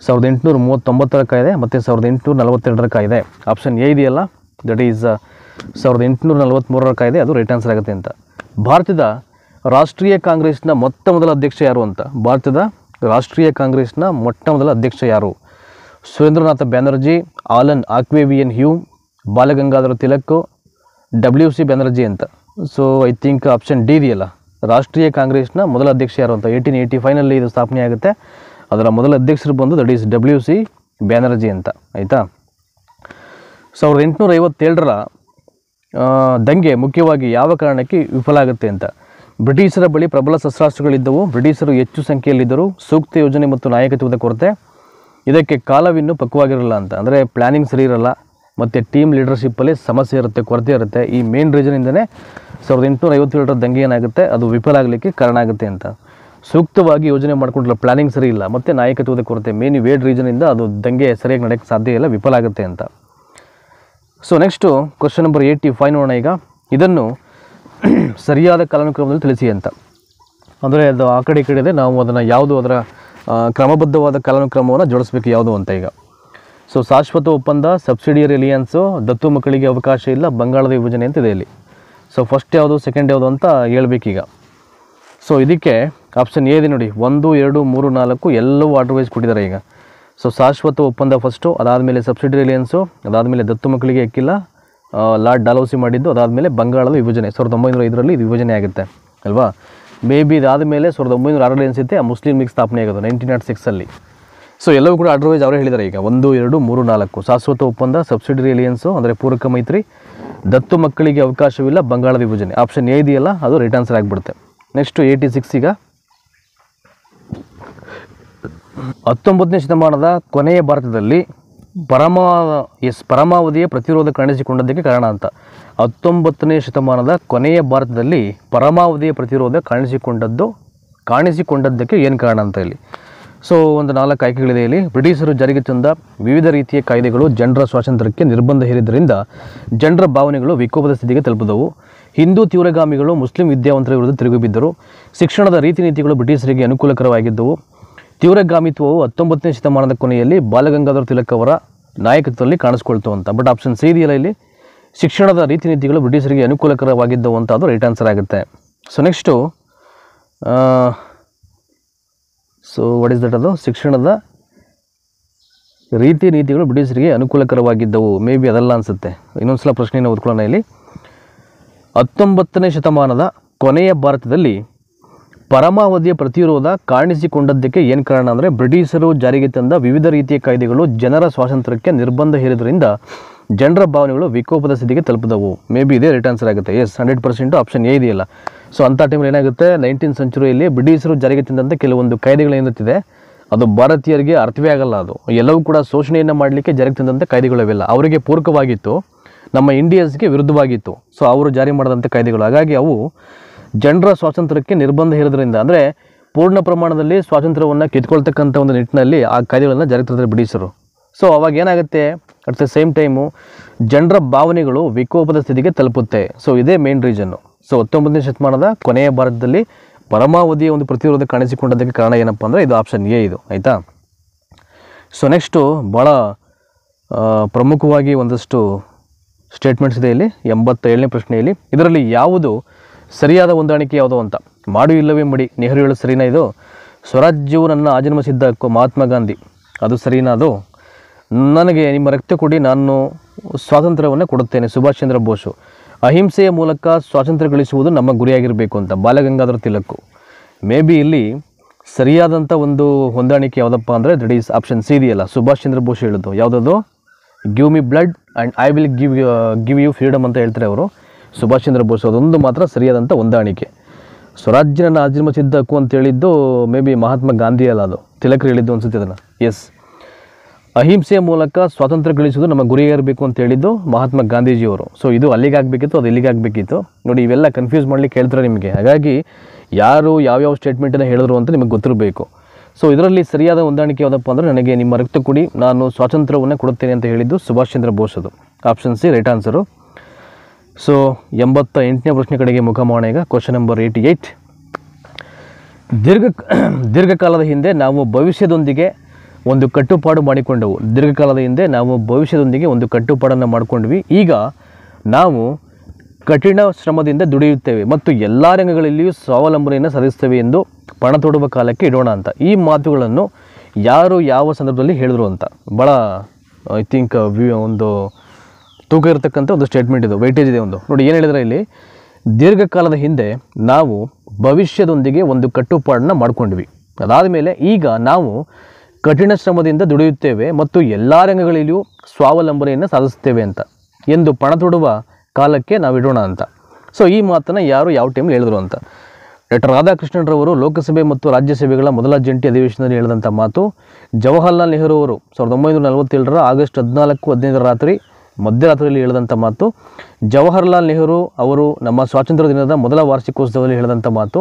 1839 ಕಾಯ್ದೆ ಮತ್ತು 1842 ಕಾಯ್ದೆ. ಆಪ್ಷನ್ ಎ ಇದೆಯಲ್ಲ, ದಟ್ ಈಸ್ 1843 ಕಾಯ್ದೆ, ಅದು ರೈಟ್ ಆನ್ಸರ್ ಆಗುತ್ತೆ ಅಂತ. ಭಾರತದ ರಾಷ್ಟ್ರೀಯ ಕಾಂಗ್ರೆಸ್ನ ಮೊಟ್ಟ ಮೊದಲ ಅಧ್ಯಕ್ಷ ಯಾರು ಅಂತ. ಭಾರತದ ರಾಷ್ಟ್ರೀಯ ಕಾಂಗ್ರೆಸ್ನ ಮೊಟ್ಟ ಮೊದಲ ಅಧ್ಯಕ್ಷ ಯಾರು? Surendranath Banerjee, Allan Octavian Hume, Balagangadhar Tilak, WC Banerjee ಅಂತ. So I think option D ಇದೆಯಲ್ಲ, ರಾಷ್ಟ್ರೀಯ ಕಾಂಗ್ರೆಸ್ನ ಮೊದಲ ಅಧ್ಯಕ್ಷ ಯಾರು ಅಂತ. 1885ನಲ್ಲಿ ಇದು ಸ್ಥಾಪನೆ ಆಗುತ್ತೆ. ಅದರ ಮೊದಲ ಅಧ್ಯಕ್ಷರು ಬಂದು ದಟ್ ಈಸ್ WC ಬ್ಯಾನರ್ಜಿ ಅಂತ. ಆಯಿತಾ? 1857ರ ದಂಗೆ ಮುಖ್ಯವಾಗಿ ಯಾವ ಕಾರಣಕ್ಕೆ ವಿಫಲ ಆಗುತ್ತೆ ಅಂತ. ಬ್ರಿಟಿಷರ ಬಳಿ ಪ್ರಬಲ ಶಸ್ತ್ರಾಸ್ತ್ರಗಳಿದ್ದವು, ಬ್ರಿಟಿಷರು ಹೆಚ್ಚು ಸಂಖ್ಯೆಯಲ್ಲಿದ್ದರು, ಸೂಕ್ತ ಯೋಜನೆ ಮತ್ತು ನಾಯಕತ್ವದ ಕೊರತೆ, ಇದಕ್ಕೆ ಕಾಲವಿನ್ನೂ ಪಕ್ವವಾಗಿರಲ್ಲ ಅಂತ. ಅಂದರೆ ಪ್ಲ್ಯಾನಿಂಗ್ ಸರಿ ಇರಲ್ಲ ಮತ್ತು ಟೀಮ್ ಲೀಡರ್ಶಿಪ್ಪಲ್ಲಿ ಸಮಸ್ಯೆ ಇರುತ್ತೆ, ಕೊರತೆ ಇರುತ್ತೆ. ಈ ಮೇನ್ ರೀಸನಿಂದನೇ 1857ರ ದಂಗೆ ಏನಾಗುತ್ತೆ, ಅದು ವಿಫಲ ಆಗಲಿಕ್ಕೆ ಕಾರಣ ಆಗುತ್ತೆ ಅಂತ. ಸೂಕ್ತವಾಗಿ ಯೋಜನೆ ಮಾಡ್ಕೊಂಡಿಲ್ಲ, ಪ್ಲ್ಯಾನಿಂಗ್ ಸರಿ ಇಲ್ಲ ಮತ್ತು ನಾಯಕತ್ವದ ಕೊರತೆ, ಮೇನ್ ವೇಡ್ ರೀಸನಿಂದ ಅದು ದಂಗೆ ಸರಿಯಾಗಿ ನಡೆಯೋಕ್ಕೆ ಸಾಧ್ಯ ಇಲ್ಲ, ವಿಫಲ ಆಗುತ್ತೆ ಅಂತ. ಸೊ ನೆಕ್ಸ್ಟು ಕ್ವಶನ್ ನಂಬರ್ 85 ನೋಡೋಣ ಈಗ. ಇದನ್ನು ಸರಿಯಾದ ಕಾಲಾನುಕ್ರಮದಲ್ಲಿ ತಿಳಿಸಿ ಅಂತ. ಅಂದರೆ ಅದು ಆ ಕಡೆ ಈ ಕಡೆ ಇದೆ, ನಾವು ಅದನ್ನು ಯಾವುದು ಅದರ ಕ್ರಮಬದ್ಧವಾದ ಕಾಲಾನುಕ್ರಮವನ್ನು ಜೋಡಿಸ್ಬೇಕು ಯಾವುದು ಅಂತ ಈಗ. ಸೊ ಶಾಶ್ವತ ಒಪ್ಪಂದ, ಸಬ್ಸಿಡಿಯರಿ ಅಲಿಯನ್ಸು, ದತ್ತು ಮಕ್ಕಳಿಗೆ ಅವಕಾಶ ಇಲ್ಲ, ಬಂಗಾಳದ ವಿಭಜನೆ ಅಂತ ಇದೆ ಇಲ್ಲಿ. ಸೊ ಫಸ್ಟ್ ಯಾವುದು, ಸೆಕೆಂಡ್ ಯಾವುದು ಅಂತ ಹೇಳ್ಬೇಕೀಗ. ಸೊ ಇದಕ್ಕೆ ಆಪ್ಷನ್ ಎ ಇದೆ ನೋಡಿ, 1, 2, 3, 4 ಎಲ್ಲವೂ ಆರ್ಡರ್ ವೈಸ್ ಕೊಟ್ಟಿದ್ದಾರೆ ಈಗ. ಸೊ ಶಾಶ್ವತ ಒಪ್ಪಂದ ಫಸ್ಟು, ಅದಾದಮೇಲೆ ಸಬ್ಸಿಡಿ ಅಲಿಯನ್ಸು, ಅದಾದಮೇಲೆ ದತ್ತು ಮಕ್ಕಳಿಗೆ ಹಕ್ಕಿಲ್ಲ, ಲಾರ್ಡ್ ಡಾಲೌಸಿ ಮಾಡಿದ್ದು, ಅದಾದಮೇಲೆ ಬಂಗಾಳದ ವಿಭಜನೆ 1905ರಲ್ಲಿ ಇದು ವಿಭಜನೆ ಆಗುತ್ತೆ ಅಲ್ವಾ. ಮೇ ಬಿ ಇದಾದಮೇಲೆ 1906ರಲ್ಲಿ ಅನಿಸುತ್ತೆ ಆ ಮುಸ್ಲಿಂ ಲೀಗ್ ಸ್ಥಾಪನೆ ಆಗೋದು 1906ಅಲ್ಲಿ. ಸೊ ಎಲ್ಲವೂ ಕೂಡ ಆರ್ಡರ್ ವೈಸ್ ಅವರೇ ಹೇಳಿದ್ದಾರೆ ಈಗ. 1, 2, 3, 4 ಶಾಶ್ವತ ಒಪ್ಪಂದ, ಸಬ್ಸಿಡಿ ಅಲಿಯನ್ಸು ಅಂದರೆ ಪೂರಕ ಮೈತ್ರಿ, ದತ್ತು ಮಕ್ಕಳಿಗೆ ಅವಕಾಶವಿಲ್ಲ, ಬಂಗಾಳದ ವಿಭಜನೆ. ಆಪ್ಷನ್ ಎ ಇದೆಯಲ್ಲ, ಅದು ರೈಟ್ ಆನ್ಸರ್ ಆಗಿಬಿಡುತ್ತೆ. ನೆಕ್ಸ್ಟು 86 ಈಗ. 19ನೇ ಶತಮಾನದ ಕೊನೆಯ ಭಾರತದಲ್ಲಿ ಪರಮಾವಧಿಯ ಪ್ರತಿರೋಧ ಕಾಣಿಸಿಕೊಂಡದ್ದಕ್ಕೆ ಕಾರಣ ಅಂತ. 19ನೇ ಶತಮಾನದ ಕೊನೆಯ ಭಾರತದಲ್ಲಿ ಪರಮಾವಧಿಯ ಪ್ರತಿರೋಧ ಕಾಣಿಸಿಕೊಂಡದ್ದಕ್ಕೆ ಏನು ಕಾರಣ ಅಂತ ಇಲ್ಲಿ. ಸೊ ಒಂದು 4 ಆಯ್ಕೆಗಳಿದೆ ಇಲ್ಲಿ. ಬ್ರಿಟಿಷರು ಜಾರಿಗೆ ತಂದ ವಿವಿಧ ರೀತಿಯ ಕಾಯ್ದೆಗಳು ಜನರ ಸ್ವಾತಂತ್ರ್ಯಕ್ಕೆ ನಿರ್ಬಂಧ ಹೇರಿದ್ದರಿಂದ ಜನರ ಭಾವನೆಗಳು ವಿಕೋಪದ ಸ್ಥಿತಿಗೆ ತಲುಪಿದವು. ಹಿಂದೂ ತೀವ್ರಗಾಮಿಗಳು ಮುಸ್ಲಿಂ ವಿದ್ಯಾವಂತರ ವಿರುದ್ಧ ತಿರುಗಿಬಿದ್ದರು. ಶಿಕ್ಷಣದ ರೀತಿ ನೀತಿಗಳು ಬ್ರಿಟಿಷರಿಗೆ ಅನುಕೂಲಕರವಾಗಿದ್ದವು. ತೀವ್ರಗಾಮಿತ್ವವು 19ನೇ ಶತಮಾನದ ಕೊನೆಯಲ್ಲಿ ಬಾಲಗಂಗಾಧರ ತಿಲಕ್ ಅವರ ನಾಯಕತ್ವದಲ್ಲಿ ಕಾಣಿಸ್ಕೊಳ್ತು ಅಂತ. ಬಟ್ ಆಪ್ಷನ್ ಸಿ ಇದೆಯಲ್ಲ ಇಲ್ಲಿ, ಶಿಕ್ಷಣದ ರೀತಿ ನೀತಿಗಳು ಬ್ರಿಟಿಷರಿಗೆ ಅನುಕೂಲಕರವಾಗಿದ್ದವು ಅಂತ, ಅದು ರೈಟ್ ಆನ್ಸರ್ ಆಗುತ್ತೆ. So next what is that, ಅದು ಶಿಕ್ಷಣದ ರೀತಿ ನೀತಿಗಳು ಬ್ರಿಟಿಷರಿಗೆ ಅನುಕೂಲಕರವಾಗಿದ್ದವು. ಮೇ ಬಿ ಅದಲ್ಲ ಅನಿಸುತ್ತೆ. ಇನ್ನೊಂದು ಸಲ ಪ್ರಶ್ನೆಯನ್ನು ಓದ್ಕೊಳ್ಳೋಣ ಇಲ್ಲಿ. 19ನೇ ಶತಮಾನದ ಕೊನೆಯ ಭಾರತದಲ್ಲಿ ಪರಮಾವಧಿಯ ಪ್ರತಿರೋಧ ಕಾಣಿಸಿಕೊಂಡದ್ದಕ್ಕೆ ಏನು ಕಾರಣ ಅಂದರೆ ಬ್ರಿಟಿಷರು ಜಾರಿಗೆ ತಂದ ವಿವಿಧ ರೀತಿಯ ಕಾಯ್ದೆಗಳು ಜನರ ಸ್ವಾತಂತ್ರ್ಯಕ್ಕೆ ನಿರ್ಬಂಧ ಹೇರಿದ್ರಿಂದ ಜನರ ಭಾವನೆಗಳು ವಿಕೋಪದ ಸ್ಥಿತಿಗೆ ತಲುಪಿದವು. ಮೇ ಬಿ ಇದೇ ರೈಟ್ ಆನ್ಸರ್ ಆಗುತ್ತೆ. ಎಸ್, 100% ಆಪ್ಷನ್ ಎ ಇದೆಯಲ್ಲ. ಸೊ ಅಂಥ ಟೈಮಲ್ಲಿ ಏನಾಗುತ್ತೆ, 19th ಸೆಂಚುರಿಯಲ್ಲಿ ಬ್ರಿಟಿಷರು ಜಾರಿಗೆ ತಂದಂಥ ಕೆಲವೊಂದು ಕಾಯ್ದೆಗಳೇನಿರುತ್ತಿದೆ ಅದು ಭಾರತೀಯರಿಗೆ ಅರ್ಥವೇ ಆಗಲ್ಲ. ಅದು ಎಲ್ಲವೂ ಕೂಡ ಶೋಷಣೆಯನ್ನು ಮಾಡಲಿಕ್ಕೆ ಜಾರಿಗೆ ತಂದಂಥ ಕಾಯ್ದೆಗಳವೆಲ್ಲ ಅವರಿಗೆ ಪೂರಕವಾಗಿತ್ತು, ನಮ್ಮ ಇಂಡಿಯನ್ಸ್ಗೆ ವಿರುದ್ಧವಾಗಿತ್ತು. ಸೊ ಅವರು ಜಾರಿ ಮಾಡಿದಂಥ ಕಾಯ್ದೆಗಳು, ಹಾಗಾಗಿ ಅವು ಜನರ ಸ್ವಾತಂತ್ರ್ಯಕ್ಕೆ ನಿರ್ಬಂಧ ಹೇರೋದ್ರಿಂದ, ಅಂದರೆ ಪೂರ್ಣ ಪ್ರಮಾಣದಲ್ಲಿ ಸ್ವಾತಂತ್ರ್ಯವನ್ನು ಕಿತ್ಕೊಳ್ತಕ್ಕಂಥ ಒಂದು ನಿಟ್ಟಿನಲ್ಲಿ ಆ ಕಾಯ್ದೆಗಳನ್ನು ಜಾರಿಗೆ ತಂದರೆ ಬ್ರಿಟಿಷರು. ಸೊ ಅವಾಗ ಏನಾಗುತ್ತೆ, ಅಟ್ ದ ಸೇಮ್ ಟೈಮು ಜನರ ಭಾವನೆಗಳು ವಿಕೋಪದ ಸ್ಥಿತಿಗೆ ತಲುಪುತ್ತೆ. ಸೊ ಇದೇ ಮೇನ್ ರೀಸನ್ನು. ಸೊ 19ನೇ ಶತಮಾನದ ಕೊನೆಯ ಭಾರತದಲ್ಲಿ ಪರಮಾವಧಿಯ ಒಂದು ಪ್ರತಿರೋಧ ಕಾಣಿಸಿಕೊಂಡದಕ್ಕೆ ಕಾರಣ ಏನಪ್ಪ ಅಂದರೆ ಇದು ಆಪ್ಷನ್ ಎ ಇದು. ಆಯಿತಾ? ಸೊ ನೆಕ್ಸ್ಟು ಭಾಳ ಪ್ರಮುಖವಾಗಿ ಒಂದಷ್ಟು ಸ್ಟೇಟ್ಮೆಂಟ್ಸ್ ಇದೆ ಇಲ್ಲಿ 87ನೇ ಪ್ರಶ್ನೆಯಲ್ಲಿ. ಇದರಲ್ಲಿ ಯಾವುದು ಸರಿಯಾದ ಹೊಂದಾಣಿಕೆ ಯಾವುದು ಅಂತ. ಮಾಡು ಇಲ್ಲವೇ ಮಡಿ, ನೆಹರು ಹೇಳೋದು ಸರಿನಾ ಇದು? ಸ್ವರಾಜ್ಯವು ನನ್ನ ಆಜನ್ಮಸಿದ್ಧ ಹಕ್ಕು, ಮಹಾತ್ಮ ಗಾಂಧಿ, ಅದು ಸರಿನಾ? ಅದು ನನಗೆ ನಿಮ್ಮ ರಕ್ತ ಕೊಡಿ ನಾನು ಸ್ವಾತಂತ್ರ್ಯವನ್ನು ಕೊಡುತ್ತೇನೆ, ಸುಭಾಷ್ ಚಂದ್ರ ಬೋಸು. ಅಹಿಂಸೆಯ ಮೂಲಕ ಸ್ವಾತಂತ್ರ್ಯ ಗಳಿಸುವುದು ನಮ್ಮ ಗುರಿಯಾಗಿರಬೇಕು ಅಂತ ಬಾಲಗಂಗಾಧರ ತಿಲಕ್. ಮೇ ಬಿ ಇಲ್ಲಿ ಸರಿಯಾದಂಥ ಒಂದು ಹೊಂದಾಣಿಕೆ ಯಾವುದಪ್ಪ ಅಂದರೆ ದಟ್ ಈಸ್ ಆಪ್ಷನ್ ಸಿ ಇದೆಯಲ್ಲ, ಸುಭಾಷ್ ಚಂದ್ರ ಬೋಸ್ ಹೇಳಿದ್ದು ಯಾವುದದು, give me blood and I will give you freedom ಅಂತ ಹೇಳ್ತಾರೆ ಅವರು, ಸುಭಾಷ್ ಚಂದ್ರ ಬೋಸ್. ಅದೊಂದು ಮಾತ್ರ ಸರಿಯಾದಂಥ ಹೊಂದಾಣಿಕೆ. ಸ್ವರಾಜ್ಯನ ಆಜನ್ಮಸಿದ್ಧ ಹಕ್ಕು ಅಂತ ಹೇಳಿದ್ದು ಮೇ ಬಿ ಮಹಾತ್ಮ ಗಾಂಧಿ ಅಲ್ಲ, ಅದು ತಿಲಕರು ಹೇಳಿದ್ದು ಅನ್ಸುತ್ತೆ ಅದನ್ನು. ಎಸ್, ಅಹಿಂಸೆಯ ಮೂಲಕ ಸ್ವಾತಂತ್ರ್ಯ ಗಳಿಸುವುದು ನಮ್ಮ ಗುರಿಯಾಗಿರಬೇಕು ಅಂತ ಹೇಳಿದ್ದು ಮಹಾತ್ಮ ಗಾಂಧೀಜಿಯವರು. ಸೊ ಇದು ಅಲ್ಲಿಗೆ ಆಗಬೇಕಿತ್ತು, ಅದು ಇಲ್ಲಿಗೆ ಆಗಬೇಕಿತ್ತು. ನೋಡಿ, ಇವೆಲ್ಲ ಕನ್ಫ್ಯೂಸ್ ಮಾಡಲಿಕ್ಕೆ ಹೇಳ್ತಾರೆ ನಿಮಗೆ. ಹಾಗಾಗಿ ಯಾರು ಯಾವ್ಯಾವ ಸ್ಟೇಟ್ಮೆಂಟನ್ನು ಹೇಳಿದ್ರು ಅಂತ ನಿಮಗೆ ಗೊತ್ತಿರಬೇಕು. ಸೊ ಇದರಲ್ಲಿ ಸರಿಯಾದ ಹೊಂದಾಣಿಕೆ ಯಾವುದಪ್ಪ ಅಂದರೆ, ನನಗೆ ನಿಮ್ಮ ರಕ್ತ ಕೊಡಿ, ನಾನು ಸ್ವಾತಂತ್ರ್ಯವನ್ನು ಕೊಡುತ್ತೇನೆ ಅಂತ ಹೇಳಿದ್ದು ಸುಭಾಷ್ ಚಂದ್ರ ಬೋಸ್. ಅದು option C right answer. So 88ನೇ ಪ್ರಶ್ನೆ ಕಡೆಗೆ ಮುಖ ಮಾಡೋಣ ಈಗ. Question number 88. ದೀರ್ಘಕಾಲದ ಹಿಂದೆ ನಾವು ಭವಿಷ್ಯದೊಂದಿಗೆ ಒಂದು ಕಟ್ಟುಪಾಡು ಮಾಡಿಕೊಂಡೆವು. ದೀರ್ಘಕಾಲದ ಹಿಂದೆ ನಾವು ಭವಿಷ್ಯದೊಂದಿಗೆ ಒಂದು ಕಟ್ಟುಪಾಡನ್ನು ಮಾಡಿಕೊಂಡ್ವಿ. ಈಗ ನಾವು ಕಠಿಣ ಶ್ರಮದಿಂದ ದುಡಿಯುತ್ತೇವೆ ಮತ್ತು ಎಲ್ಲ ರಂಗಗಳಲ್ಲಿಯೂ ಸ್ವಾವಲಂಬನೆಯನ್ನು ಸಾಧಿಸ್ತೇವೆ ಎಂದು ಪಣ ತೊಡುವ ಕಾಲಕ್ಕೆ ಇಡೋಣ ಅಂತ. ಈ ಮಾತುಗಳನ್ನು ಯಾರು ಯಾವ ಸಂದರ್ಭದಲ್ಲಿ ಹೇಳಿದ್ರು ಅಂತ ಭಾಳ ಐ ಥಿಂಕ್ ಒಂದು ತೂಕ ಇರತಕ್ಕಂಥ ಒಂದು ಸ್ಟೇಟ್ಮೆಂಟ್ ಇದು, ವೆಯ್ಟೇಜ್ ಇದೆ ಒಂದು. ನೋಡಿ ಏನು ಹೇಳಿದ್ರೆ ಇಲ್ಲಿ, ದೀರ್ಘಕಾಲದ ಹಿಂದೆ ನಾವು ಭವಿಷ್ಯದೊಂದಿಗೆ ಒಂದು ಕಟ್ಟುಪಾಡನ್ನು ಮಾಡಿಕೊಂಡ್ವಿ, ಅದಾದ ಮೇಲೆ ಈಗ ನಾವು ಕಠಿಣ ಶ್ರಮದಿಂದ ದುಡಿಯುತ್ತೇವೆ ಮತ್ತು ಎಲ್ಲ ರಂಗಗಳಲ್ಲಿಯೂ ಸ್ವಾವಲಂಬನೆಯನ್ನು ಸಾಧಿಸುತ್ತೇವೆ ಅಂತ ಎಂದು ಪಣ ತೊಡುವ ಕಾಲಕ್ಕೆ ನಾವು ಇಡೋಣ ಅಂತ. ಸೊ ಈ ಮಾತನ್ನು ಯಾರು ಯಾವ ಟೈಮಲ್ಲಿ ಹೇಳಿದ್ರು ಅಂತ. ಡಾಕ್ಟರ್ ರಾಧಾಕೃಷ್ಣನ್ರವರು ಲೋಕಸಭೆ ಮತ್ತು ರಾಜ್ಯಸಭೆಗಳ ಮೊದಲ ಜಂಟಿ ಅಧಿವೇಶನದಲ್ಲಿ ಹೇಳಿದಂಥ ಮಾತು. ಜವಾಹರ್ಲಾಲ್ ನೆಹರು ಅವರು 1947 ಆಗಸ್ಟ್ 14-15 ರಾತ್ರಿ ಮಧ್ಯರಾತ್ರಿಯಲ್ಲಿ ಹೇಳಿದಂಥ ಮಾತು. ಜವಾಹರ್ಲಾಲ್ ನೆಹರು ಅವರು ನಮ್ಮ ಸ್ವಾತಂತ್ರ್ಯ ದಿನದ ಮೊದಲ ವಾರ್ಷಿಕೋತ್ಸವದಲ್ಲಿ ಹೇಳಿದಂಥ ಮಾತು.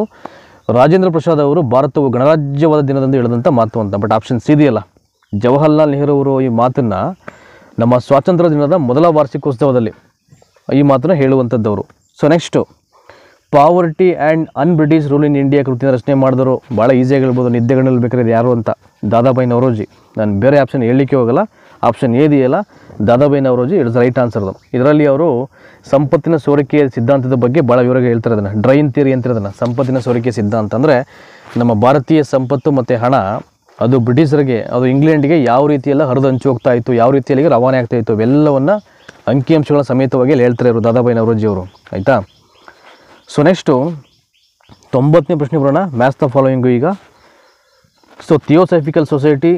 ರಾಜೇಂದ್ರ ಪ್ರಸಾದ್ ಅವರು ಭಾರತವು ಗಣರಾಜ್ಯವಾದ ದಿನದಂದು ಹೇಳಿದಂಥ ಮಾತು ಅಂತ. ಬಟ್ ಆಪ್ಷನ್ ಸಿ ಇದೆಯಲ್ಲ, ಜವಾಹರ್ಲಾಲ್ ನೆಹರು ಅವರು ಈ ಮಾತನ್ನು ನಮ್ಮ ಸ್ವಾತಂತ್ರ್ಯ ದಿನದ ಮೊದಲ ವಾರ್ಷಿಕೋತ್ಸವದಲ್ಲಿ ಈ ಮಾತನ್ನು ಹೇಳುವಂಥದ್ದವರು. So next, poverty and un-British rule in India ಕೃತಿಯನ್ನು ರಚನೆ ಮಾಡಿದವರು ಭಾಳ ಈಸಿಯಾಗಿ ಹೇಳ್ಬೋದು, ನಿದ್ದೆಗಣ್ಣಲ್ಲಿ ಬೇಕಾದ್ರೆ ಯಾರು ಅಂತ, ದಾದಾಬಾಯಿ ನವರೋಜಿ. ನಾನು ಬೇರೆ ಆಪ್ಷನ್ ಹೇಳಲಿಕ್ಕೆ ಹೋಗಲ್ಲ, ಆಪ್ಷನ್ ಏದಿಯಲ್ಲ ದಾದಾಬಾಯಿ ನವರೋಜಿ, ಇಟ್ಸ್ ರೈಟ್ ಆನ್ಸರ್ದು. ಇದರಲ್ಲಿ ಅವರು ಸಂಪತ್ತಿನ ಸೋರಿಕೆಯ ಸಿದ್ಧಾಂತದ ಬಗ್ಗೆ ಭಾಳ ವಿವರವಾಗಿ ಹೇಳ್ತಾರೆ. ಅದನ್ನು ಡ್ರೈನ್ ಥಿಯರಿ ಅಂತಾರೆ ಅದನ್ನು. ಸಂಪತ್ತಿನ ಸೋರಿಕೆ ಸಿದ್ಧಾಂತ ಅಂದರೆ ನಮ್ಮ ಭಾರತೀಯ ಸಂಪತ್ತು ಮತ್ತು ಹಣ ಅದು ಬ್ರಿಟಿಷರಿಗೆ, ಅದು ಇಂಗ್ಲೆಂಡ್ಗೆ ಯಾವ ರೀತಿಯೆಲ್ಲ ಹರಿದು ಹಂಚಿ ಹೋಗ್ತಾ ಇತ್ತು, ಯಾವ ರೀತಿಯಲ್ಲಿ ರವಾನೆ ಆಗ್ತಾ ಇತ್ತು, ಇವೆಲ್ಲವನ್ನು ಅಂಕಿಅಂಶಗಳ ಸಮೇತವಾಗಿ ಹೇಳ್ತಾರೆ ಇವರು ದಾದಾಬಾಯಿ ನವರೋಜಿ ಅವರು. ಆಯಿತಾ? ಸೊ ನೆಕ್ಸ್ಟು 90ನೇ ಪ್ರಶ್ನೆ ಬರೋಣ. ಮ್ಯಾಚ್ ದ ಫಾಲೋಯಿಂಗು ಈಗ. ಸೊ ಥಿಯೋಸಾಫಿಕಲ್ ಸೊಸೈಟಿ,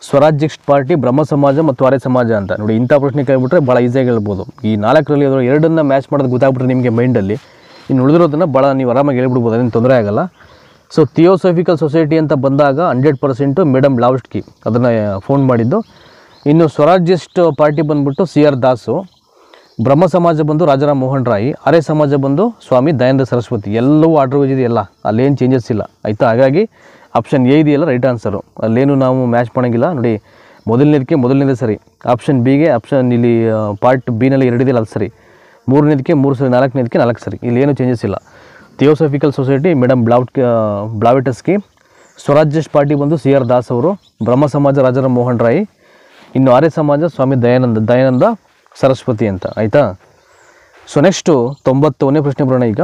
ಸ್ವರಾಜ್ಯಿಸ್ಟ್ ಪಾರ್ಟಿ, ಬ್ರಹ್ಮ ಸಮಾಜ ಮತ್ತು ಆರ್ಯ ಸಮಾಜ ಅಂತ. ನೋಡಿ, ಇಂಥ ಪ್ರಶ್ನೆ ಕೇಳಿಬಿಟ್ರೆ ಭಾಳ ಈಸಿಯಾಗಿ ಹೇಳ್ಬೋದು. ಈ 4ರಲ್ಲಿ ಅದರ 2ನ್ನ ಮ್ಯಾಚ್ ಮಾಡೋದು ಗೊತ್ತಾಗ್ಬಿಟ್ರೆ ನಿಮಗೆ ಮೈಂಡಲ್ಲಿ, ಇನ್ನು ಉಳಿದಿರೋದನ್ನು ಭಾಳ ನೀವು ಆರಾಮಾಗಿ ಹೇಳ್ಬಿಡ್ಬೋದು, ಅದೇನು ತೊಂದರೆ ಆಗೋಲ್ಲ. ಸೊ ಥಿಯೋಸಾಫಿಕಲ್ ಸೊಸೈಟಿ ಅಂತ ಬಂದಾಗ 100% ಮೇಡಮ್ ಬ್ಲಾವಟ್ಸ್ಕಿ ಅದನ್ನು ಫೋನ್ ಮಾಡಿದ್ದು. ಇನ್ನು ಸ್ವರಾಜ್ಯಿಸ್ಟ್ ಪಾರ್ಟಿ ಬಂದುಬಿಟ್ಟು CR ದಾಸು, ಬ್ರಹ್ಮ ಸಮಾಜ ಬಂದು ರಾಜಾರಾಮ್ ಮೋಹನ್ ರಾಯ್, ಆರ್ಯ ಸಮಾಜ ಬಂದು ಸ್ವಾಮಿ ದಯಾನಂದ ಸರಸ್ವತಿ. ಎಲ್ಲವೂ ಆರ್ಡರ್ ವೈಸ್ ಇದೆಯಲ್ಲ, ಅಲ್ಲೇನು ಚೇಂಜಸ್ ಇಲ್ಲ. ಆಯಿತಾ? ಹಾಗಾಗಿ ಆಪ್ಷನ್ ಎ ಇದೆಯಲ್ಲ ರೈಟ್ ಆನ್ಸರು, ಅಲ್ಲೇನು ನಾವು ಮ್ಯಾಚ್ ಮಾಡೋಂಗಿಲ್ಲ. ನೋಡಿ, ಮೊದಲನೇದೇ ಸರಿ. ಆಪ್ಷನ್ ಬಿಗೆ ಆಪ್ಷನ್ ಇಲ್ಲಿ ಪಾರ್ಟ್ ಬಿನಲ್ಲಿ 2 ಇದೆಯಲ್ಲ ಅದು ಸರಿ. 3ನೇದಕ್ಕೆ 3 ಸರಿ, 4ನೇದಕ್ಕೆ 4 ಸರಿ. ಇಲ್ಲೇನು ಚೇಂಜಸ್ ಇಲ್ಲ. ಥಿಯೋಸಾಫಿಕಲ್ ಸೊಸೈಟಿ ಮೇಡಮ್ ಬ್ಲಾವಟ್ಸ್ಕಿ, ಸ್ವರಾಜ್ಯಿಸ್ಟ್ ಪಾರ್ಟಿ ಬಂದು CR ದಾಸ್ ಅವರು, ಬ್ರಹ್ಮ ಸಮಾಜ ರಾಜಾರಾಮ್ ಮೋಹನ್ ರಾಯ್, ಇನ್ನು ಆರ್ಯ ಸಮಾಜ ಸ್ವಾಮಿ ದಯಾನಂದ ಸರಸ್ವತಿ ಅಂತ. ಆಯಿತಾ? ಸೊ ನೆಕ್ಸ್ಟು 91ನೇ ಪ್ರಶ್ನೆ ಬರೋಣ ಈಗ.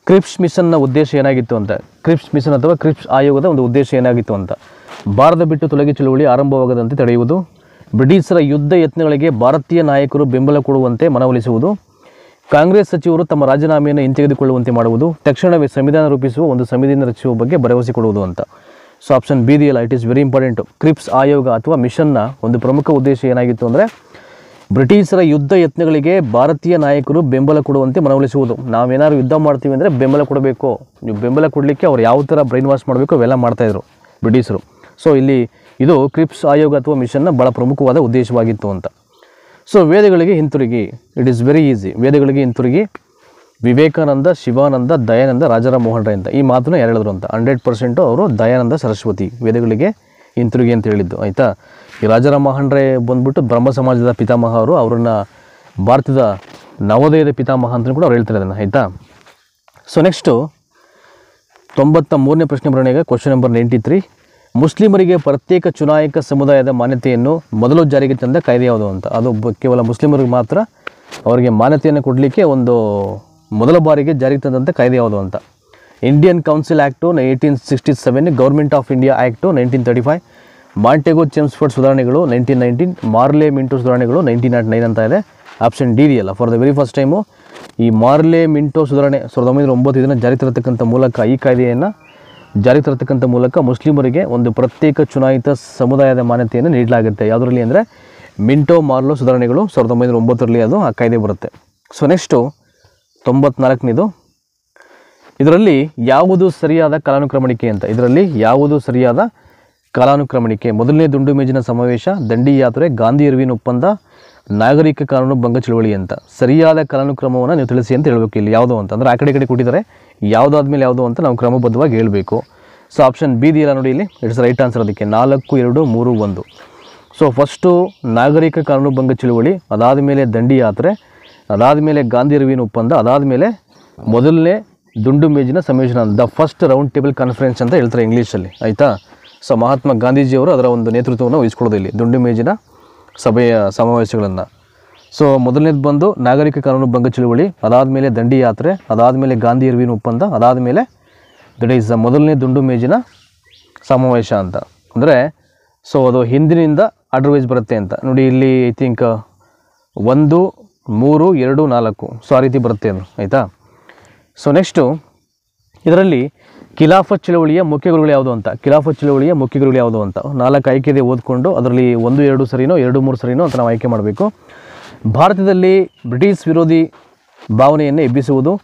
ಕ್ರಿಪ್ಸ್ ಮಿಷನ್ನ ಉದ್ದೇಶ ಏನಾಗಿತ್ತು ಅಂತ. ಕ್ರಿಪ್ಸ್ ಮಿಷನ್ ಅಥವಾ ಕ್ರಿಪ್ಸ್ ಆಯೋಗದ ಒಂದು ಉದ್ದೇಶ ಏನಾಗಿತ್ತು ಅಂತ. ಭಾರತ ಬಿಟ್ಟು ತೊಲಗಿ ಚಳುವಳಿ ಆರಂಭವಾಗದಂತೆ ತಡೆಯುವುದು, ಬ್ರಿಟಿಷರ ಯುದ್ಧ ಯತ್ನಗಳಿಗೆ ಭಾರತೀಯ ನಾಯಕರು ಬೆಂಬಲ ಕೊಡುವಂತೆ ಮನವೊಲಿಸುವುದು, ಕಾಂಗ್ರೆಸ್ ಸಚಿವರು ತಮ್ಮ ರಾಜೀನಾಮೆಯನ್ನು ಹಿಂತೆಗೆದುಕೊಳ್ಳುವಂತೆ ಮಾಡುವುದು, ತಕ್ಷಣವೇ ಸಂವಿಧಾನ ರೂಪಿಸುವ ಒಂದು ಸಮಿತಿಯನ್ನು ರಚಿಸುವ ಬಗ್ಗೆ ಭರವಸೆ ಕೊಡುವುದು ಅಂತ. ಸೊ ಆಪ್ಷನ್ ಬಿ ಇದೆಯಲ್ಲ, it is very important. Creeps ಆಯೋಗ ಅಥವಾ ಮಿಷನ್ನ ಒಂದು ಪ್ರಮುಖ ಉದ್ದೇಶ ಏನಾಗಿತ್ತು ಅಂದರೆ, ಬ್ರಿಟಿಷರ ಯುದ್ಧ ಯತ್ನಗಳಿಗೆ ಭಾರತೀಯ ನಾಯಕರು ಬೆಂಬಲ ಕೊಡುವಂತೆ ಮನವೊಲಿಸುವುದು. ನಾವೇನಾದ್ರು ಯುದ್ಧ ಮಾಡ್ತೀವಿ ಅಂದರೆ ಬೆಂಬಲ ಕೊಡಬೇಕು, ನೀವು ಬೆಂಬಲ ಕೊಡಲಿಕ್ಕೆ ಅವ್ರು ಯಾವ ಥರ ಬ್ರೈನ್ ವಾಶ್ ಮಾಡಬೇಕು ಅವೆಲ್ಲ ಮಾಡ್ತಾಯಿದ್ರು ಬ್ರಿಟಿಷರು. ಸೊ ಇಲ್ಲಿ ಇದು ಕ್ರಿಪ್ಸ್ ಆಯೋಗ ಅಥವಾ ಮಿಷನ್ನ ಭಾಳ ಪ್ರಮುಖವಾದ ಉದ್ದೇಶವಾಗಿತ್ತು ಅಂತ. ಸೊ ವೇದಗಳಿಗೆ ಹಿಂತಿರುಗಿ, ಇಟ್ ಈಸ್ ವೆರಿ ಈಸಿ. ವೇದಗಳಿಗೆ ಹಿಂತಿರುಗಿ ವಿವೇಕಾನಂದ, ಶಿವಾನಂದ, ದಯಾನಂದ, ರಾಜಾರಾಮ್ ಮೋಹನ್ ರಾಯ್ ಅಂತ ಈ ಮಾತನ್ನು ಯಾರು ಹೇಳಿದ್ರು ಅಂತ. 100% ಅವರು ದಯಾನಂದ ಸರಸ್ವತಿ ವೇದಗಳಿಗೆ ಹಿಂತಿರುಗಿ ಅಂತ ಹೇಳಿದ್ದು. ಆಯಿತಾ? ಈ ರಾಜಾರಾಮ್ ಮೋಹನ್ ರಾಯ್ ಬಂದ್ಬಿಟ್ಟು ಬ್ರಹ್ಮ ಸಮಾಜದ ಪಿತಾಮಹ ಅವರು, ಅವರನ್ನು ಭಾರತದ ನವೋದಯದ ಪಿತಾಮಹ ಅಂತಲೂ ಕೂಡ ಅವ್ರು ಹೇಳ್ತಾರೆ ಅದನ್ನು. ಆಯಿತಾ? ಸೊ ನೆಕ್ಸ್ಟು 93ನೇ ಪ್ರಶ್ನೆ ಬರೋಣ ಈಗ. Question number 93. ಮುಸ್ಲಿಮರಿಗೆ ಪ್ರತ್ಯೇಕ ಚುನಾಯಿಕ ಸಮುದಾಯದ ಮಾನ್ಯತೆಯನ್ನು ಮೊದಲು ಜಾರಿಗೆ ತಂದ ಕಾಯ್ದೆ ಯಾವುದು ಅಂತ. ಅದು ಕೇವಲ ಮುಸ್ಲಿಮರಿಗೆ ಮಾತ್ರ ಅವರಿಗೆ ಮಾನ್ಯತೆಯನ್ನು ಕೊಡಲಿಕ್ಕೆ ಒಂದು ಮೊದಲ ಬಾರಿಗೆ ಜಾರಿಗೆ ತಂದಂಥ ಕಾಯ್ದೆ ಯಾವುದು ಅಂತ. Indian council act 1867, government of India act 1935, Montagu Chelmsford ಸುಧಾರಣೆಗಳು 1919, ಮಾರ್ಲೆ ಮಿಂಟೋ ಸುಧಾರಣೆಗಳು 1909 ಅಂತ ಇದೆ. ಆಪ್ಷನ್ ಡಿ ಇದೆಯಲ್ಲ, for the very first time ಈ ಮಾರ್ಲೆ ಮಿಂಟೋ ಸುಧಾರಣೆ 1909 ಇದನ್ನು ಜಾರಿ ತರತಕ್ಕಂಥ ಮೂಲಕ, ಈ ಕಾಯ್ದೆಯನ್ನು ಜಾರಿ ತರತಕ್ಕಂಥ ಮೂಲಕ ಮುಸ್ಲಿಮರಿಗೆ ಒಂದು ಪ್ರತ್ಯೇಕ ಚುನಾಯಿತ ಸಮುದಾಯದ ಮಾನ್ಯತೆಯನ್ನು ನೀಡಲಾಗುತ್ತೆ. ಯಾವುದರಲ್ಲಿ ಅಂದರೆ ಮಿಂಟೋ ಮಾರ್ಲೋ ಸುಧಾರಣೆಗಳು 1909ರಲ್ಲಿ ಅದು ಆ ಕಾಯ್ದೆ ಬರುತ್ತೆ. ಸೊ ನೆಕ್ಸ್ಟು 94ನೇದು, ಇದರಲ್ಲಿ ಯಾವುದು ಸರಿಯಾದ ಕಾಲಾನುಕ್ರಮಣಿಕೆ ಅಂತ. ಇದರಲ್ಲಿ ಯಾವುದು ಸರಿಯಾದ ಕಾಲಾನುಕ್ರಮಣಿಕೆ? ಮೊದಲನೇ ದುಂಡು ಮೇಜಿನ ಸಮಾವೇಶ, ದಂಡಿ ಯಾತ್ರೆ, ಗಾಂಧಿ ಇರ್ವಿನ್ ಒಪ್ಪಂದ, ನಾಗರಿಕ ಕಾನೂನು ಭಂಗ ಚಳವಳಿ ಅಂತ. ಸರಿಯಾದ ಕಾಲಾನುಕ್ರಮವನ್ನು ನೀವು ತಿಳಿಸಿ ಅಂತ ಹೇಳಬೇಕು. ಇಲ್ಲಿ ಯಾವುದು ಅಂತ ಅಂದರೆ ಆ ಕಡೆ ಕೊಟ್ಟಿದ್ದಾರೆ, ಯಾವುದಾದ್ಮೇಲೆ ಯಾವುದು ಅಂತ ನಾವು ಕ್ರಮಬದ್ಧವಾಗಿ ಹೇಳಬೇಕು. ಸೊ ಆಪ್ಷನ್ ಬಿ ಇದೆಯಲ್ಲ ನೋಡಿ ಇಲ್ಲಿ, ಇಟ್ಸ್ ರೈಟ್ ಆನ್ಸರ್. ಅದಕ್ಕೆ 4, 2, 3, 1. ಸೊ ಫಸ್ಟು ನಾಗರಿಕ ಕಾನೂನು ಭಂಗ ಚಳವಳಿ, ಅದಾದಮೇಲೆ ದಂಡಿ ಯಾತ್ರೆ, ಅದಾದಮೇಲೆ ಗಾಂಧಿ ಇರ್ವಿನ್ ಒಪ್ಪಂದ, ಅದಾದಮೇಲೆ ಮೊದಲನೇ ದುಂಡು ಮೇಜಿನ ಸಮಾವೇಶ, the first round table conference ಅಂತ ಹೇಳ್ತಾರೆ ಇಂಗ್ಲೀಷಲ್ಲಿ, ಆಯಿತಾ. ಸೊ ಮಹಾತ್ಮ ಗಾಂಧೀಜಿಯವರು ಅದರ ಒಂದು ನೇತೃತ್ವವನ್ನು ವಹಿಸ್ಕೊಳ್ಳೋದು ಇಲ್ಲಿ ದುಂಡು ಮೇಜಿನ ಸಭೆಯ ಸಮಾವೇಶಗಳನ್ನು. ಸೊ ಮೊದಲನೇದು ಬಂದು ನಾಗರಿಕ ಕಾನೂನು ಭಂಗ ಚಳವಳಿ, ಅದಾದಮೇಲೆ ದಂಡಿ ಯಾತ್ರೆ, ಅದಾದಮೇಲೆ ಗಾಂಧಿ ಇರ್ವಿನ್ ಒಪ್ಪಂದ, ಅದಾದಮೇಲೆ ದಟ್ ಈಸ್ ಮೊದಲನೇ ದುಂಡು ಮೇಜಿನ ಸಮಾವೇಶ ಅಂತ. ಅಂದರೆ ಸೊ ಅದು ಹಿಂದಿನಿಂದ ಆರ್ಡರ್ ವೈಸ್ ಬರುತ್ತೆ ಅಂತ ನೋಡಿ. ಇಲ್ಲಿ ಐ ಥಿಂಕ್ 1, 3, 2, 4 ಸೊ ಆ ರೀತಿ ಬರುತ್ತೆ ಅದು, ಆಯಿತಾ. ಸೊ ನೆಕ್ಸ್ಟು ಇದರಲ್ಲಿ ಖಿಲಾಫತ್ ಚಳವಳಿಯ ಮುಖ್ಯ ಗುರುಗಳು ಯಾವುದು ಅಂತ. ಖಿಲಾಫತ್ ಚಳವಳಿಯ ಮುಖ್ಯ ಗುರುಗಳು ಯಾವುದು ಅಂತ 4 ಆಯ್ಕೆ ಇದೆ, ಓದ್ಕೊಂಡು ಅದರಲ್ಲಿ 1, 2 ಸರಿನೋ 2, 3 ಸರಿನೋ ಅಂತ ನಾವು ಆಯ್ಕೆ ಮಾಡಬೇಕು. ಭಾರತದಲ್ಲಿ ಬ್ರಿಟಿಷ್ ವಿರೋಧಿ ಭಾವನೆಯನ್ನು ಎಬ್ಬಿಸುವುದು,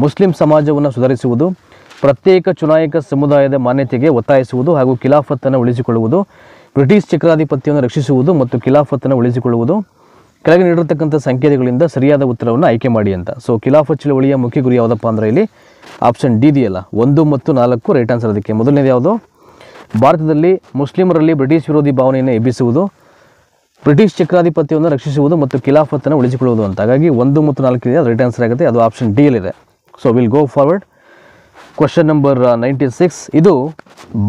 ಮುಸ್ಲಿಂ ಸಮಾಜವನ್ನು ಸುಧಾರಿಸುವುದು, ಪ್ರತ್ಯೇಕ ಚುನಾಯಿತ ಸಮುದಾಯದ ಮಾನ್ಯತೆಗೆ ಒತ್ತಾಯಿಸುವುದು ಹಾಗೂ ಖಿಲಾಫತ್ತನ್ನು ಉಳಿಸಿಕೊಳ್ಳುವುದು, ಬ್ರಿಟಿಷ್ ಚಕ್ರಾಧಿಪತ್ಯವನ್ನು ರಕ್ಷಿಸುವುದು ಮತ್ತು ಖಿಲಾಫತ್ತನ್ನು ಉಳಿಸಿಕೊಳ್ಳುವುದು. ಕೆಳಗೆ ನೀಡಿರತಕ್ಕಂಥ ಸಂಕೇತಗಳಿಂದ ಸರಿಯಾದ ಉತ್ತರವನ್ನು ಆಯ್ಕೆ ಮಾಡಿ ಅಂತ. ಸೊ ಖಿಲಾಫತ್ ಚಳವಳಿಯ ಮುಖ್ಯ ಗುರಿ ಯಾವುದಪ್ಪ ಅಂದರೆ ಇಲ್ಲಿ ಆಪ್ಷನ್ ಡಿ ಇದೆಯಲ್ಲ, 1 ಮತ್ತು 4 ರೈಟ್ ಆನ್ಸರ್. ಅದಕ್ಕೆ ಮೊದಲನೇದು ಯಾವುದು? ಭಾರತದಲ್ಲಿ ಮುಸ್ಲಿಮರಲ್ಲಿ ಬ್ರಿಟಿಷ್ ವಿರೋಧಿ ಭಾವನೆಯನ್ನು ಎಬ್ಬಿಸುವುದು, ಬ್ರಿಟಿಷ್ ಚಕ್ರಾಧಿಪತ್ಯವನ್ನು ರಕ್ಷಿಸುವುದು ಮತ್ತು ಖಿಲಾಫತ್ತನ್ನು ಉಳಿಸಿಕೊಳ್ಳುವುದು ಅಂತ. ಹಾಗಾಗಿ 1 ಮತ್ತು 4 ಇದೆ, ಅದು ರೈಟ್ ಆನ್ಸರ್ ಆಗುತ್ತೆ. ಅದು ಆಪ್ಷನ್ ಡಿ ಯಲ್ಲಿದೆ. So will go forward. Question number 96. ಇದು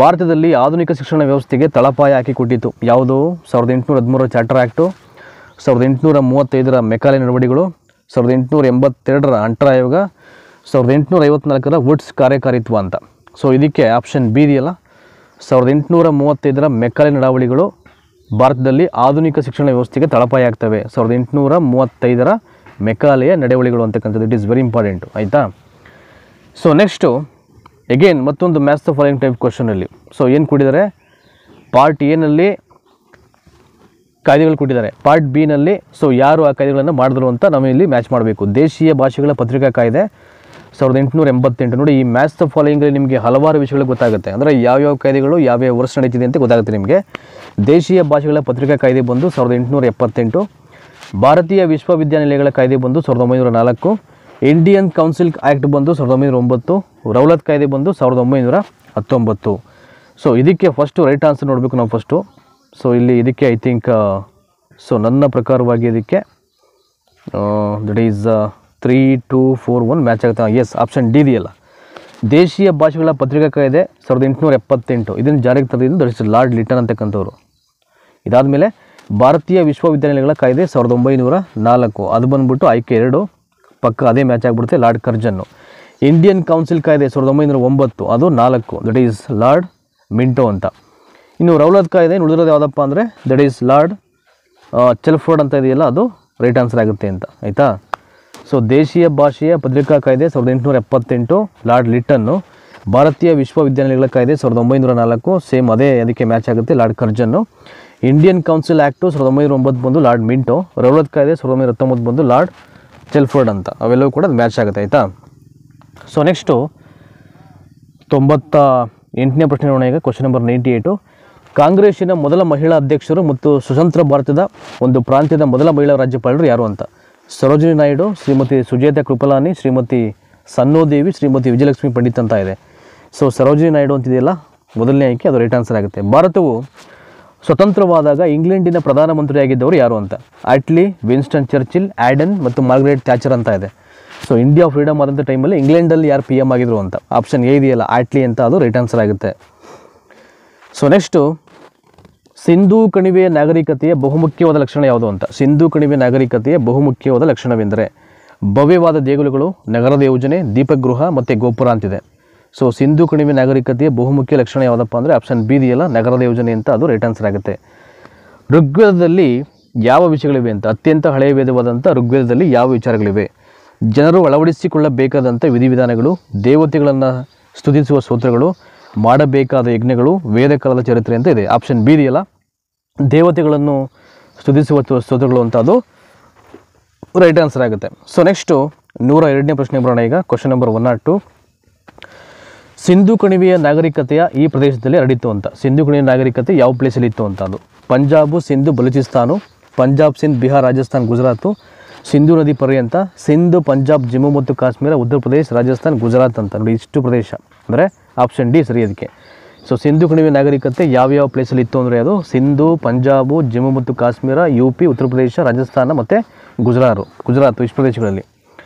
ಭಾರತದಲ್ಲಿ ಆಧುನಿಕ ಶಿಕ್ಷಣ ವ್ಯವಸ್ಥೆಗೆ ತಳಪಾಯ ಹಾಕಿಕೊಟ್ಟಿತು. ಯಾವುದು? 1813 ಚಾರ್ಟರ್ ಆ್ಯಕ್ಟು, 1835 ಮೆಕಾಲೆ ನಡವಳಿಕೆಗಳು, 1882 ಅಂಟರ್ ಆಯೋಗ, 1854 ವುಡ್ಸ್ ಕಾರ್ಯಕಾರಿತ್ವ ಅಂತ. ಸೊ ಇದಕ್ಕೆ ಆಪ್ಷನ್ ಬಿ ಇದೆಯಲ್ಲ, 1835 ಮೆಕಾಲೆ ನಡವಳಿಕೆಗಳು ಭಾರತದಲ್ಲಿ ಆಧುನಿಕ ಶಿಕ್ಷಣ ವ್ಯವಸ್ಥೆಗೆ ತಳಪಾಯ ಆಗ್ತವೆ. 1835 ಮೆಕಾಲೆಯ ನಡವಳಿಕೆಗಳು ಅಂತಕ್ಕಂಥದ್ದು. ಇಟ್ ಈಸ್ ವೆರಿ ಇಂಪಾರ್ಟೆಂಟು, ಆಯಿತಾ. ಸೊ ನೆಕ್ಸ್ಟು ಎಗೇನ್ ಮತ್ತೊಂದು ಮ್ಯಾಥ್ಸ್ ದ ಫಾಲೋಯಿಂಗ್ ಟೈಪ್ ಕ್ವಶನಲ್ಲಿ. ಸೊ ಏನು ಕೊಟ್ಟಿದ್ದಾರೆ? ಪಾರ್ಟ್ ಎನಲ್ಲಿ ಕಾಯ್ದೆಗಳು ಕೊಟ್ಟಿದ್ದಾರೆ, ಪಾರ್ಟ್ ಬಿ ನಲ್ಲಿ ಸೊ ಯಾರು ಆ ಕಾಯ್ದೆಗಳನ್ನು ಮಾಡಿದ್ರು ಅಂತ ನಾವು ಇಲ್ಲಿ ಮ್ಯಾಚ್ ಮಾಡಬೇಕು. ದೇಶೀಯ ಭಾಷೆಗಳ ಪತ್ರಿಕಾ ಕಾಯ್ದೆ 1888. ನೋಡಿ, ಈ ಮ್ಯಾಥ್ಸ್ ದ ಫಾಲೋಯಿಂಗಲ್ಲಿ ನಿಮಗೆ ಹಲವಾರು ವಿಷಯಗಳು ಗೊತ್ತಾಗುತ್ತೆ. ಅಂದರೆ ಯಾವ್ಯಾವ ಕಾಯ್ದೆಗಳು ಯಾವ್ಯಾವ ವರ್ಷ ನಡೀತಿದೆ ಅಂತ ಗೊತ್ತಾಗುತ್ತೆ ನಿಮಗೆ. ದೇಶೀಯ ಭಾಷೆಗಳ ಪತ್ರಿಕಾ ಕಾಯ್ದೆ ಬಂದು 1878, ಭಾರತೀಯ ವಿಶ್ವವಿದ್ಯಾನಿಲಯಗಳ ಕಾಯ್ದೆ ಬಂದು 1904, ಇಂಡಿಯನ್ ಕೌನ್ಸಿಲ್ ಆ್ಯಕ್ಟ್ ಬಂದು 1909, ರೌಲತ್ ಕಾಯ್ದೆ ಬಂದು 1919. ಸೊ ಇದಕ್ಕೆ ಫಸ್ಟು ರೈಟ್ ಆನ್ಸರ್ ನೋಡಬೇಕು ನಾವು ಫಸ್ಟು. ಸೊ ಇಲ್ಲಿ ಇದಕ್ಕೆ ಐ ಥಿಂಕ್ ಸೊ ನನ್ನ ಪ್ರಕಾರವಾಗಿ ಇದಕ್ಕೆ ದಟ್ ಈಸ್ 3, 2, 4, 1 ಮ್ಯಾಚ್ ಆಗುತ್ತೆ. ಎಸ್, ಆಪ್ಷನ್ ಡಿ ಇದೆಯಲ್ಲ, ದೇಶೀಯ ಭಾಷೆಗಳ ಪತ್ರಿಕಾ ಕಾಯ್ದೆ 1878 ಇದನ್ನು ಜಾರಿಗೆ ತಂದಿದ್ದು ದಟ್ ಇಸ್ ಲಾರ್ಡ್ ಲಿಟನ್ ಅಂತಕ್ಕಂಥವ್ರು. ಇದಾದಮೇಲೆ ಭಾರತೀಯ ವಿಶ್ವವಿದ್ಯಾನಿಲಯಗಳ ಕಾಯ್ದೆ 1904 ಅದು ಬಂದುಬಿಟ್ಟು ಆಯ್ಕೆ 2 ಪಕ್ಕ ಅದೇ ಮ್ಯಾಚ್ ಆಗಿಬಿಡುತ್ತೆ, ಲಾರ್ಡ್ ಕರ್ಜನ್ನು. ಇಂಡಿಯನ್ ಕೌನ್ಸಿಲ್ ಕಾಯ್ದೆ 1909 ಅದು 4 ದಟ್ ಈಸ್ ಲಾರ್ಡ್ ಮಿಂಟೋ ಅಂತ. ಇನ್ನು ರೌಲತ್ ಕಾಯ್ದೆ ಉಳಿದಿರೋದು ಯಾವುದಪ್ಪ ಅಂದರೆ ದಟ್ ಈಸ್ ಲಾರ್ಡ್ ಚೆಲ್ಫೋರ್ಡ್ ಅಂತ ಇದೆಯಲ್ಲ, ಅದು ರೈಟ್ ಆನ್ಸರ್ ಆಗುತ್ತೆ ಅಂತ, ಆಯಿತಾ. ಸೊ ದೇಶೀಯ ಭಾಷೆಯ ಪತ್ರಿಕಾ ಕಾಯ್ದೆ 1878 ಲಾರ್ಡ್ ಲಿಟನ್ನು, ಭಾರತೀಯ ವಿಶ್ವವಿದ್ಯಾನಿಲಯಗಳ ಕಾಯ್ದೆ 1904 ಸೇಮ್ ಅದೇ ಅದಕ್ಕೆ ಮ್ಯಾಚ್ ಆಗುತ್ತೆ, ಲಾರ್ಡ್ ಕರ್ಜನ್ನು. ಇಂಡಿಯನ್ ಕೌನ್ಸಿಲ್ ಆ್ಯಕ್ಟು 1909 ಬಂದು ಲಾರ್ಡ್ ಮಿಂಟೋ, ರೌಲತ್ ಕಾಯ್ದೆ 1919 ಬಂದು ಲಾರ್ಡ್ ಚೆಲ್ಫೋರ್ಡ್ ಅಂತ. ಅವೆಲ್ಲವೂ ಕೂಡ ಅದು ಮ್ಯಾಚ್ ಆಗುತ್ತೆ, ಆಯಿತಾ. ಸೊ ನೆಕ್ಸ್ಟು 98ನೇ ಪ್ರಶ್ನೆ ನೋಡೋಣ ಈಗ. Question number 98. ಕಾಂಗ್ರೆಸ್ಸಿನ ಮೊದಲ ಮಹಿಳಾ ಅಧ್ಯಕ್ಷರು ಮತ್ತು ಸ್ವತಂತ್ರ ಭಾರತದ ಒಂದು ಪ್ರಾಂತ್ಯದ ಮೊದಲ ಮಹಿಳಾ ರಾಜ್ಯಪಾಲರು ಯಾರು ಅಂತ. ಸರೋಜಿನಿ ನಾಯ್ಡು, ಶ್ರೀಮತಿ ಸುಜಾತಾ ಕೃಪಲಾನಿ, ಶ್ರೀಮತಿ ಸನ್ನೋದೇವಿ, ಶ್ರೀಮತಿ ವಿಜಯಲಕ್ಷ್ಮಿ ಪಂಡಿತ್ ಅಂತ ಇದೆ. ಸೊ ಸರೋಜಿನಿ ನಾಯ್ಡು ಅಂತಿದೆಯಲ್ಲ ಮೊದಲನೇ ಆಯ್ಕೆ, ಅದು ರೈಟ್ ಆನ್ಸರ್ ಆಗುತ್ತೆ. ಭಾರತವು ಸ್ವತಂತ್ರವಾದಾಗ ಇಂಗ್ಲೆಂಡಿನ ಪ್ರಧಾನಮಂತ್ರಿಯಾಗಿದ್ದವರು ಯಾರು ಅಂತ. ಆಟ್ಲಿ, ವಿನ್ಸ್ಟನ್ ಚರ್ಚಿಲ್, ಆ್ಯಡನ್ ಮತ್ತು ಮಾರ್ಗರೆಟ್ ಥ್ಯಾಚರ್ ಅಂತ ಇದೆ. ಸೊ ಇಂಡಿಯಾ ಫ್ರೀಡಮ್ ಆದಂಥ ಟೈಮಲ್ಲಿ ಇಂಗ್ಲೆಂಡಲ್ಲಿ ಯಾರು PM ಆಗಿದ್ರು ಅಂತ. ಆಪ್ಷನ್ ಎ ಇದೆಯಲ್ಲ, ಆಟ್ಲಿ ಅಂತ, ಅದು ರೈಟ್ ಆನ್ಸರ್ ಆಗುತ್ತೆ. ಸೊ ನೆಕ್ಸ್ಟು ಸಿಂಧೂ ಕಣಿವೆಯ ನಾಗರಿಕತೆಯ ಬಹುಮುಖ್ಯವಾದ ಲಕ್ಷಣ ಯಾವುದು ಅಂತ. ಸಿಂಧೂ ಕಣಿವೆ ನಾಗರಿಕತೆಯ ಬಹುಮುಖ್ಯವಾದ ಲಕ್ಷಣವೆಂದರೆ ಭವ್ಯವಾದ ದೇಗುಲಗಳು, ನಗರದ ಯೋಜನೆ, ದೀಪಗೃಹ ಮತ್ತು ಗೋಪುರ ಅಂತಿದೆ. ಸೊ ಸಿಂಧೂ ಕಣಿವೆ ನಾಗರಿಕತೆಯ ಬಹುಮುಖ್ಯ ಲಕ್ಷಣ ಯಾವುದಪ್ಪ ಅಂದರೆ ಆಪ್ಷನ್ ಬಿ ಇದೆಯಲ್ಲ, ನಗರದ ಯೋಜನೆ ಅಂತ, ಅದು ರೈಟ್ ಆನ್ಸರ್ ಆಗುತ್ತೆ. ಋಗ್ವೇದದಲ್ಲಿ ಯಾವ ವಿಷಯಗಳಿವೆ ಅಂತ. ಅತ್ಯಂತ ಹಳೆಯ ವೇದವಾದಂಥ ಋಗ್ವೇದದಲ್ಲಿ ಯಾವ ವಿಚಾರಗಳಿವೆ? ಜನರು ಅಳವಡಿಸಿಕೊಳ್ಳಬೇಕಾದಂಥ ವಿಧಿವಿಧಾನಗಳು, ದೇವತೆಗಳನ್ನು ಸ್ತುತಿಸುವ ಸ್ತೋತ್ರಗಳು, ಮಾಡಬೇಕಾದ ಯಜ್ಞಗಳು, ವೇದಕಾಲದ ಚರಿತ್ರೆ ಅಂತ ಇದೆ. ಆಪ್ಷನ್ ಬಿ ಇದೆಯಲ್ಲ, ದೇವತೆಗಳನ್ನು ಸ್ತುತಿಸುವ ಸ್ತೋತ್ರಗಳು ಅಂತ, ಅದು ರೈಟ್ ಆನ್ಸರ್ ಆಗುತ್ತೆ. ಸೊ ನೆಕ್ಸ್ಟು 102ನೇ ಪ್ರಶ್ನೆ ಬರೋಣ. ಈಗ ಕ್ವಶನ್ ನಂಬರ್ 102. ಸಿಂಧು ಕಣಿವೆಯ ನಾಗರಿಕತೆಯ ಈ ಪ್ರದೇಶದಲ್ಲಿ ಹರಡಿತ್ತು ಅಂತ. ಸಿಂಧು ಕಣಿವೆಯ ನಾಗರಿಕತೆ ಯಾವ ಪ್ಲೇಸಲ್ಲಿ ಇತ್ತು ಅಂತ? ಅದು ಪಂಜಾಬು, ಸಿಂಧು, ಬಲೂಚಿಸ್ತಾನು, ಪಂಜಾಬ್, ಸಿಂಧ್, ಬಿಹಾರ್, ರಾಜಸ್ಥಾನ್, ಗುಜರಾತು, ಸಿಂಧು ನದಿ ಪರ್ಯಂತ, ಸಿಂಧು, ಪಂಜಾಬ್, ಜಮ್ಮು ಮತ್ತು ಕಾಶ್ಮೀರ, ಉತ್ತರ ಪ್ರದೇಶ, ರಾಜಸ್ಥಾನ್, ಗುಜರಾತ್ ಅಂತ ನೋಡಿ. ಇಷ್ಟು ಪ್ರದೇಶ ಅಂದರೆ ಆಪ್ಷನ್ ಡಿ ಸರಿ ಅದಕ್ಕೆ. ಸೊ ಸಿಂಧು ಕಣಿವೆ ನಾಗರಿಕತೆ ಯಾವ್ಯಾವ ಪ್ಲೇಸಲ್ಲಿ ಇತ್ತು ಅಂದರೆ ಅದು ಸಿಂಧು, ಪಂಜಾಬು, ಜಮ್ಮು ಮತ್ತು ಕಾಶ್ಮೀರ, UP, ಉತ್ತರ ಪ್ರದೇಶ, ರಾಜಸ್ಥಾನ ಮತ್ತು ಗುಜರಾತು ಇಷ್ಟು ಪ್ರದೇಶಗಳಲ್ಲಿ.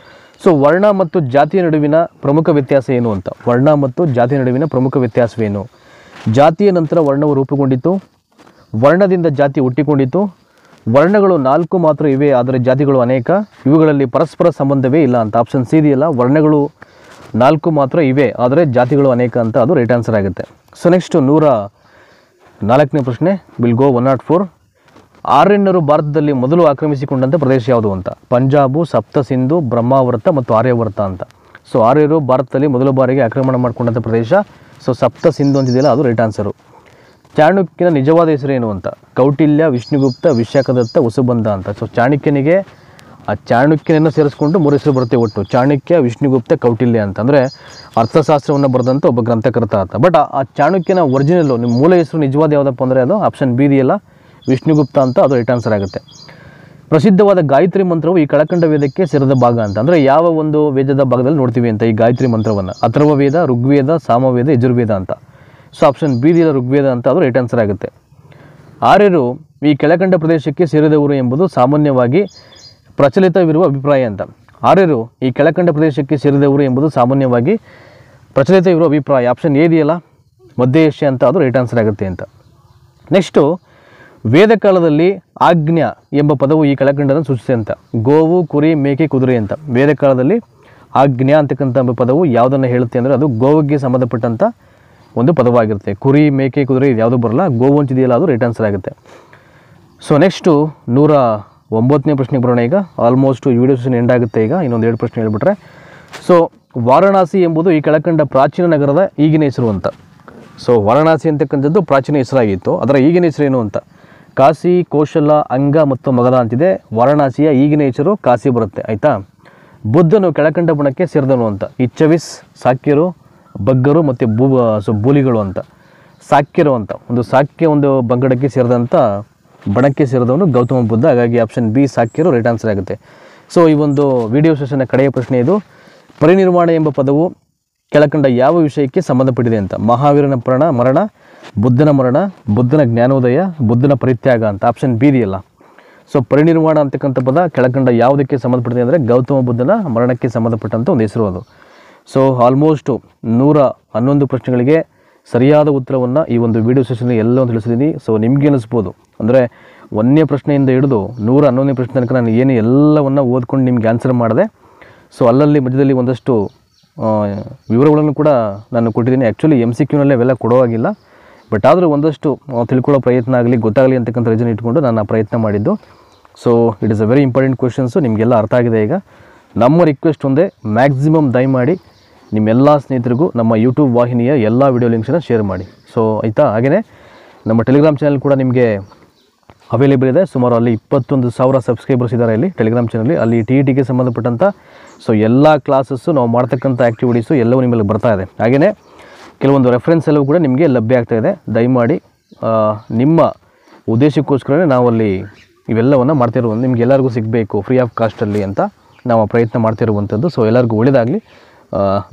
ಸೊ ವರ್ಣ ಮತ್ತು ಜಾತಿಯ ನಡುವಿನ ಪ್ರಮುಖ ವ್ಯತ್ಯಾಸ ಏನು ಅಂತ. ವರ್ಣ ಮತ್ತು ಜಾತಿಯ ನಡುವಿನ ಪ್ರಮುಖ ವ್ಯತ್ಯಾಸವೇನು? ಜಾತಿಯ ನಂತರ ವರ್ಣವು ರೂಪುಗೊಂಡಿತು, ವರ್ಣದಿಂದ ಜಾತಿ ಹುಟ್ಟಿಕೊಂಡಿತು, ವರ್ಣಗಳು 4 ಮಾತ್ರ ಇವೆ ಆದರೆ ಜಾತಿಗಳು ಅನೇಕ, ಇವುಗಳಲ್ಲಿ ಪರಸ್ಪರ ಸಂಬಂಧವೇ ಇಲ್ಲ ಅಂತ. ಆಪ್ಷನ್ ಸಿ ಇದೆಯಲ್ಲ, ವರ್ಣಗಳು 4 ಮಾತ್ರ ಇವೆ ಆದರೆ ಜಾತಿಗಳು ಅನೇಕ ಅಂತ, ಅದು ರೈಟ್ ಆನ್ಸರ್ ಆಗುತ್ತೆ. ಸೊ ನೆಕ್ಸ್ಟು 104ನೇ ಪ್ರಶ್ನೆ. Will go 104. ಆರ್ಯನ್ನರು ಭಾರತದಲ್ಲಿ ಮೊದಲು ಆಕ್ರಮಿಸಿಕೊಂಡಂಥ ಪ್ರದೇಶ ಯಾವುದು ಅಂತ. ಪಂಜಾಬು, ಸಪ್ತ ಸಿಂಧು, ಬ್ರಹ್ಮಾವರ್ತ ಮತ್ತು ಆರ್ಯವರ್ತ ಅಂತ. ಸೊ ಆರ್ಯರು ಭಾರತದಲ್ಲಿ ಮೊದಲ ಬಾರಿಗೆ ಆಕ್ರಮಣ ಮಾಡಿಕೊಂಡಂಥ ಪ್ರದೇಶ ಸೊ ಸಪ್ತ ಸಿಂಧು ಅಂತಿದೆಯಲ್ಲ, ಅದು ರೈಟ್ ಆನ್ಸರು. ಚಾಣಕ್ಯನ ನಿಜವಾದ ಹೆಸರೇನು ಅಂತ. ಕೌಟಿಲ್ಯ, ವಿಷ್ಣುಗುಪ್ತ, ವಿಶಾಖದತ್ತ, ವಸುಬಂಧ ಅಂತ. ಸೊ ಚಾಣಕ್ಯನಿಗೆ ಆ ಚಾಣಕ್ಯನನ್ನು ಸೇರಿಸ್ಕೊಂಡು 3 ಹೆಸರು ಬರುತ್ತೆ ಒಟ್ಟು. ಚಾಣಕ್ಯ, ವಿಷ್ಣುಗುಪ್ತ, ಕೌಟಿಲ್ಯ ಅಂತ. ಅಂದರೆ ಅರ್ಥಶಾಸ್ತ್ರವನ್ನು ಬರೆದಂಥ ಒಬ್ಬ ಗ್ರಂಥಕರ್ತ ಅಂತ. ಬಟ್ ಆ ಚಾಣಕ್ಯನ ಒರಿಜಿನಲ್ಲು ನಿಮ್ಮ ಮೂಲ ಹೆಸರು ನಿಜವಾದ ಯಾವುದಪ್ಪ ಅಂದರೆ ಅದು ಆಪ್ಷನ್ ಬಿ ಇದೆಯಲ್ಲ, ವಿಷ್ಣುಗುಪ್ತ ಅಂತ, ಅದು ರೈಟ್ ಆನ್ಸರ್ ಆಗುತ್ತೆ. ಪ್ರಸಿದ್ಧವಾದ ಗಾಯತ್ರಿ ಮಂತ್ರವು ಈ ಕೆಳಕಂಡ ವೇದಕ್ಕೆ ಸೇರಿದ ಭಾಗ ಅಂತ. ಅಂದರೆ ಯಾವ ಒಂದು ವೇದದ ಭಾಗದಲ್ಲಿ ನೋಡ್ತೀವಿ ಅಂತ ಈ ಗಾಯತ್ರಿ ಮಂತ್ರವನ್ನು? ಅಥರ್ವ ವೇದ, ಋಗ್ವೇದ, ಸಾಮವೇದ, ಯಜುರ್ವೇದ ಅಂತ. ಸೊ ಆಪ್ಷನ್ ಬಿ ಇದೆಯಲ್ಲ, ಋಗ್ವೇದ ಅಂತ, ಅದು ರೈಟ್ ಆನ್ಸರ್ ಆಗುತ್ತೆ. ಆರ್ಯರು ಈ ಕೆಳಕಂಡ ಪ್ರದೇಶಕ್ಕೆ ಸೇರಿದವರು ಎಂಬುದು ಸಾಮಾನ್ಯವಾಗಿ ಪ್ರಚಲಿತವಿರುವ ಅಭಿಪ್ರಾಯ ಅಂತ. ಆರ್ಯರು ಈ ಕೆಳಕಂಡ ಪ್ರದೇಶಕ್ಕೆ ಸೇರಿದವರು ಎಂಬುದು ಸಾಮಾನ್ಯವಾಗಿ ಪ್ರಚಲಿತವಿರುವ ಅಭಿಪ್ರಾಯ. ಆಪ್ಷನ್ ಎ ಇದೆಯಲ್ಲ, ಮಧ್ಯ ಏಷ್ಯಾ ಅಂತ, ಅದು ರೈಟ್ ಆನ್ಸರ್ ಆಗುತ್ತೆ ಅಂತ. ನೆಕ್ಸ್ಟು ವೇದಕಾಲದಲ್ಲಿ ಆಜ್ಞಾ ಎಂಬ ಪದವು ಈ ಕೆಳಕಂಡನ್ನು ಸೂಚಿಸಿದೆ ಅಂತ. ಗೋವು, ಕುರಿ, ಮೇಕೆ, ಕುದುರೆ ಅಂತ. ವೇದಕಾಲದಲ್ಲಿ ಆಜ್ಞಾ ಅಂತಕ್ಕಂಥ ಪದವು ಯಾವುದನ್ನು ಹೇಳುತ್ತೆ ಅಂದರೆ ಅದು ಗೋವಿಗೆ ಸಂಬಂಧಪಟ್ಟಂಥ ಒಂದು ಪದವಾಗಿರುತ್ತೆ. ಕುರಿ, ಮೇಕೆ, ಕುದುರೆ ಇದು ಯಾವುದೂ ಬರಲ್ಲ, ಗೋವು ಅಂತಿದೆಯಲ್ಲ, ಅದು ರೈಟ್ ಆನ್ಸರ್ ಆಗುತ್ತೆ. ಸೊ ನೆಕ್ಸ್ಟು 109ನೇ ಪ್ರಶ್ನೆಗೆ ಬರೋಣ. ಈಗ ಆಲ್ಮೋಸ್ಟ್ ಈ ವಿಡಿಯೋ ಸೆಷನ್ ಎಂಡ್ ಆಗುತ್ತೆ. ಈಗ ಇನ್ನೊಂದು 2 ಪ್ರಶ್ನೆ ಹೇಳ್ಬಿಟ್ರೆ, ಸೊ ವಾರಣಾಸಿ ಎಂಬುದು ಈ ಕೆಳಕಂಡ ಪ್ರಾಚೀನ ನಗರದ ಈಗಿನ ಹೆಸರು ಅಂತ. ಸೊ ವಾರಣಾಸಿ ಅಂತಕ್ಕಂಥದ್ದು ಪ್ರಾಚೀನ ಹೆಸರಾಗಿತ್ತು, ಅದರ ಈಗಿನ ಹೆಸರೇನು ಅಂತ. ಕಾಶಿ, ಕೋಶಲ, ಅಂಗ ಮತ್ತು ಮಗಧ ಅಂತಿದೆ. ವಾರಣಾಸಿಯ ಈಗಿನ ಹೆಸರು ಕಾಶಿ ಬರುತ್ತೆ, ಆಯಿತಾ. ಬುದ್ಧನು ಕೆಳಕಂಡ ಬಣಕ್ಕೆ ಸೇರಿದನು ಅಂತ. ಇಚ್ಚವಿಸ್, ಸಾಕ್ಯರು, ಬಗ್ಗರು ಮತ್ತು ಬೂಲಿಗಳು ಅಂತ. ಸಾಕ್ಯರು ಅಂತ ಒಂದು ಒಂದು ಬಂಗಡಕ್ಕೆ ಸೇರಿದಂಥ ಬಣಕ್ಕೆ ಸೇರಿದವನು ಗೌತಮ ಬುದ್ಧ. ಹಾಗಾಗಿ ಆಪ್ಷನ್ ಬಿ ಸಾಕ್ಯರು ರೈಟ್ ಆನ್ಸರ್ ಆಗುತ್ತೆ. ಸೊ ಈ ಒಂದು ವಿಡಿಯೋ ಸೆಷನ್ನ ಕಡೆಯ ಪ್ರಶ್ನೆ ಇದು. ಪರಿನಿರ್ವಾಣ ಎಂಬ ಪದವು ಕೆಳಕಂಡ ಯಾವ ವಿಷಯಕ್ಕೆ ಸಂಬಂಧಪಟ್ಟಿದೆ ಅಂತ. ಮಹಾವೀರನ ಮರಣ, ಬುದ್ಧನ ಮರಣ, ಬುದ್ಧನ ಜ್ಞಾನೋದಯ, ಬುದ್ಧನ ಪರಿತ್ಯಾಗ ಅಂತ. ಆಪ್ಷನ್ ಬಿ ಇದೆಯಲ್ಲ. ಸೊ ಪರಿನಿರ್ವಾಣ ಅಂತಕ್ಕಂಥ ಪದ ಕೆಳಕಂಡ ಯಾವುದಕ್ಕೆ ಸಂಬಂಧಪಟ್ಟಿದೆ ಅಂದರೆ ಗೌತಮ ಬುದ್ಧನ ಮರಣಕ್ಕೆ ಸಂಬಂಧಪಟ್ಟಂಥ ಒಂದು ಹೆಸರು ಅದು. ಸೊ ಆಲ್ಮೋಸ್ಟು 111 ಪ್ರಶ್ನೆಗಳಿಗೆ ಸರಿಯಾದ ಉತ್ತರವನ್ನು ಈ ಒಂದು ವಿಡಿಯೋ ಸೆಷನ್ ಎಲ್ಲವನ್ನು ತಿಳಿಸಿದ್ದೀನಿ. ಸೊ ನಿಮಗೆ ಅನಿಸ್ಬೋದು ಅಂದರೆ 1ನೇ ಪ್ರಶ್ನೆಯಿಂದ ಹಿಡಿದು 111ನೇ ಪ್ರಶ್ನೆ ತನಕ ನಾನು ಏನು ಎಲ್ಲವನ್ನು ಓದ್ಕೊಂಡು ನಿಮಗೆ ಆನ್ಸರ್ ಮಾಡಿದೆ. ಸೊ ಅಲ್ಲಲ್ಲಿ ಮಧ್ಯದಲ್ಲಿ ಒಂದಷ್ಟು ವಿವರಗಳನ್ನು ಕೂಡ ನಾನು ಕೊಟ್ಟಿದ್ದೀನಿ. ಆ್ಯಕ್ಚುಲಿ MCQನಲ್ಲೇ ಅವೆಲ್ಲ ಕೊಡೋವಾಗಿಲ್ಲ, ಬಟ್ ಆದರೂ ಒಂದಷ್ಟು ತಿಳ್ಕೊಳ್ಳೋ ಪ್ರಯತ್ನ ಆಗಲಿ, ಗೊತ್ತಾಗಲಿ ಅಂತಕ್ಕಂಥ ರೀಸನ್ ಇಟ್ಕೊಂಡು ನಾನು ಆ ಪ್ರಯತ್ನ ಮಾಡಿದ್ದು. So it is a very important questions, ನಿಮಗೆಲ್ಲ ಅರ್ಥ ಆಗಿದೆ. ಈಗ ನಮ್ಮ ರಿಕ್ವೆಸ್ಟ್ ಒಂದೇ, ಮ್ಯಾಕ್ಸಿಮಮ್ ದಯಮಾಡಿ ನಿಮ್ಮೆಲ್ಲ ಸ್ನೇಹಿತರಿಗೂ ನಮ್ಮ ಯೂಟ್ಯೂಬ್ ವಾಹಿನಿಯ ಎಲ್ಲ ವಿಡಿಯೋ ಲಿಂಕ್ಸನ್ನು ಶೇರ್ ಮಾಡಿ. ಸೊ ಆಯಿತಾ. ಹಾಗೆಯೇ ನಮ್ಮ ಟೆಲಿಗ್ರಾಮ್ ಚಾನಲ್ ಕೂಡ ನಿಮಗೆ ಅವೈಲೇಬಲ್ ಇದೆ. ಸುಮಾರು ಅಲ್ಲಿ 21,000 ಸಬ್ಸ್ಕ್ರೈಬರ್ಸ್ ಇದ್ದಾರೆ ಇಲ್ಲಿ ಟೆಲಿಗ್ರಾಮ್ ಚಾನಲ್ಲಿ. ಅಲ್ಲಿ TETಗೆ ಸಂಬಂಧಪಟ್ಟಂಥ ಸೊ ಎಲ್ಲ ಕ್ಲಾಸಸ್ಸು ನಾವು ಮಾಡ್ತಕ್ಕಂಥ ಆ್ಯಕ್ಟಿವಿಟೀಸು ಎಲ್ಲವೂ ನಿಮ್ಮಲ್ಲಿ ಬರ್ತಾ ಇದೆ. ಹಾಗೆಯೇ ಕೆಲವೊಂದು ರೆಫರೆನ್ಸ್ ಎಲ್ಲವೂ ಕೂಡ ನಿಮಗೆ ಲಭ್ಯ ಆಗ್ತಾಯಿದೆ. ದಯಮಾಡಿ ನಿಮ್ಮ ಉದ್ದೇಶಕ್ಕೋಸ್ಕರನೇ ನಾವಲ್ಲಿ ಇವೆಲ್ಲವನ್ನು ಮಾಡ್ತಿರುವಂಥ ನಿಮ್ಗೆ ಎಲ್ಲರಿಗೂ ಸಿಗಬೇಕು ಫ್ರೀ ಆಫ್ ಕಾಸ್ಟಲ್ಲಿ ಅಂತ ನಾವು ಪ್ರಯತ್ನ ಮಾಡ್ತಿರುವಂಥದ್ದು. ಸೊ ಎಲ್ಲರಿಗೂ ಒಳ್ಳೆಯದಾಗಲಿ.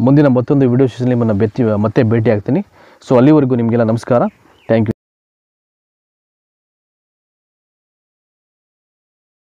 ಮುಂದಿನ ಮತ್ತೊಂದು ವಿಡಿಯೋ ಸೆಷನ್ ನಿಮ್ಮನ್ನು ಮತ್ತೆ ಭೇಟಿ ಆಗ್ತೀನಿ. ಸೊ ಅಲ್ಲಿವರೆಗೂ ನಿಮಗೆಲ್ಲ ನಮಸ್ಕಾರ. Thank you.